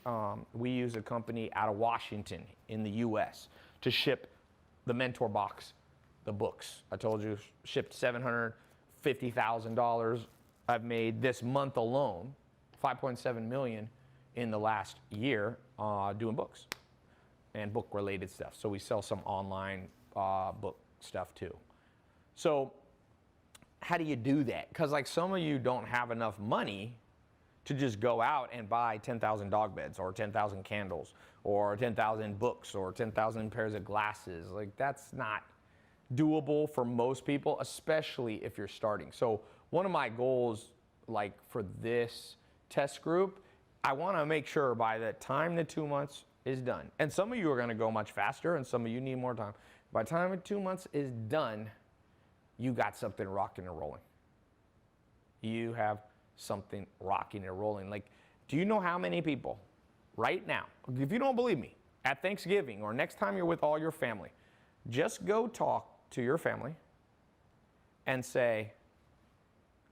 we use a company out of Washington in the US to ship the Mentor box, the books. I told you, shipped $750,000. I've made this month alone, 5.7 million in the last year doing books and book related stuff. So we sell some online book stuff too. So how do you do that? Because like some of you don't have enough money to just go out and buy 10,000 dog beds or 10,000 candles or 10,000 books or 10,000 pairs of glasses. Like that's not doable for most people, especially if you're starting. So one of my goals, like for this test group, I want to make sure by the time the 2 months is done, and some of you are going to go much faster and some of you need more time. By the time the 2 months is done, you got something rocking and rolling. You have something rocking and rolling. Like, do you know how many people right now, if you don't believe me, at Thanksgiving or next time you're with all your family, just go talk to your family and say,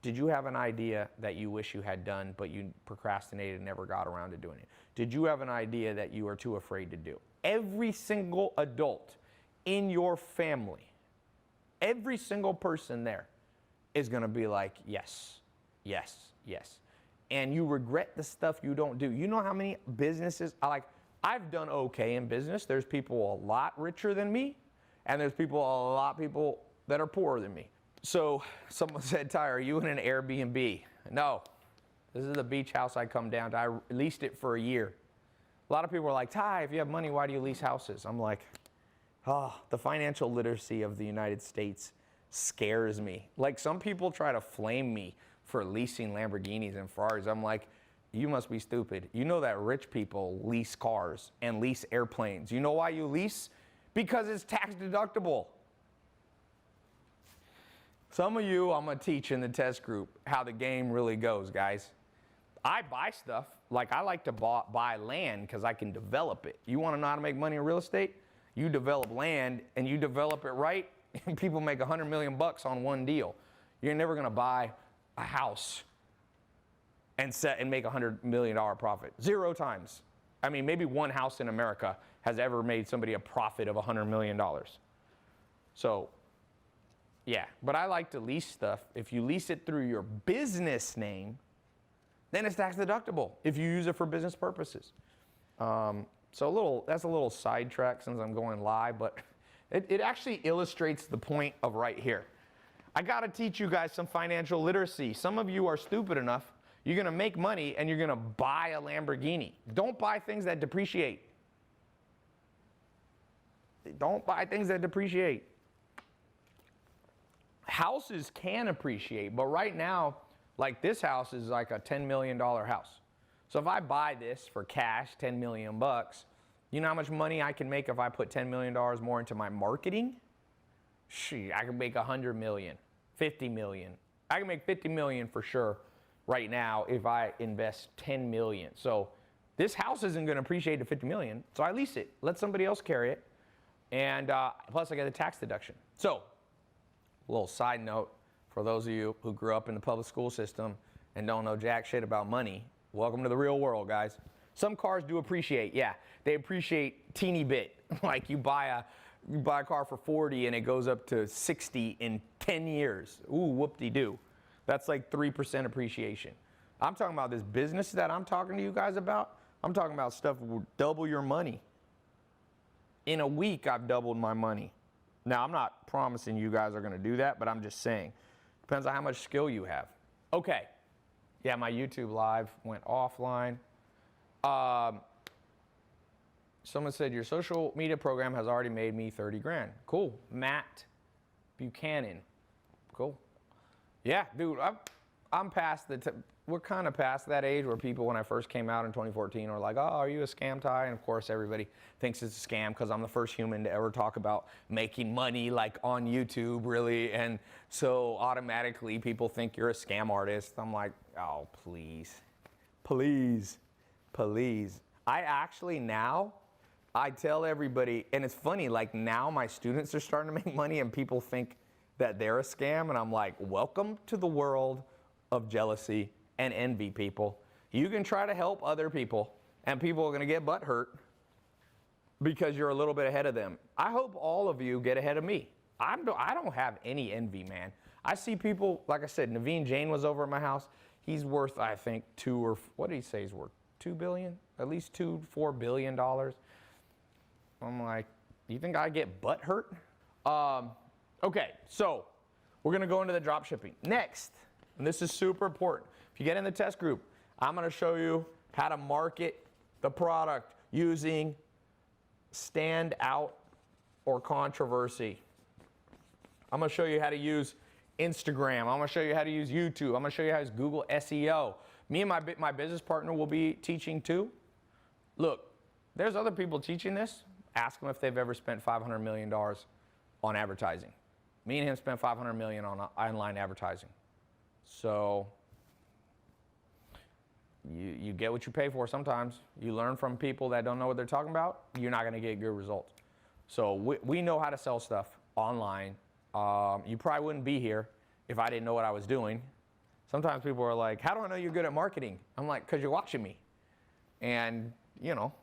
did you have an idea that you wish you had done, but you procrastinated and never got around to doing it? Did you have an idea that you are too afraid to do? Every single adult in your family, every single person there is going to be like, yes, yes, yes. And you regret the stuff you don't do. You know how many businesses, I've done okay in business. There's people a lot richer than me, and there's a lot of people that are poorer than me. So someone said, Tai, are you in an Airbnb? No, this is the beach house I come down to. I leased it for a year. A lot of people are like, Tai, if you have money, why do you lease houses? I'm like, the financial literacy of the United States scares me. Like, some people try to flame me for leasing Lamborghinis and Ferraris. I'm like, you must be stupid. You know that rich people lease cars and lease airplanes. You know why you lease? Because it's tax deductible. Some of you, I'm going to teach in the test group how the game really goes, guys. I buy stuff. Like, I like to buy land because I can develop it. You want to know how to make money in real estate? You develop land and you develop it right, and people make $100 million on one deal. You're never going to buy a house and make $100 million profit. 0 times. I mean, maybe one house in America has ever made somebody a profit of $100 million. So, yeah, but I like to lease stuff. If you lease it through your business name, then it's tax deductible if you use it for business purposes. So that's a little sidetrack since I'm going live, but it actually illustrates the point of right here. I got to teach you guys some financial literacy. Some of you are stupid enough, you're going to make money and you're going to buy a Lamborghini. Don't buy things that depreciate. Don't buy things that depreciate. Houses can appreciate, but right now, like, this house is like a $10 million house. So if I buy this for cash, 10 million bucks, you know how much money I can make if I put $10 million more into my marketing? Shit, I can make 100 million, 50 million. I can make 50 million for sure right now if I invest 10 million. So this house isn't going to appreciate to 50 million, so I lease it, let somebody else carry it, and plus I get a tax deduction. So, a little side note for those of you who grew up in the public school system and don't know jack shit about money, welcome to the real world, guys. Some cars do appreciate, yeah. They appreciate teeny bit. Like, you buy a car for 40 and it goes up to 60 in 10 years. Ooh, whoop-de-doo. That's like 3% appreciation. I'm talking about this business that I'm talking to you guys about. I'm talking about stuff that will double your money. In a week, I've doubled my money. Now, I'm not promising you guys are going to do that, but I'm just saying. Depends on how much skill you have. Okay. Yeah, my YouTube live went offline. Someone said, your social media program has already made me 30 grand. Cool. Matt Buchanan. Cool. Yeah, dude, I'm past we're kind of past that age where people, when I first came out in 2014, were like, oh, are you a scam, Tai? And of course, everybody thinks it's a scam because I'm the first human to ever talk about making money, like, on YouTube, really. And so automatically people think you're a scam artist. I'm like, oh, please, please, please. I actually now, I tell everybody, and it's funny, like, now my students are starting to make money and people think that they're a scam. And I'm like, welcome to the world of jealousy and envy, people. You can try to help other people, and people are going to get butt hurt because you're a little bit ahead of them. I hope all of you get ahead of me. I don't have any envy, man. I see people, like I said, Naveen Jain was over at my house. He's worth, I think, what did he say he's worth? 2 billion? At least $4 billion. I'm like, you think I get butt hurt? Okay, so we're going to go into the drop shipping. Next, and this is super important. If you get in the test group, I'm going to show you how to market the product using stand out or controversy. I'm going to show you how to use Instagram. I'm gonna show you how to use YouTube. I'm gonna show you how to use Google SEO. Me and my business partner will be teaching too. Look, there's other people teaching this. Ask them if they've ever spent $500 million on advertising. Me and him spent $500 million on online advertising. So you get what you pay for sometimes. You learn from people that don't know what they're talking about, you're not gonna get good results. So we know how to sell stuff online. You probably wouldn't be here if I didn't know what I was doing. Sometimes people are like, how do I know you're good at marketing? I'm like, because you're watching me. And, you know,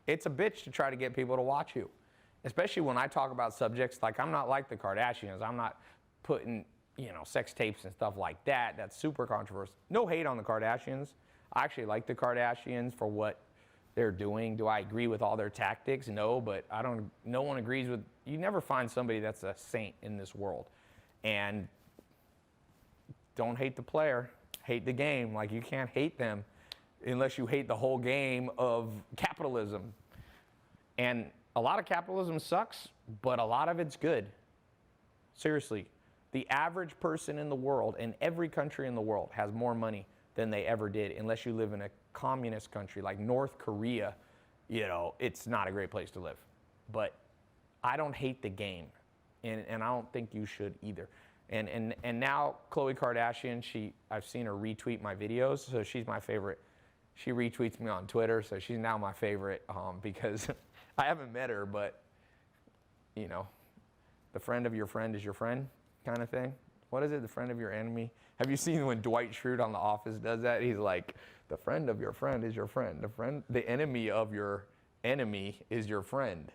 it's a bitch to try to get people to watch you. Especially when I talk about subjects like, I'm not like the Kardashians. I'm not putting, you know, sex tapes and stuff like that. That's super controversial. No hate on the Kardashians. I actually like the Kardashians for what they're doing. Do I agree with all their tactics? No, but no one agrees with, you never find somebody that's a saint in this world. And don't hate the player, hate the game. Like, you can't hate them unless you hate the whole game of capitalism. And a lot of capitalism sucks, but a lot of it's good. Seriously, the average person in the world, in every country in the world, has more money than they ever did, unless you live in a communist country like North Korea. You know, it's not a great place to live. But I don't hate the game, and I don't think you should either. And now Khloe Kardashian, I've seen her retweet my videos, so she's my favorite. She retweets me on Twitter, so she's now my favorite because I haven't met her, but, you know, the friend of your friend is your friend kind of thing. What is it, the friend of your enemy? Have you seen when Dwight Schrute on The Office does that? He's like, the friend of your friend is your friend. The enemy of your enemy is your friend.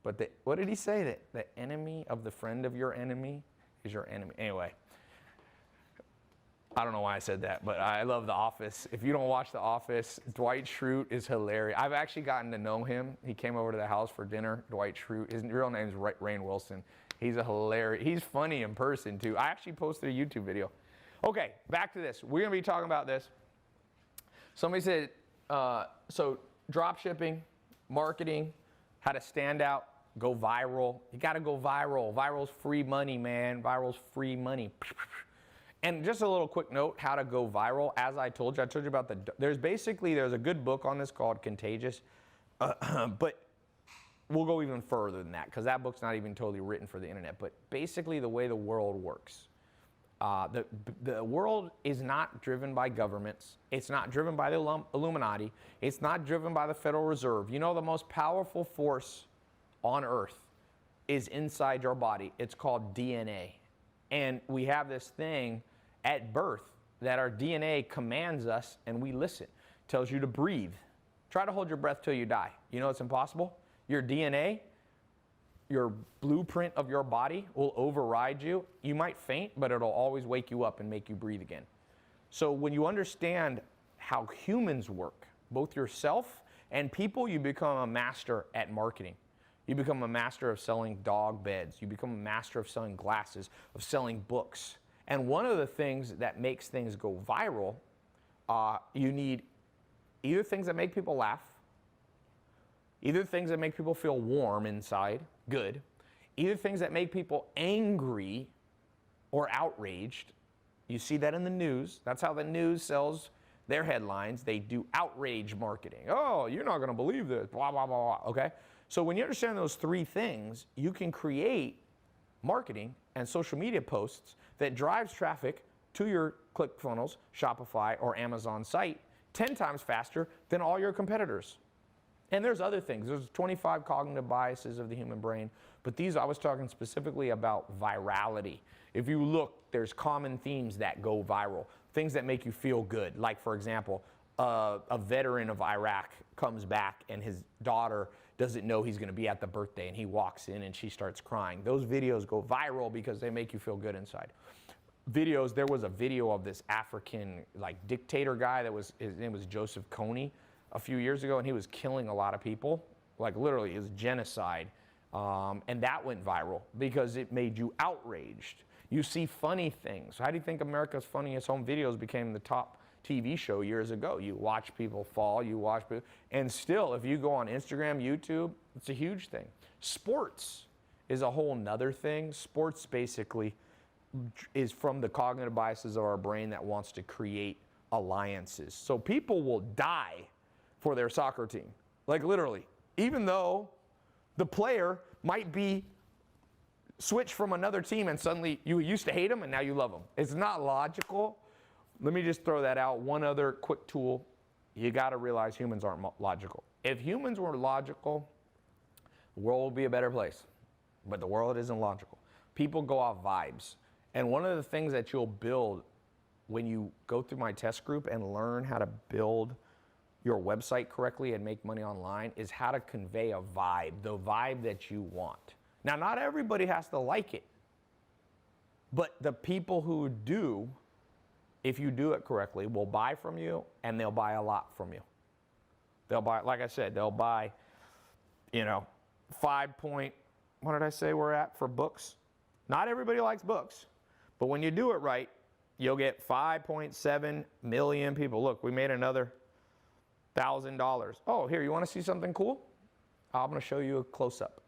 But what did he say? The enemy of the friend of your enemy is your enemy. Anyway, I don't know why I said that, but I love The Office. If you don't watch The Office, Dwight Schrute is hilarious. I've actually gotten to know him. He came over to the house for dinner, Dwight Schrute. His real name is Rainn Wilson. He's he's funny in person too. I actually posted a YouTube video. Okay, back to this. We're gonna be talking about this. Somebody said, so drop shipping, marketing, how to stand out, go viral. You gotta go viral. Viral's free money, man. Viral's free money. And just a little quick note, how to go viral. As I told you about there's a good book on this called Contagious, but we'll go even further than that because that book's not even totally written for the internet. But basically the way the world works. The world is not driven by governments. It's not driven by the Illuminati. It's not driven by the Federal Reserve. You know, the most powerful force on earth is inside your body. It's called DNA. And we have this thing at birth that our DNA commands us and we listen. Tells you to breathe. Try to hold your breath till you die. You know it's impossible? Your DNA, your blueprint of your body will override you. You might faint, but it'll always wake you up and make you breathe again. So when you understand how humans work, both yourself and people, you become a master at marketing. You become a master of selling dog beds. You become a master of selling glasses, of selling books. And one of the things that makes things go viral, you need either things that make people laugh, either things that make people feel warm inside, good, either things that make people angry or outraged. You see that in the news. That's how the news sells their headlines. They do outrage marketing. Oh, you're not going to believe this, blah, blah, blah, blah, okay? So when you understand those three things, you can create marketing and social media posts that drives traffic to your ClickFunnels, Shopify, or Amazon site 10 times faster than all your competitors. And there's other things. There's 25 cognitive biases of the human brain, but these, I was talking specifically about virality. If you look, there's common themes that go viral, things that make you feel good. Like, for example, a veteran of Iraq comes back and his daughter doesn't know he's going to be at the birthday, and he walks in and she starts crying. Those videos go viral because they make you feel good inside. Videos, there was a video of this African dictator guy his name was Joseph Kony a few years ago, and he was killing a lot of people, like literally it was genocide. And that went viral because it made you outraged. You see funny things. How do you think America's Funniest Home Videos became the top TV show years ago? You watch people fall, you watch people, and still, if you go on Instagram, YouTube, it's a huge thing. Sports is a whole nother thing. Sports basically, is from the cognitive biases of our brain that wants to create alliances. So people will die for their soccer team, like literally, even though the player might be switched from another team and suddenly you used to hate them and now you love them. It's not logical. Let me just throw that out. One other quick tool. You got to realize humans aren't logical. If humans were logical, the world would be a better place. But the world isn't logical. People go off vibes. And one of the things that you'll build when you go through my test group and learn how to build your website correctly and make money online is how to convey a vibe, the vibe that you want. Now, not everybody has to like it. But the people who do, if you do it correctly, will buy from you, and they'll buy a lot from you. They'll buy, like I said, they'll buy, you know, what did I say we're at for books? Not everybody likes books. But when you do it right, you'll get 5.7 million people. Look, we made another $1,000. Oh, here, you want to see something cool? I'm going to show you a close-up.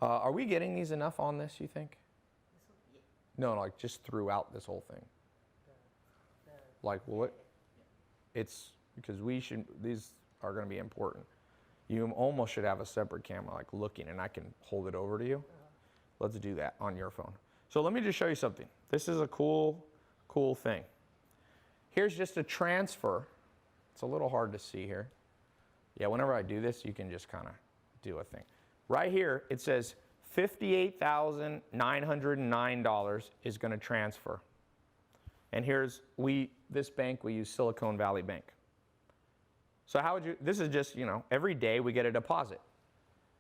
Are we getting these enough on this, you think? No, like just throughout this whole thing. Like what? It's because these are going to be important. You almost should have a separate camera, like looking, and I can hold it over to you. Let's do that on your phone. So let me just show you something. This is a cool thing. Here's just a transfer. It's a little hard to see here. Yeah, whenever I do this, you can just kind of do a thing. Right here, it says $58,909 is going to transfer. And here's, this bank, we use Silicon Valley Bank. So how would you, this is just, you know, every day we get a deposit.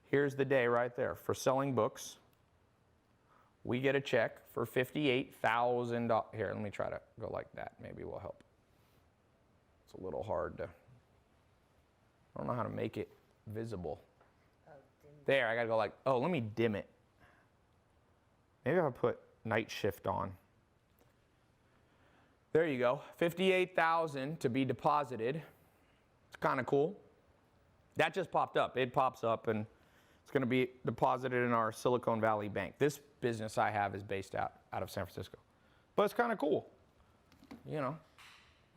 Here's the day right there. For selling books, we get a check for $58,000. Here, let me try to go like that. Maybe will help. It's a little hard to, I don't know how to make it visible. There, I gotta go like, oh, let me dim it. Maybe I'll put night shift on. There you go, 58,000 to be deposited. It's kind of cool. That just popped up. It pops up and it's gonna be deposited in our Silicon Valley Bank. This business I have is based out of San Francisco. But it's kind of cool. You know,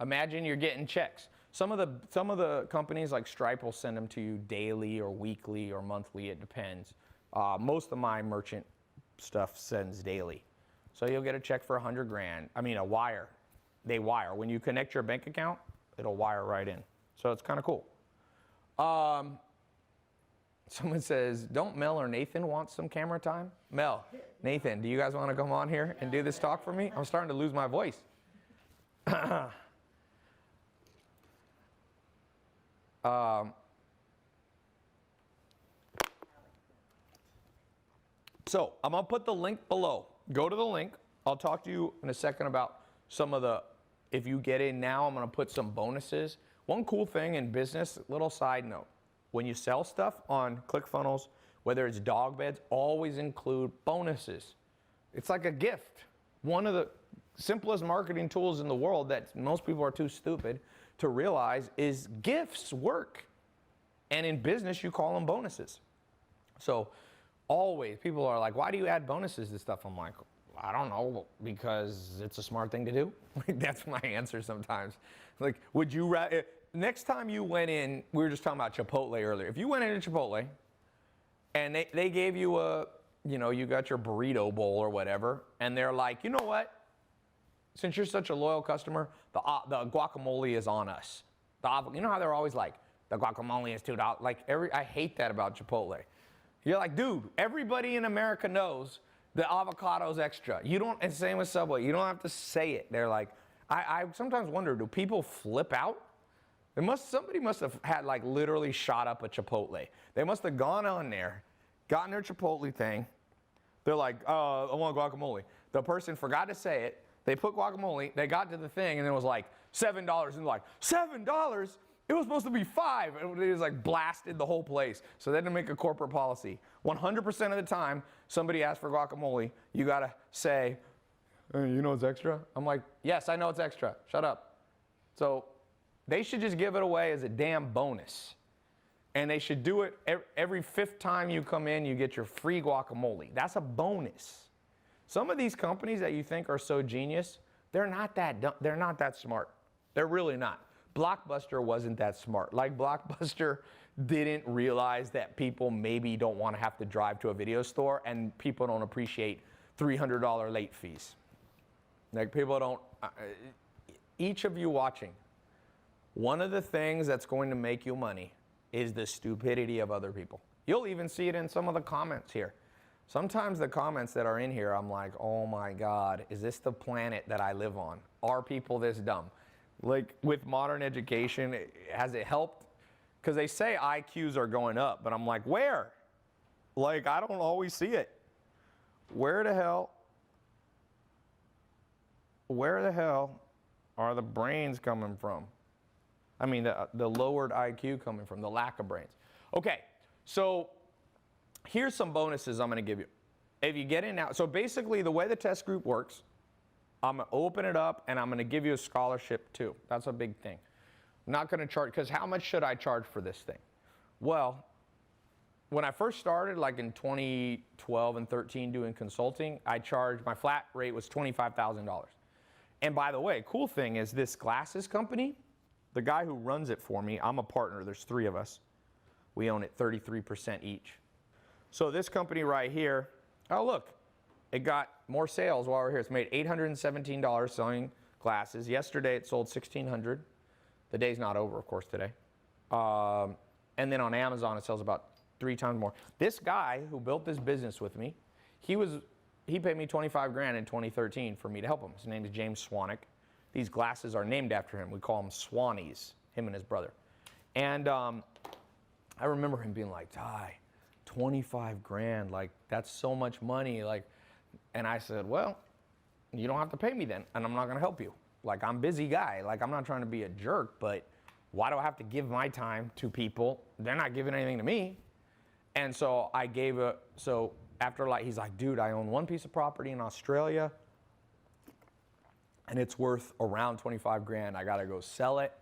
imagine you're getting checks. Some of the companies like Stripe will send them to you daily or weekly or monthly, it depends. Most of my merchant stuff sends daily. So you'll get a check for 100 grand. I mean, a wire. They wire. When you connect your bank account, it'll wire right in. So it's kind of cool. Someone says, don't Mel or Nathan want some camera time? Mel, Nathan, do you guys want to come on here and do this talk for me? I'm starting to lose my voice. So I'm going to put the link below. Go to the link. I'll talk to you in a second about some of the, if you get in now, I'm going to put some bonuses. One cool thing in business, little side note, when you sell stuff on ClickFunnels, whether it's dog beds, always include bonuses. It's like a gift. One of the simplest marketing tools in the world that most people are too stupid to realize is gifts work. And in business, you call them bonuses. So always, people are like, why do you add bonuses to stuff? I'm like, I don't know, because it's a smart thing to do. That's my answer sometimes. Like, would you rather, next time you went in, we were just talking about Chipotle earlier. If you went into Chipotle and they gave you a, you know, you got your burrito bowl or whatever, and they're like, you know what? Since you're such a loyal customer, the guacamole is on us. You know how they're always like, the guacamole is $2. Like I hate that about Chipotle. You're like, dude, everybody in America knows the avocado's extra. You don't, and same with Subway. You don't have to say it. They're like, I sometimes wonder, do people flip out? Somebody must have had like literally shot up a Chipotle. They must have gone on there, gotten their Chipotle thing. They're like, I want guacamole. The person forgot to say it. They put guacamole, they got to the thing, and it was like $7. And like, $7? It was supposed to be $5. And it was like blasted the whole place. So they had to make a corporate policy. 100% of the time, somebody asks for guacamole, you gotta say, hey, you know it's extra? I'm like, yes, I know it's extra. Shut up. So they should just give it away as a damn bonus. And they should do it every 5th time you come in, you get your free guacamole. That's a bonus. Some of these companies that you think are so genius, they're not that dumb, they're not that smart. They're really not. Blockbuster wasn't that smart. Like Blockbuster didn't realize that people maybe don't want to have to drive to a video store, and people don't appreciate $300 late fees. Like people don't, each of you watching, one of the things that's going to make you money is the stupidity of other people. You'll even see it in some of the comments here. Sometimes the comments that are in here, I'm like, oh my God, is this the planet that I live on? Are people this dumb? Like with modern education, has it helped? Because they say IQs are going up, but I'm like, where? Like, I don't always see it. Where the hell are the brains coming from? I mean, the lowered IQ coming from, the lack of brains. Okay, so here's some bonuses I'm going to give you. If you get in now, so basically the way the test group works, I'm going to open it up and I'm going to give you a scholarship too. That's a big thing. I'm not going to charge, because how much should I charge for this thing? Well, when I first started, like in 2012 and 13 doing consulting, I charged, my flat rate was $25,000. And by the way, cool thing is this glasses company, the guy who runs it for me, I'm a partner, there's 3 of us. We own it 33% each. So this company right here, oh look, it got more sales while we're here. It's made $817 selling glasses. Yesterday it sold $1,600. The day's not over, of course, today. And then on Amazon it sells about 3 times more. This guy who built this business with me, he paid me $25,000 in 2013 for me to help him. His name is James Swanick. These glasses are named after him. We call them Swannies, him and his brother. And I remember him being like, Tai, $25,000, like that's so much money. Like, and I said, well, you don't have to pay me then, and I'm not gonna help you. Like, I'm a busy guy. Like, I'm not trying to be a jerk, but why do I have to give my time to people? They're not giving anything to me. And so I gave so after like, he's like, dude, I own one piece of property in Australia and it's worth around $25,000. I gotta go sell it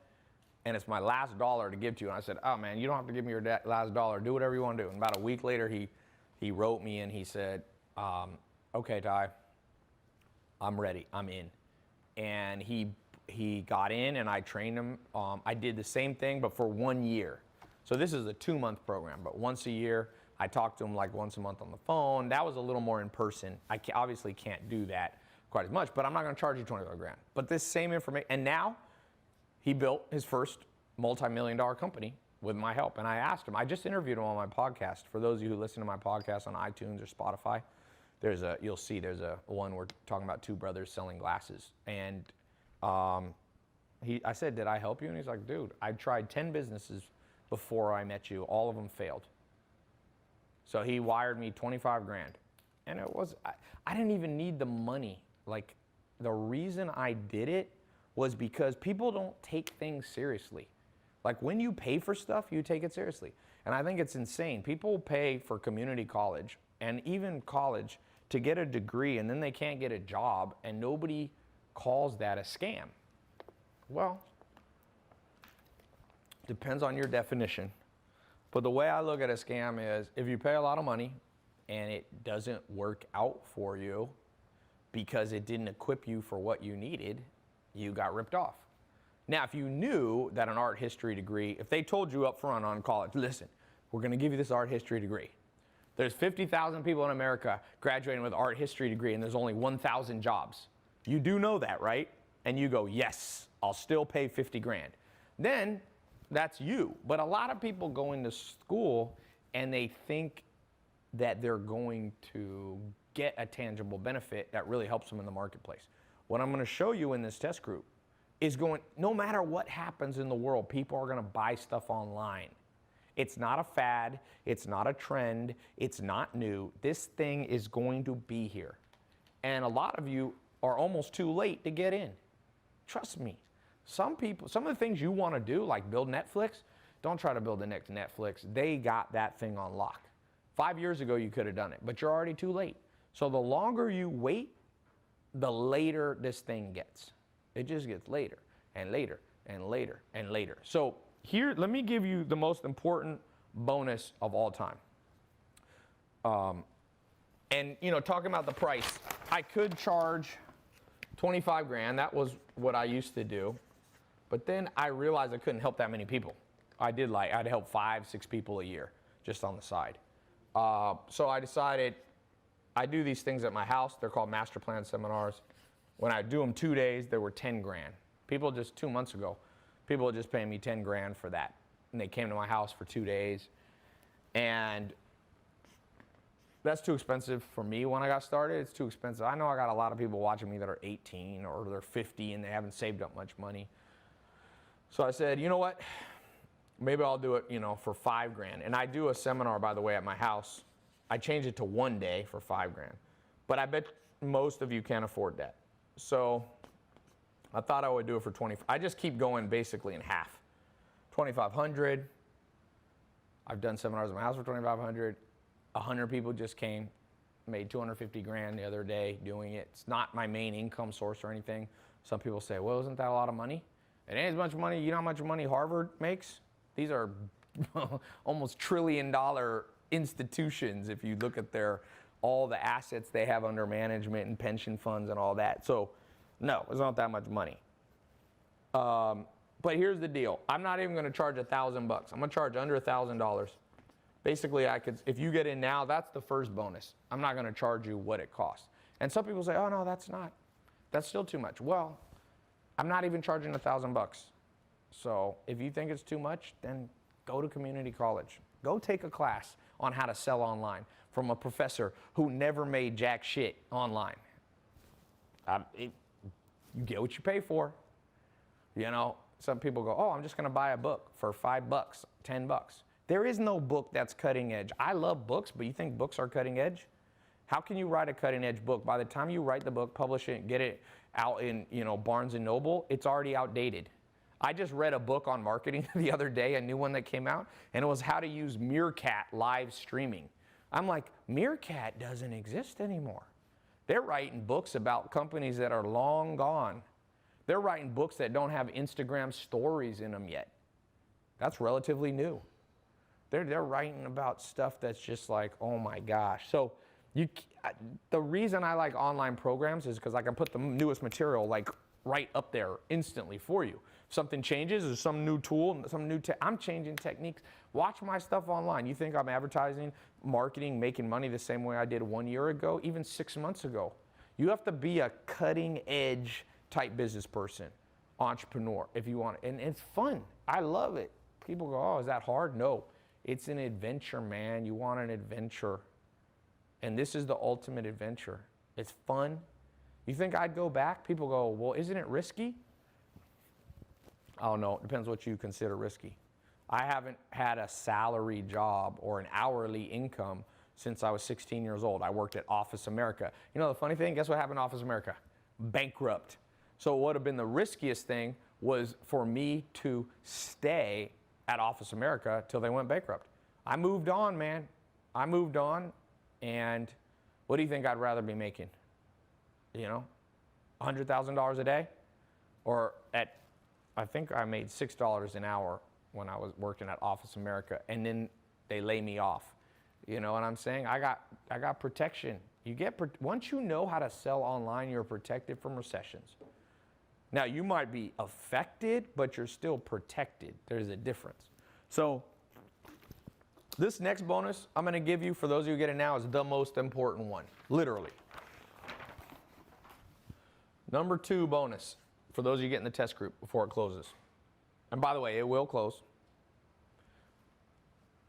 and it's my last dollar to give to you. And I said, oh man, you don't have to give me your last dollar. Do whatever you wanna do. And about a week later, he wrote me and he said, okay, Tai, I'm ready, I'm in. And he got in and I trained him. I did the same thing, but for 1 year. So this is a 2-month program, but once a year, I talked to him like once a month on the phone. That was a little more in person. I obviously can't do that quite as much, but I'm not gonna charge you $25,000. But this same information, and now he built his first multi-million-dollar company with my help. And I asked him, I just interviewed him on my podcast. For those of you who listen to my podcast on iTunes or Spotify, you'll see there's a one we're talking about 2 brothers selling glasses. And I said, did I help you? And he's like, dude, I tried 10 businesses before I met you. All of them failed. So he wired me $25,000. And it was, I didn't even need the money. Like, the reason I did it was because people don't take things seriously. Like, when you pay for stuff, you take it seriously. And I think it's insane. People pay for community college and even college to get a degree, and then they can't get a job, and nobody calls that a scam. Well, depends on your definition. But the way I look at a scam is if you pay a lot of money and it doesn't work out for you because it didn't equip you for what you needed, you got ripped off. Now, if you knew that an art history degree, if they told you up front on college, listen, we're gonna give you this art history degree. There's 50,000 people in America graduating with an art history degree and there's only 1,000 jobs. You do know that, right? And you go, yes, I'll still pay $50,000. Then that's you. But a lot of people go into school and they think that they're going to get a tangible benefit that really helps them in the marketplace. What I'm gonna show you in this test group is no matter what happens in the world, people are gonna buy stuff online. It's not a fad, it's not a trend, it's not new. This thing is going to be here. And a lot of you are almost too late to get in. Trust me. Some of the things you wanna do, like build Netflix, don't try to build the next Netflix. They got that thing on lock. 5 years ago, you could have done it, but you're already too late. So the longer you wait, the later this thing gets. It just gets later and later and later and later. So here, let me give you the most important bonus of all time. And talking about the price, I could charge 25 grand. That was what I used to do. But then I realized I couldn't help that many people. I'd help 5, 6 people a year just on the side. So I decided I do these things at my house. They're called master plan seminars. When I do them 2 days, they were 10 grand. People just 2 months ago, people were just paying me 10 grand for that. And they came to my house for 2 days. And that's too expensive for me when I got started. It's too expensive. I know I got a lot of people watching me that are 18 or they're 50 and they haven't saved up much money. So I said, you know what? Maybe I'll do it, for 5 grand. And I do a seminar, by the way, at my house. I changed it to 1 day for 5 grand. But I bet most of you can't afford that. So I thought I would do it for 20. I just keep going basically in half. 2,500. I've done seminars at my house for 2,500. 100 people just came, made 250 grand the other day doing it. It's not my main income source or anything. Some people say, well, isn't that a lot of money? It ain't as much money. You know how much money Harvard makes? These are almost $1 trillion institutions if you look at all the assets they have under management and pension funds and all that. So no, it's not that much money. But here's the deal. I'm not even going to charge $1,000. I'm going to charge under $1,000. Basically, if you get in now, that's the first bonus. I'm not going to charge you what it costs. And some people say, oh no, that's still too much. Well, I'm not even charging $1,000. So if you think it's too much, then go to community college. Go take a class on how to sell online from a professor who never made jack shit online. You get what you pay for. Some people go, oh, I'm just going to buy a book for $5, $10. There is no book that's cutting edge. I love books, but you think books are cutting edge? How can you write a cutting edge book? By the time you write the book, publish it, get it out in Barnes and Noble, it's already outdated. I just read a book on marketing the other day, a new one that came out, and it was how to use Meerkat live streaming. I'm like, Meerkat doesn't exist anymore. They're writing books about companies that are long gone. They're writing books that don't have Instagram stories in them yet. That's relatively new. They're writing about stuff that's just like, oh my gosh. So the reason I like online programs is because I can put the newest material like right up there instantly for you. If something changes, there's some new tool, I'm changing techniques. Watch my stuff online. You think I'm advertising, marketing, making money the same way I did 1 year ago, even 6 months ago? You have to be a cutting edge type business person, entrepreneur, if you want it. And it's fun. I love it. People go, oh, is that hard? No. It's an adventure, man. You want an adventure. And this is the ultimate adventure. It's fun. You think I'd go back? People go, well, isn't it risky? I don't know. It depends what you consider risky. I haven't had a salary job or an hourly income since I was 16 years old. I worked at Office America. You know the funny thing? Guess what happened to Office America? Bankrupt. So what would have been the riskiest thing was for me to stay at Office America till they went bankrupt. I moved on, man. I moved on, and what do you think I'd rather be making? $100,000 a day? Or I think I made $6 an hour when I was working at Office America, and then they lay me off. You know what I'm saying? I got protection. Once you know how to sell online, you're protected from recessions. Now, you might be affected, but you're still protected. There's a difference. So this next bonus I'm going to give you, for those of you who get it now, is the most important one, literally. Number 2 bonus, for those of you getting the test group before it closes. And by the way, it will close.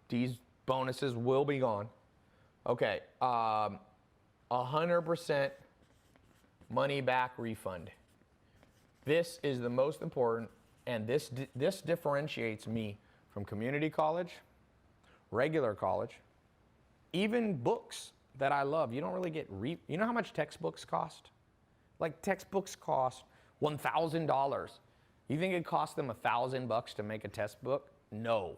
These bonuses will be gone. Okay, 100% money back refund. This is the most important, and this differentiates me from community college, regular college, even books that I love. You don't really get you know how much textbooks cost? Like textbooks cost $1,000. You think it costs them $1,000 to make a test book? No.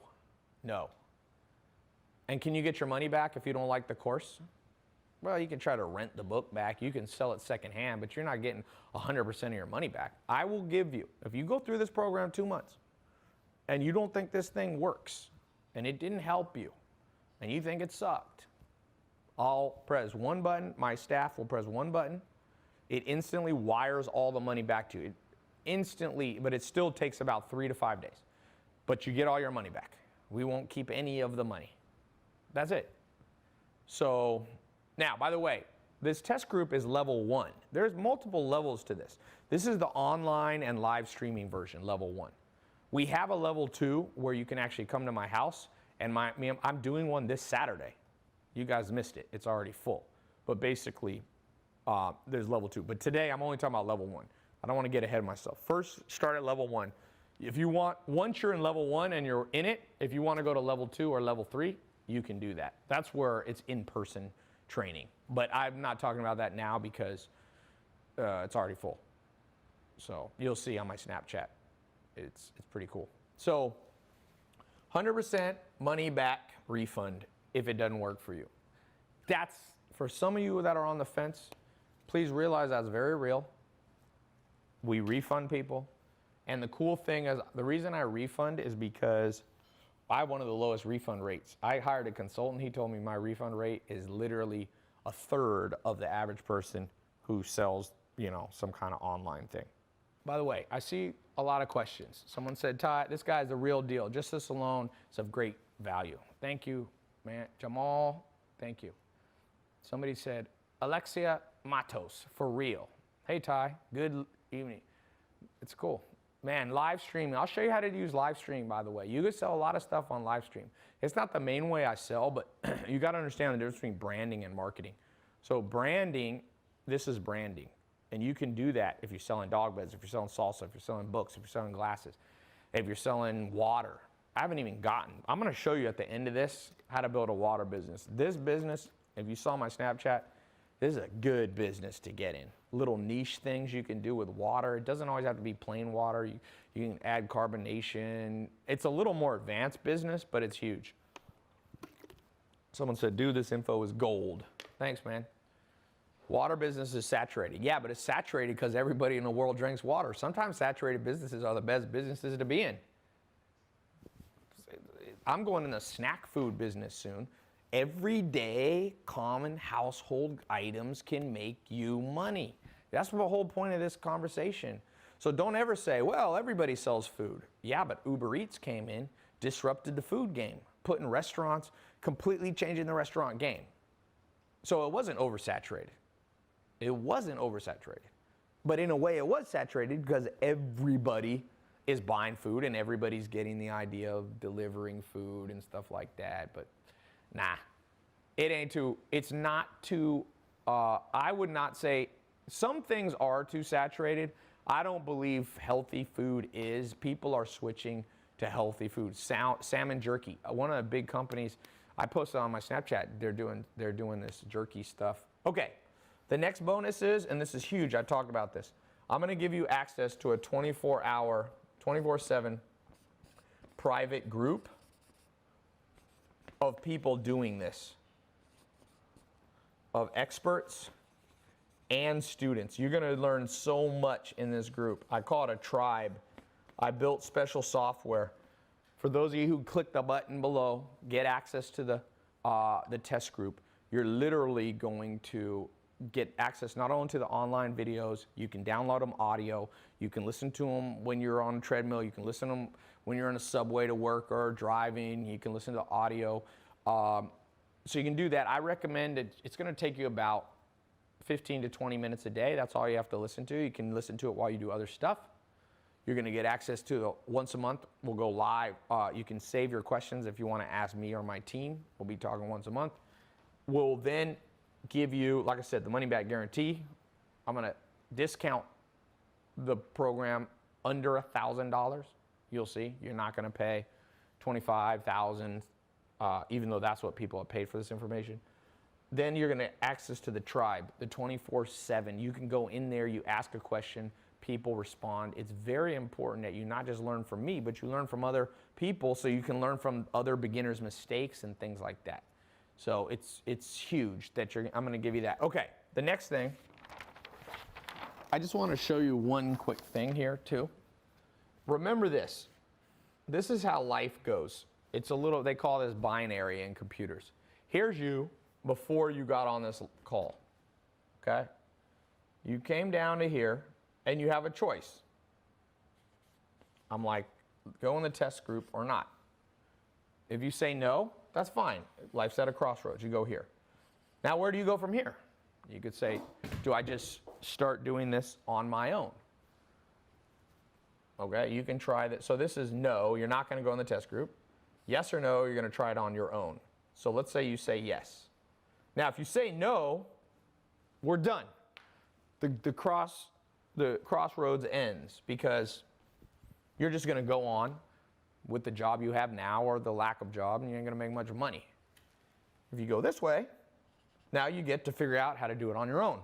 And can you get your money back if you don't like the course? Well, you can try to rent the book back. You can sell it secondhand, but you're not getting 100% of your money back. I will give you, if you go through this program 2 months and you don't think this thing works and it didn't help you and you think it sucked, I'll press one button, my staff will press one button, it instantly wires all the money back to you. Instantly, but it still takes about 3 to 5 days. But you get all your money back. We won't keep any of the money. That's it. So now, by the way, this test group is level 1. There's multiple levels to this. This is the online and live streaming version, level 1. We have a level 2 where you can actually come to my house, and I'm doing one this Saturday. You guys missed it. It's already full. But basically, there's level 2. But today, I'm only talking about level 1. I don't want to get ahead of myself. First, start at level 1. If you want, once you're in level 1 and you're in it, if you want to go to level 2 or level 3, you can do that. That's where it's in-person training. But I'm not talking about that now because it's already full. So you'll see on my Snapchat. It's pretty cool. So 100% money back refund if it doesn't work for you. That's, for some of you that are on the fence, please realize that's very real. We refund people. And the cool thing is, the reason I refund is because I have one of the lowest refund rates. I hired a consultant. He told me my refund rate is literally a third of the average person who sells, you know, some kind of online thing. By the way, I see a lot of questions. Someone said, Tai, this guy's the real deal. Just this alone is of great value. Thank you, man. Jamal, thank you. Somebody said, Alexia Matos, for real. Hey, Tai, good evening. It's cool. Man, live streaming. I'll show you how to use live stream, by the way. You can sell a lot of stuff on live stream. It's not the main way I sell, but you got to understand the difference between branding and marketing. So branding, this is branding. And you can do that if you're selling dog beds, if you're selling salsa, if you're selling books, if you're selling glasses, if you're selling water. I haven't even gotten. I'm going to show you at the end of this how to build a water business. This business, if you saw my Snapchat, this is a good business to get in. Little niche things you can do with water. It doesn't always have to be plain water. You can add carbonation. It's a little more advanced business, but it's huge. Someone said, dude, this info is gold. Thanks, man. Water business is saturated. Yeah, but it's saturated because everybody in the world drinks water. Sometimes saturated businesses are the best businesses to be in. I'm going in the snack food business soon. Everyday common household items can make you money. That's the whole point of this conversation. So don't ever say, well, everybody sells food. Yeah, but Uber Eats came in, disrupted the food game, putting restaurants, completely changing the restaurant game. So it wasn't oversaturated. It wasn't oversaturated. But in a way it was saturated because everybody is buying food and everybody's getting the idea of delivering food and stuff like that. But nah, it's not too, I would not say, some things are too saturated. I don't believe healthy food is. People are switching to healthy food. Salmon jerky, one of the big companies, I posted on my Snapchat, they're doing this jerky stuff. Okay, the next bonus is, and this is huge, I talked about this, I'm gonna give you access to a 24-hour, 24/7 private group of people doing this, of experts and students. You're gonna learn so much in this group. I call it a tribe. I built special software. For those of you who click the button below, get access to the test group. You're literally going to get access not only to the online videos, you can download them audio, you can listen to them when you're on a treadmill, you can listen to them when you're in a subway to work or driving, you can listen to audio. So you can do that. I recommend it. It's going to take you about 15 to 20 minutes a day. That's all you have to listen to. You can listen to it while you do other stuff. You're going to get access to once a month. We'll go live. You can save your questions if you want to ask me or my team. We'll be talking once a month. We'll then give you, like I said, the money back guarantee. I'm going to discount the program under $1,000. You'll see. You're not going to pay $25,000, even though that's what people have paid for this information. Then you're going to access to the tribe, the 24/7. You can go in there, you ask a question, people respond. It's very important that you not just learn from me, but you learn from other people so you can learn from other beginners' mistakes and things like that. So it's huge that I'm going to give you that. Okay, the next thing, I just want to show you one quick thing here too. Remember this. This is how life goes. It's a little, they call this binary in computers. Here's you, before you got on this call, okay? You came down to here and you have a choice. I'm like, go in the test group or not. If you say no, that's fine. Life's at a crossroads. You go here. Now, where do you go from here? You could say, do I just start doing this on my own? Okay, you can try that. So this is no, you're not going to go in the test group. Yes or no, you're going to try it on your own. So let's say you say yes. Now, if you say no, we're done. The crossroads ends because you're just going to go on with the job you have now or the lack of job, and you ain't going to make much money. If you go this way, now you get to figure out how to do it on your own.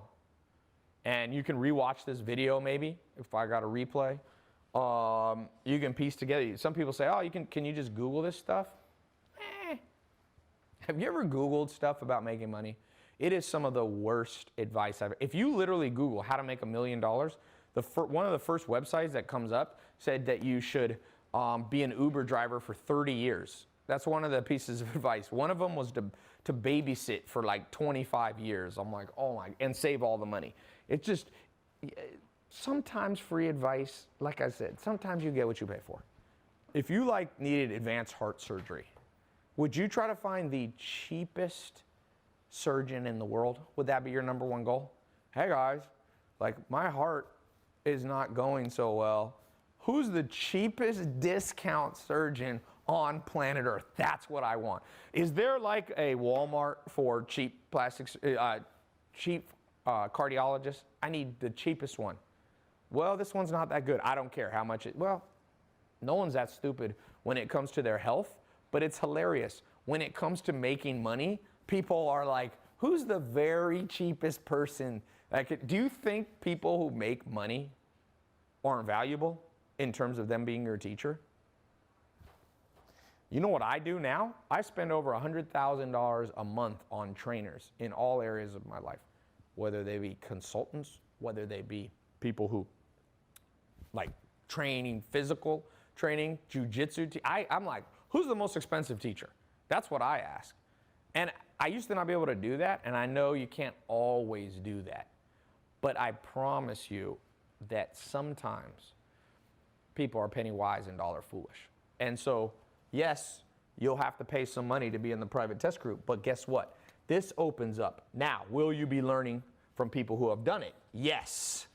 And you can rewatch this video maybe, if I got a replay. You can piece together. Some people say, oh, can you just Google this stuff? Have you ever Googled stuff about making money? It is some of the worst advice I've ever. If you literally Google how to make $1 million, one of the first websites that comes up said that you should be an Uber driver for 30 years. That's one of the pieces of advice. One of them was to babysit for like 25 years. I'm like, oh my, and save all the money. It's just, sometimes free advice, like I said, sometimes you get what you pay for. If you needed advanced heart surgery, would you try to find the cheapest surgeon in the world? Would that be your number one goal? Hey guys, my heart is not going so well. Who's the cheapest discount surgeon on planet Earth? That's what I want. Is there a Walmart for cheap plastics, cheap cardiologists? I need the cheapest one. Well, this one's not that good. I don't care how much well, no one's that stupid when it comes to their health, but it's hilarious. When it comes to making money, people are like, who's the very cheapest person? Do you think people who make money aren't valuable in terms of them being your teacher? You know what I do now? I spend over $100,000 a month on trainers in all areas of my life, whether they be consultants, whether they be people who training, physical training, jujitsu. I'm like, who's the most expensive teacher? That's what I ask. And I used to not be able to do that, and I know you can't always do that. But I promise you that sometimes people are penny wise and dollar foolish. And so, yes, you'll have to pay some money to be in the private test group, but guess what? This opens up. Now, will you be learning from people who have done it? Yes.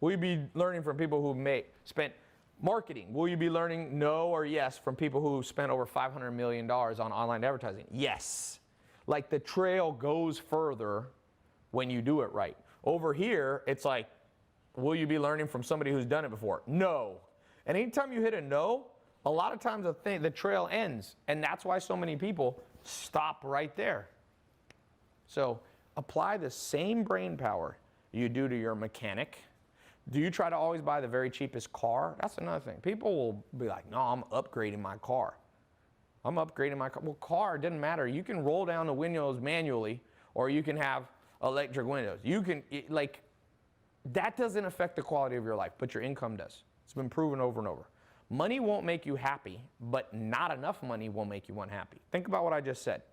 Will you be learning from people who spent marketing? Will you be learning no or yes from people who spent over $500 million on online advertising? Yes. The trail goes further when you do it right. Over here, it's will you be learning from somebody who's done it before? No. And anytime you hit a no, a lot of times the trail ends. And that's why so many people stop right there. So apply the same brain power you do to your mechanic. Do you try to always buy the very cheapest car? That's another thing. People will be like, no, I'm upgrading my car. I'm upgrading my car. Well, car, it doesn't matter. You can roll down the windows manually, or you can have electric windows. You can, that doesn't affect the quality of your life, but your income does. It's been proven over and over. Money won't make you happy, but not enough money will make you unhappy. Think about what I just said.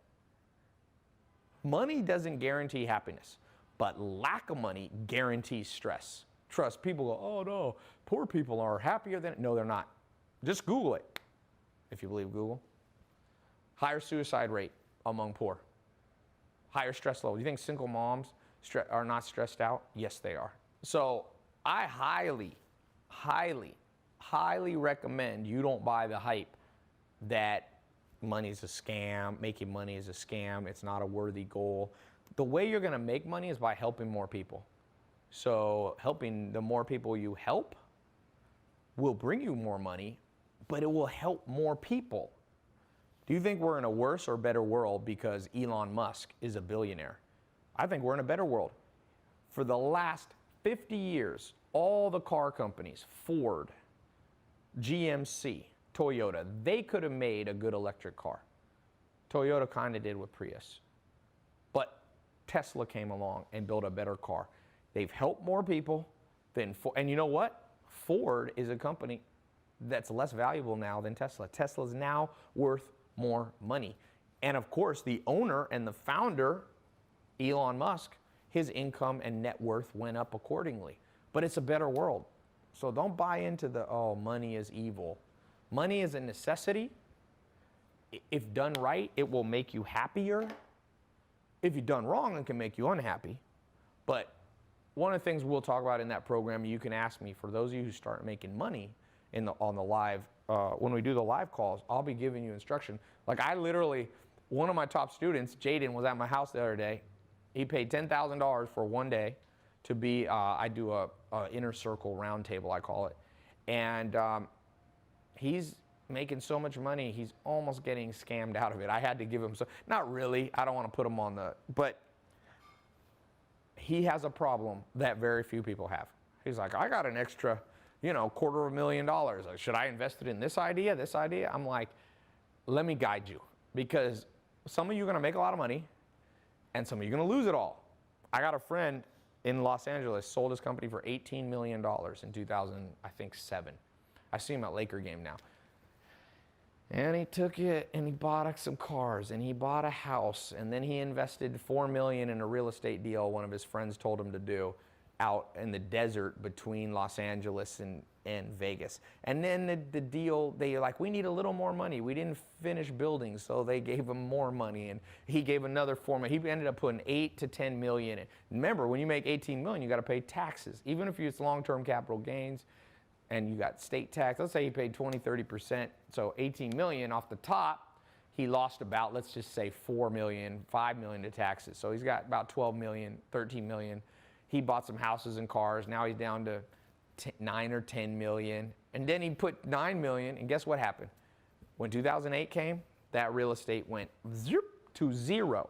Money doesn't guarantee happiness, but lack of money guarantees stress. Trust, people go, oh no, poor people are happier than, no, they're not. Just Google it, if you believe Google. Higher suicide rate among poor. Higher stress level. You think single moms are not stressed out? Yes, they are. So I highly, highly, highly recommend you don't buy the hype that money's a scam, making money is a scam, it's not a worthy goal. The way you're gonna make money is by helping more people. So helping the more people you help will bring you more money, but it will help more people. Do you think we're in a worse or better world because Elon Musk is a billionaire? I think we're in a better world. For the last 50 years, all the car companies, Ford, GMC, Toyota, they could have made a good electric car. Toyota kind of did with Prius. But Tesla came along and built a better car. They've helped more people than Ford. And you know what? Ford is a company that's less valuable now than Tesla. Tesla's now worth more money. And of course, the owner and the founder, Elon Musk, his income and net worth went up accordingly. But it's a better world. So don't buy into the, oh, money is evil. Money is a necessity. If done right, it will make you happier. If you've done wrong, it can make you unhappy. But one of the things we'll talk about in that program, you can ask me, for those of you who start making money on the live, when we do the live calls, I'll be giving you instruction. Like I literally, one of my top students, Jaden, was at my house the other day. He paid $10,000 for one day to be, I do a inner circle round table, I call it. And he's making so much money, he's almost getting scammed out of it. I had to give him some, not really, I don't want to put him on the, but he has a problem that very few people have. He's like, I got an extra, $250,000. Like, should I invest it in this idea, this idea? I'm like, let me guide you, because some of you are going to make a lot of money and some of you are going to lose it all. I got a friend in Los Angeles, sold his company for $18 million in 2007. I see him at Laker game now. And he took it and he bought some cars and he bought a house, and then he invested $4 million in a real estate deal one of his friends told him to do out in the desert between Los Angeles and Vegas. And then the deal, they like, we need a little more money. We didn't finish building, so they gave him more money, and he gave another $4 million. He ended up putting $8 to $10 million in. Remember, when you make $18 million, you got to pay taxes, even if it's long-term capital gains. And you got state tax. Let's say he paid 20, 30%. So 18 million off the top, he lost about, let's just say 4 million, 5 million to taxes. So he's got about 12 million, 13 million. He bought some houses and cars. Now he's down to 9 or 10 million. And then he put 9 million, and guess what happened? When 2008 came, that real estate went to zero.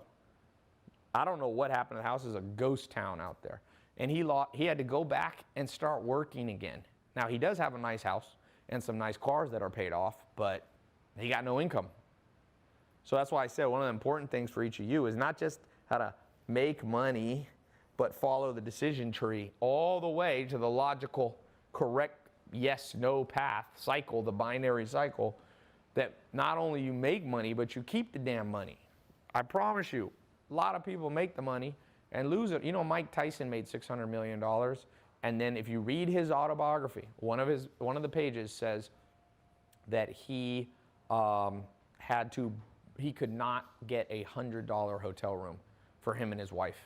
I don't know what happened. The house is a ghost town out there. And he had to go back and start working again. Now, he does have a nice house and some nice cars that are paid off, but he got no income. So that's why I said one of the important things for each of you is not just how to make money, but follow the decision tree all the way to the logical, correct yes, no path cycle, the binary cycle, that not only you make money, but you keep the damn money. I promise you, a lot of people make the money and lose it. Mike Tyson made $600 million. And then if you read his autobiography, one of the pages says that he could not get a $100 hotel room for him and his wife.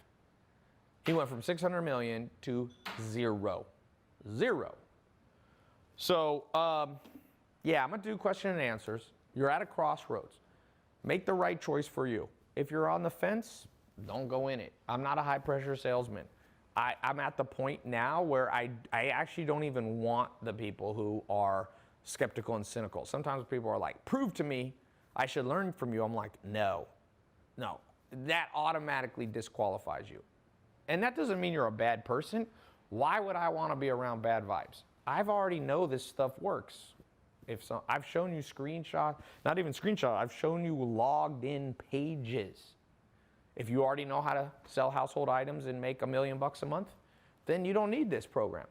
He went from 600 million to zero. So, yeah, I'm gonna do question and answers. You're at a crossroads. Make the right choice for you. If you're on the fence, don't go in it. I'm not a high pressure salesman. I'm at the point now where I actually don't even want the people who are skeptical and cynical. Sometimes people are like, prove to me, I should learn from you. I'm like, no. That automatically disqualifies you. And that doesn't mean you're a bad person. Why would I want to be around bad vibes? I've already know this stuff works. I've shown you screenshots, not even screenshots, I've shown you logged in pages. If you already know how to sell household items and make $1 million a month, then you don't need this program,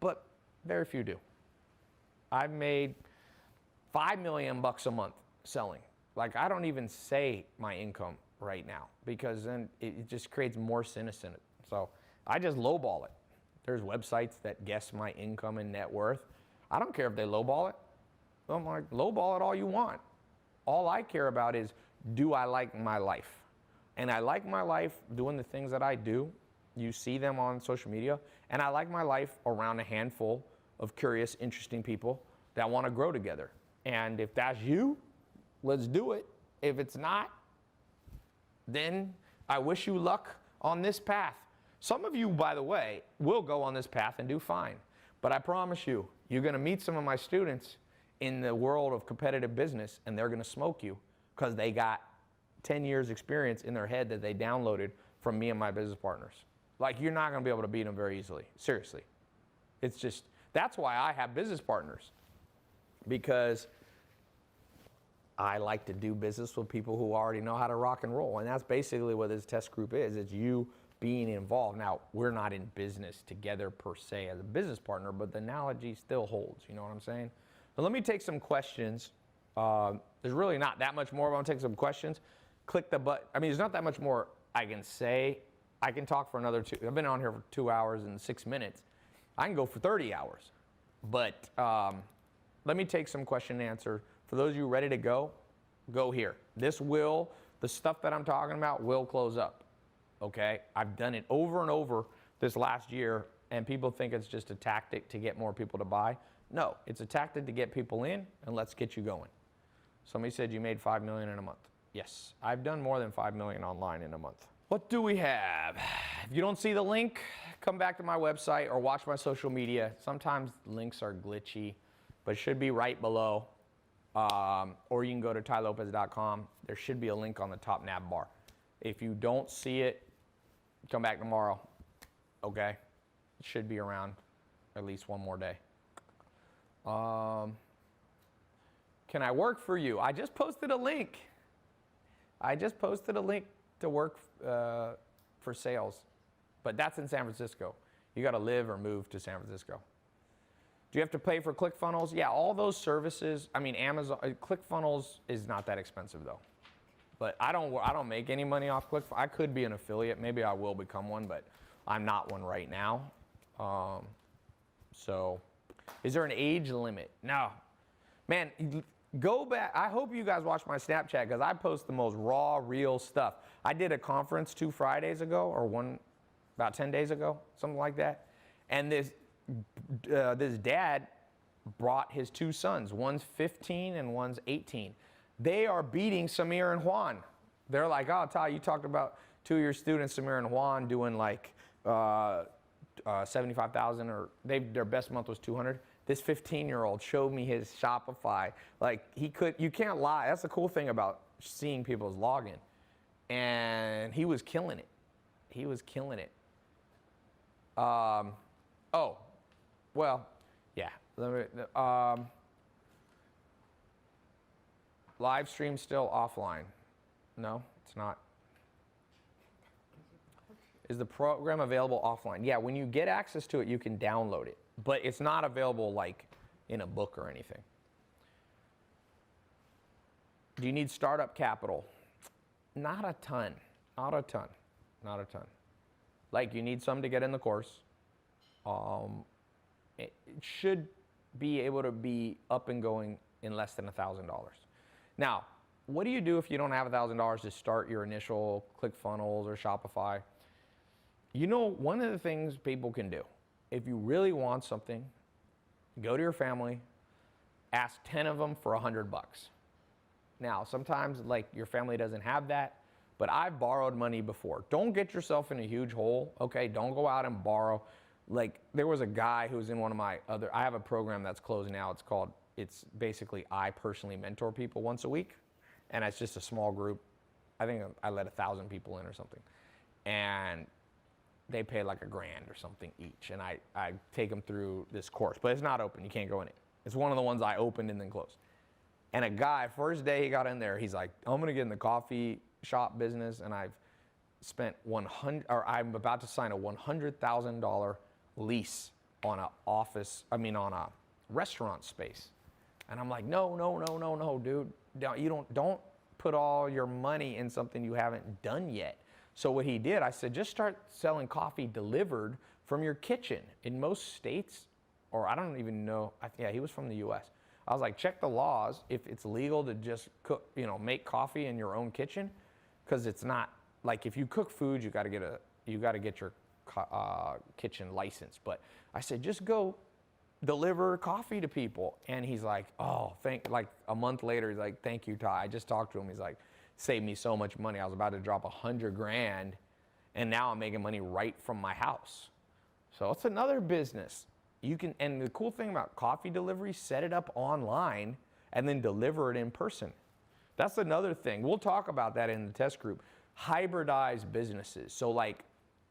But very few do. I've made $5 million a month selling. Like, I don't even say my income right now, because then it just creates more cynicism. So I just lowball it. There's websites that guess my income and net worth. I don't care if they lowball it. I'm like, lowball it all you want. All I care about is, do I like my life? And I like my life doing the things that I do. You see them on social media. And I like my life around a handful of curious, interesting people that want to grow together. And if that's you, let's do it. If it's not, then I wish you luck on this path. Some of you, by the way, will go on this path and do fine. But I promise you, you're going to meet some of my students in the world of competitive business, and they're going to smoke you, because they got 10 years experience in their head that they downloaded from me and my business partners. Like, you're not going to be able to beat them very easily. Seriously. It's just, that's why I have business partners, because I like to do business with people who already know how to rock and roll. And that's basically what this test group is. It's you being involved. Now, we're not in business together per se as a business partner, but the analogy still holds. You know what I'm saying? So let me take some questions There's really not that much more. I'm gonna take some questions. Click the button. I mean, there's not that much more I can say. I can talk for another I've been on here for 2 hours and 6 minutes. I can go for 30 hours. But let me take some question and answer. For those of you ready to go here. The stuff that I'm talking about will close up, okay? I've done it over and over this last year, and people think it's just a tactic to get more people to buy. No, it's a tactic to get people in, and let's get you going. Somebody said you made $5 million in a month. Yes, I've done more than $5 million online in a month. What do we have? If you don't see the link, come back to my website or watch my social media. Sometimes links are glitchy, but it should be right below. Or you can go to tailopez.com. There should be a link on the top nav bar. If you don't see it, come back tomorrow, okay? It should be around at least one more day. Can I work for you? I just posted a link. I just posted a link to work for sales, but that's in San Francisco. You got to live or move to San Francisco. Do you have to pay for ClickFunnels? Yeah, all those services. I mean, Amazon, ClickFunnels is not that expensive though. But I don't make any money off ClickFunnels. I could be an affiliate. Maybe I will become one, but I'm not one right now. So, is there an age limit? No. Man, go back. I hope you guys watch my Snapchat because I post the most raw, real stuff. I did a conference 2 Fridays ago, or about 10 days ago, something like that. And this dad brought his 2 sons. One's 15 and one's 18. They are beating Samir and Juan. They're like, oh, Ty, you talked about 2 of your students, Samir and Juan, doing like 75,000, or their best month was 200. This 15-year-old showed me his Shopify. Like you can't lie. That's the cool thing about seeing people's login. And he was killing it. He was killing it. Oh, well, yeah. Live stream still offline. No, it's not. Is the program available offline? Yeah, when you get access to it, you can download it. But it's not available like in a book or anything. Do you need startup capital? Not a ton. Not a ton. Not a ton. Like you need some to get in the course. It should be able to be up and going in less than $1,000. Now, what do you do if you don't have $1,000 to start your initial ClickFunnels or Shopify? You know, one of the things people can do, if you really want something, go to your family, ask 10 of them for $100. Now, sometimes like your family doesn't have that, but I've borrowed money before. Don't get yourself in a huge hole, okay? Don't go out and borrow. Like there was a guy who was in one of my other, I have a program that's closing now. It's basically I personally mentor people once a week, and it's just a small group. I think I let 1,000 people in or something. And they pay like $1,000 or something each, and I take them through this course, but it's not open. You can't go in it. It's one of the ones I opened and then closed. And a guy, first day he got in there, he's like, I'm gonna get in the coffee shop business, and I've spent I'm about to sign a $100,000 lease on on a restaurant space. And I'm like, no, dude. Don't put all your money in something you haven't done yet. So what he did, I said, just start selling coffee delivered from your kitchen. In most states, or I don't even know, yeah, he was from the US. I was like, check the laws if it's legal to just cook, make coffee in your own kitchen, because it's not like if you cook food, you got to get your kitchen license. But I said, just go deliver coffee to people. And he's like, oh, like a month later, he's like, thank you, Ty. I just talked to him. He's like, saved me so much money. I was about to drop $100,000, and now I'm making money right from my house. So it's another business. And the cool thing about coffee delivery, set it up online and then deliver it in person. That's another thing. We'll talk about that in the test group. Hybridize businesses. So like,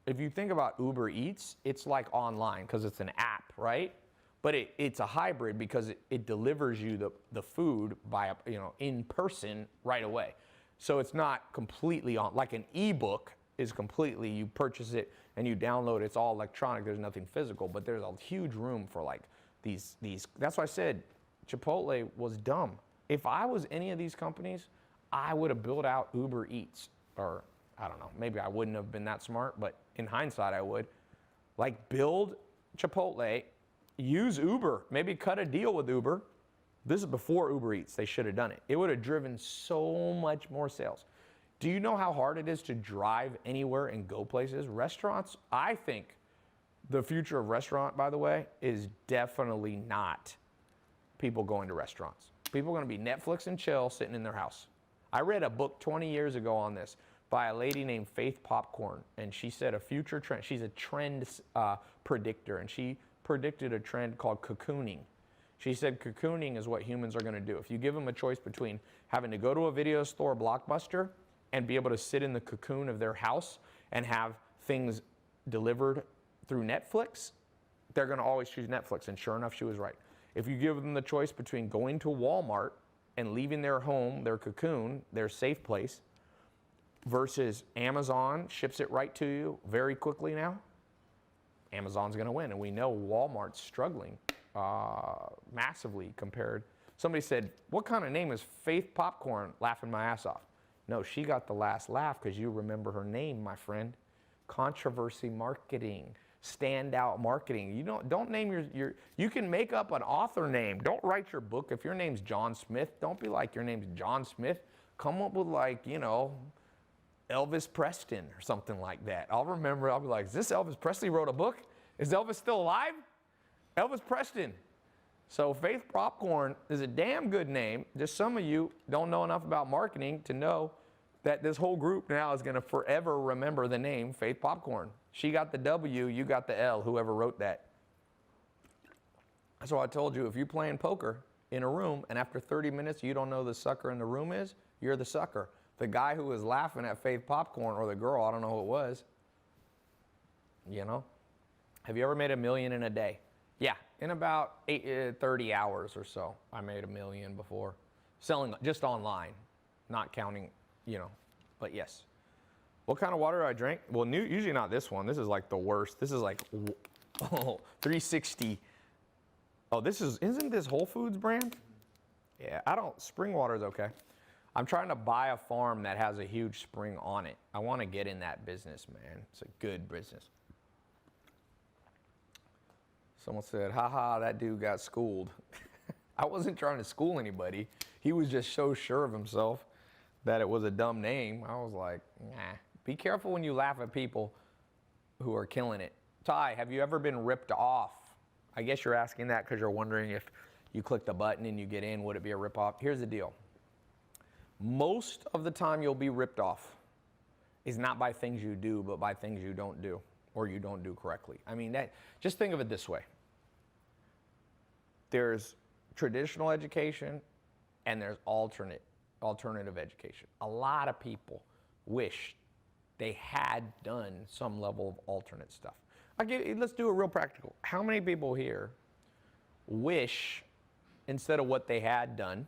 if you think about Uber Eats, it's like online because it's an app, right? But it's a hybrid because it delivers you the food by in person right away. So it's not completely like an ebook is completely, you purchase it and you download it, it's all electronic, there's nothing physical, but there's a huge room for like these. That's why I said Chipotle was dumb. If I was any of these companies, I would have built out Uber Eats, or I don't know, maybe I wouldn't have been that smart, but in hindsight I would. Like build Chipotle, use Uber, maybe cut a deal with Uber. This is before Uber Eats, they should have done it. It would have driven so much more sales. Do you know how hard it is to drive anywhere and go places? Restaurants, I think the future of restaurant, by the way, is definitely not people going to restaurants. People are gonna be Netflix and chill, sitting in their house. I read a book 20 years ago on this by a lady named Faith Popcorn, and she said a future trend, she's a trend predictor, and she predicted a trend called cocooning. She said cocooning is what humans are gonna do. If you give them a choice between having to go to a video store, Blockbuster, and be able to sit in the cocoon of their house and have things delivered through Netflix, they're gonna always choose Netflix, and sure enough, she was right. If you give them the choice between going to Walmart and leaving their home, their cocoon, their safe place, versus Amazon ships it right to you very quickly now, Amazon's gonna win. And we know Walmart's struggling massively compared. Somebody said, what kind of name is Faith Popcorn? Laughing my ass off. No, she got the last laugh because you remember her name, my friend. Controversy marketing. Standout marketing. You don't name you can make up an author name. Don't write your book. If your name's John Smith, don't be like your name's John Smith. Come up with like, you know, Elvis Preston or something like that. I'll be like, is this Elvis Presley wrote a book? Is Elvis still alive? Elvis Preston. So Faith Popcorn is a damn good name. Just some of you don't know enough about marketing to know that this whole group now is gonna forever remember the name Faith Popcorn. She got the W, you got the L, whoever wrote that. That's why I told you, if you're playing poker in a room and after 30 minutes you don't know who the sucker in the room is, you're the sucker. The guy who was laughing at Faith Popcorn, or the girl, I don't know who it was, you know? Have you ever made $1 million in a day? Yeah, in about 30 hours or so, I made $1 million before. Selling just online, not counting, you know, but yes. What kind of water do I drink? Well, usually not this one. This is like the worst. This is like 360. Oh, isn't this Whole Foods brand? Yeah, spring water is okay. I'm trying to buy a farm that has a huge spring on it. I want to get in that business, man. It's a good business. Someone said, haha, that dude got schooled. I wasn't trying to school anybody. He was just so sure of himself that it was a dumb name. I was like, nah. Be careful when you laugh at people who are killing it. Tai, have you ever been ripped off? I guess you're asking that because you're wondering if you click the button and you get in, would it be a rip off? Here's the deal. Most of the time you'll be ripped off is not by things you do, but by things you don't do or you don't do correctly. I mean, just think of it this way. There's traditional education and there's alternative education. A lot of people wish they had done some level of alternate stuff. Let's do it real practical. How many people here wish, instead of what they had done,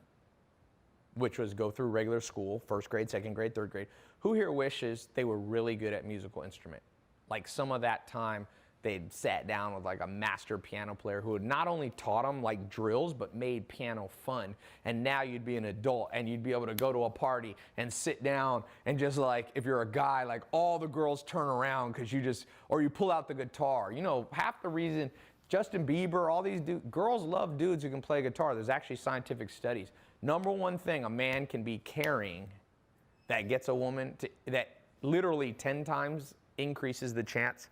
which was go through regular school, first grade, second grade, third grade, who here wishes they were really good at musical instrument? Like some of that time they'd sat down with like a master piano player who had not only taught them like drills, but made piano fun. And now you'd be an adult and you'd be able to go to a party and sit down and just like, if you're a guy, like all the girls turn around because or you pull out the guitar. You know, half the reason Justin Bieber, all these girls love dudes who can play guitar. There's actually scientific studies. Number one thing a man can be carrying that gets a woman that literally 10 times increases the chance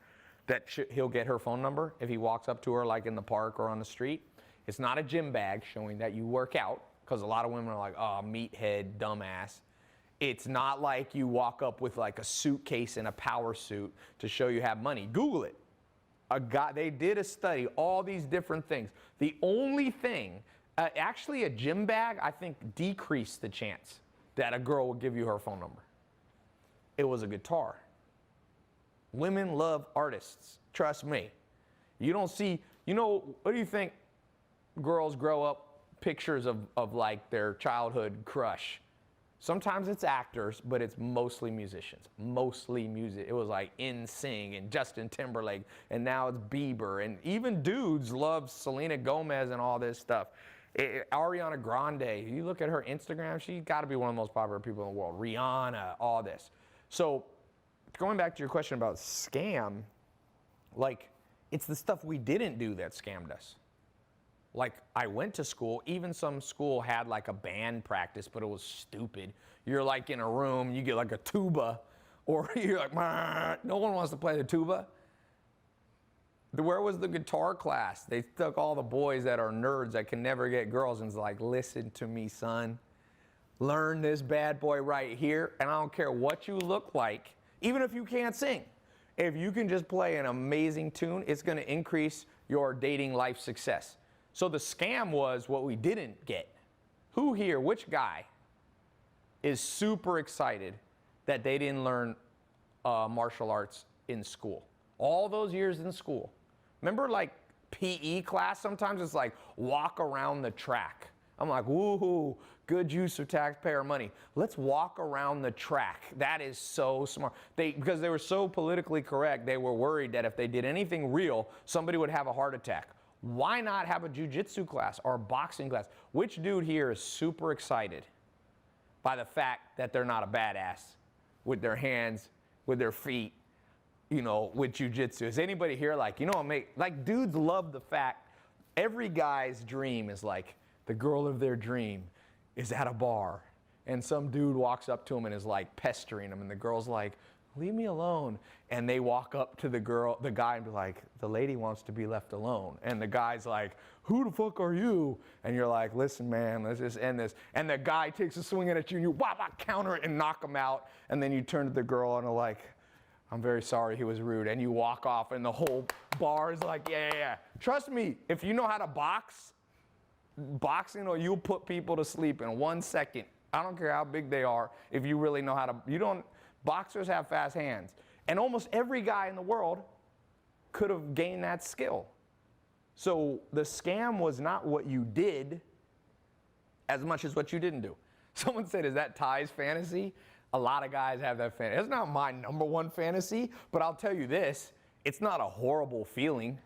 that he'll get her phone number if he walks up to her like in the park or on the street. It's not a gym bag showing that you work out, because a lot of women are like, oh, meathead, dumbass. It's not like you walk up with like a suitcase and a power suit to show you have money. Google it. They did a study, all these different things. The only thing, actually a gym bag, I think decreased the chance that a girl would give you her phone number. It was a guitar. Women love artists, trust me. You don't see, what do you think girls grow up pictures of like their childhood crush? Sometimes it's actors, but it's mostly musicians, mostly music. It was like NSYNC and Justin Timberlake, and now it's Bieber, and even dudes love Selena Gomez and all this stuff. Ariana Grande, you look at her Instagram, she's got to be one of the most popular people in the world. Rihanna, all this. So going back to your question about scam, like, it's the stuff we didn't do that scammed us. Like, I went to school, even some school had like a band practice, but it was stupid. You're like in a room, you get like a tuba, or you're like, no one wants to play the tuba. Where was the guitar class? They took all the boys that are nerds that can never get girls and was like, listen to me, son. Learn this bad boy right here, and I don't care what you look like, even if you can't sing. If you can just play an amazing tune, it's going to increase your dating life success. So the scam was what we didn't get. Who here, which guy, is super excited that they didn't learn martial arts in school? All those years in school. Remember, like, PE class? Sometimes it's like, walk around the track. I'm like, woohoo, good use of taxpayer money. Let's walk around the track. That is so smart. Because they were so politically correct, they were worried that if they did anything real, somebody would have a heart attack. Why not have a jiu-jitsu class or a boxing class? Which dude here is super excited by the fact that they're not a badass with their hands, with their feet, you know, with jiu-jitsu? Is anybody here like, you know, like, dudes love the fact, every guy's dream is like, the girl of their dream is at a bar, and some dude walks up to him and is like pestering him, and the girl's like, leave me alone. And they walk up to the guy and be like, the lady wants to be left alone. And the guy's like, who the fuck are you? And you're like, listen, man, let's just end this. And the guy takes a swing at you, and you counter it and knock him out. And then you turn to the girl and are like, I'm very sorry, he was rude. And you walk off, and the whole bar is like, yeah. Trust me, if you know how to box, boxing, or you'll put people to sleep in 1 second. I don't care how big they are. If you really know how to, boxers have fast hands. And almost every guy in the world could have gained that skill. So the scam was not what you did as much as what you didn't do. Someone said, is that Ty's fantasy? A lot of guys have that fantasy. It's not my number one fantasy, but I'll tell you this, it's not a horrible feeling.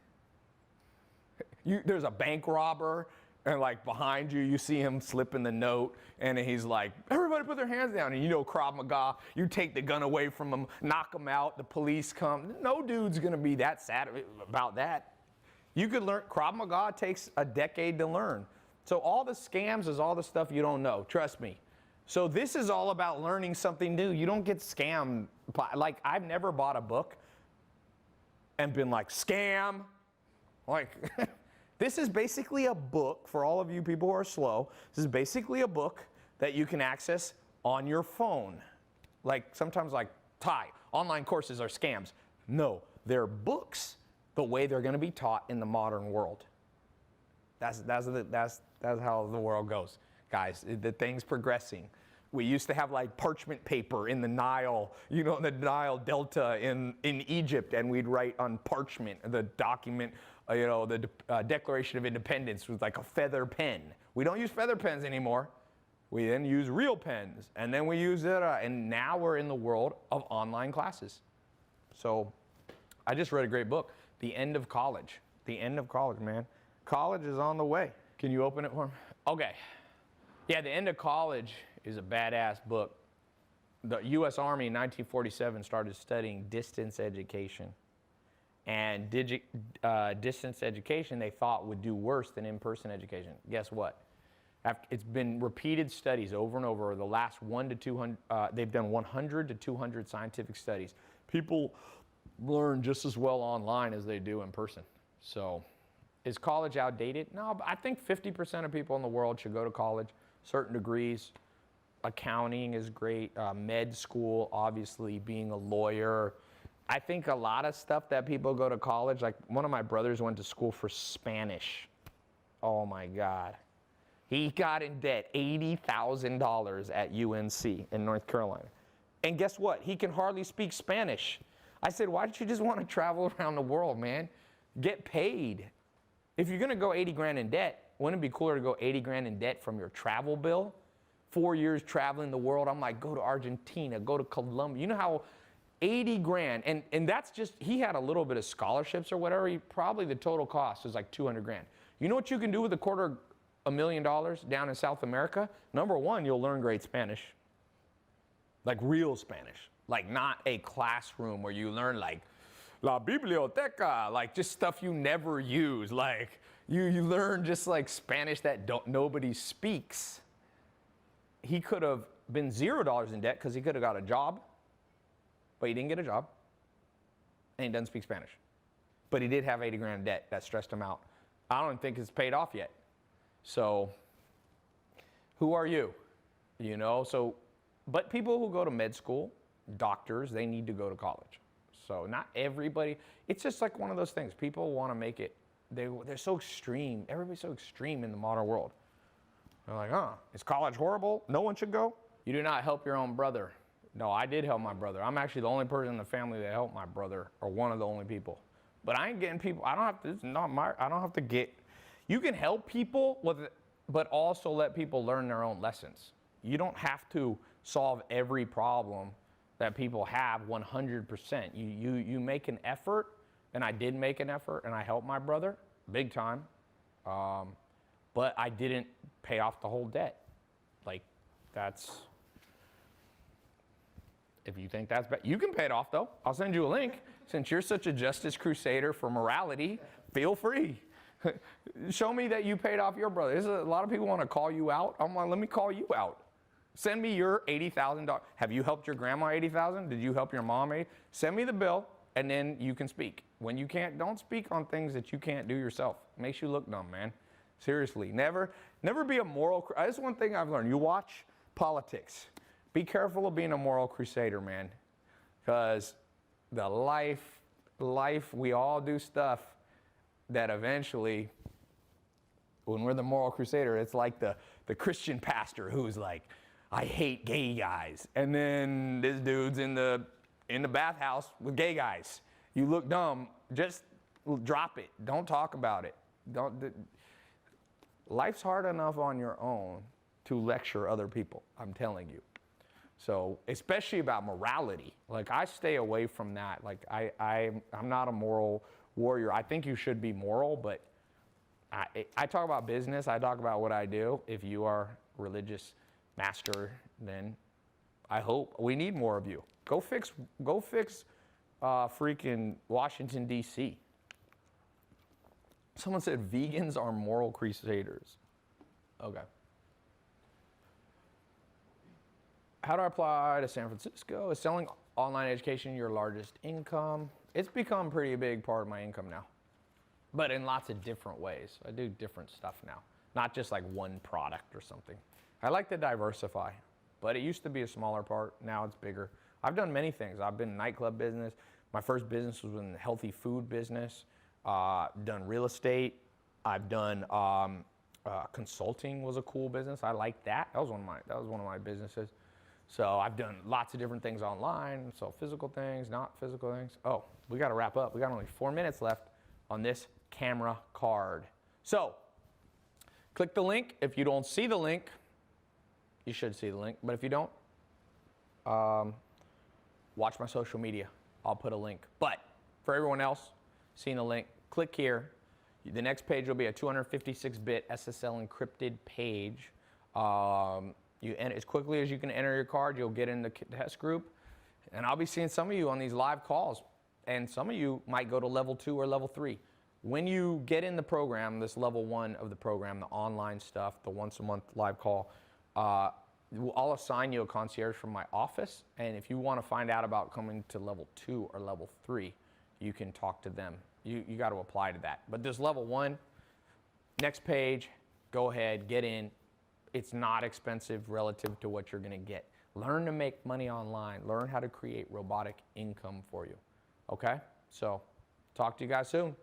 There's a bank robber, and like behind you see him slipping the note, and he's like, everybody put their hands down. And you know, Krav Maga, you take the gun away from him, knock him out, the police come. No dude's gonna be that sad about that. You could learn, Krav Maga takes a decade to learn. So all the scams is all the stuff you don't know, trust me. So this is all about learning something new. You don't get scammed. Like, I've never bought a book and been like, scam. Like, this is basically a book for all of you people who are slow. This is basically a book that you can access on your phone. Like, sometimes like, Tai, online courses are scams. No, they're books the way they're going to be taught in the modern world. That's how the world goes, guys. The thing's progressing. We used to have like parchment paper in the Nile, you know, in the Nile Delta in Egypt, and we'd write on parchment the document, you know, the Declaration of Independence with like a feather pen. We don't use feather pens anymore. We then use real pens, and then we use it, and now we're in the world of online classes. So I just read a great book, The End of College. The End of College, man. College is on the way. Can you open it for me? Okay. Yeah, The End of College is a badass book. The U.S. Army in 1947 started studying distance education. And distance education they thought would do worse than in-person education. Guess what? It's been repeated studies over and over. The last 1 to 200, they've done 100 to 200 scientific studies. People learn just as well online as they do in person. So is college outdated? No, but I think 50% of people in the world should go to college, certain degrees. Accounting is great, med school, obviously being a lawyer. I think a lot of stuff that people go to college, like one of my brothers went to school for Spanish. Oh my God. He got in debt $80,000 at UNC in North Carolina. And guess what? He can hardly speak Spanish. I said, why don't you just want to travel around the world, man? Get paid. If you're gonna go 80 grand in debt, wouldn't it be cooler to go 80 grand in debt from your travel bill? 4 years traveling the world, I'm like, go to Argentina, go to Colombia. You know how 80 grand, and that's just, he had a little bit of scholarships or whatever, probably the total cost was like 200 grand. You know what you can do with a quarter $1 million down in South America, number one, you'll learn great Spanish. Like real Spanish. Like not a classroom where you learn like La Biblioteca, like just stuff you never use. Like you learn just like Spanish that nobody speaks. He could have been $0 in debt because he could have got a job, but he didn't get a job, and he doesn't speak Spanish. But he did have 80 grand in debt. That stressed him out. I don't think it's paid off yet. So who are you? You know, so, but people who go to med school, doctors, they need to go to college. So not everybody, it's just like one of those things. People want to make it, they're so extreme. Everybody's so extreme in the modern world. They're like, is college horrible? No one should go? You do not help your own brother. No, I did help my brother. I'm actually the only person in the family that helped my brother, or one of the only people. But I ain't getting people, I don't have to, this is not my, I don't have to get, you can help people, but also let people learn their own lessons. You don't have to solve every problem that people have 100%. You make an effort, and I did make an effort, and I helped my brother, big time. But I didn't pay off the whole debt. Like, that's, if you think that's bad, you can pay it off though. I'll send you a link. Since you're such a justice crusader for morality, feel free. Show me that you paid off your brother. A lot of people want to call you out. I'm like, let me call you out. Send me your $80,000. Have you helped your grandma $80,000? Did you help your mom Send me the bill, and then you can speak. When you can't, don't speak on things that you can't do yourself. It makes you look dumb, man. Seriously, never be a moral. That's one thing I've learned. You watch politics. Be careful of being a moral crusader, man, because the life, we all do stuff that eventually, when we're the moral crusader, it's like the Christian pastor who's like, I hate gay guys, and then this dude's in the bathhouse with gay guys. You look dumb. Just drop it. Don't talk about it. Life's hard enough on your own to lecture other people, I'm telling you. So, especially about morality. Like, I stay away from that. Like, I'm not a moral warrior. I think you should be moral, but I talk about business. I talk about what I do. If you are religious master, then I hope we need more of you. Go fix freaking Washington, D.C. Someone said vegans are moral crusaders. Okay. How do I apply to San Francisco? Is selling online education your largest income? It's become a pretty big part of my income now, but in lots of different ways. I do different stuff now, not just like one product or something. I like to diversify, but it used to be a smaller part. Now it's bigger. I've done many things. I've been in nightclub business. My first business was in the healthy food business. Done real estate. I've done consulting was a cool business. I liked that. That was one of my businesses. So I've done lots of different things online. So physical things, not physical things. Oh, we got to wrap up. We got only 4 minutes left on this camera card. So click the link. If you don't see the link, you should see the link. But if you don't, watch my social media. I'll put a link. But for everyone else, seeing the link, click here. The next page will be a 256-bit SSL encrypted page. You enter as quickly as you can enter your card, you'll get in the test group. And I'll be seeing some of you on these live calls. And some of you might go to level 2 or level 3. When you get in the program, this level 1 of the program, the online stuff, the once a month live call, I'll assign you a concierge from my office. And if you want to find out about coming to level 2 or level 3, you can talk to them. You got to apply to that. But this level 1, next page, go ahead, get in. It's not expensive relative to what you're going to get. Learn to make money online. Learn how to create robotic income for you. Okay? So, talk to you guys soon.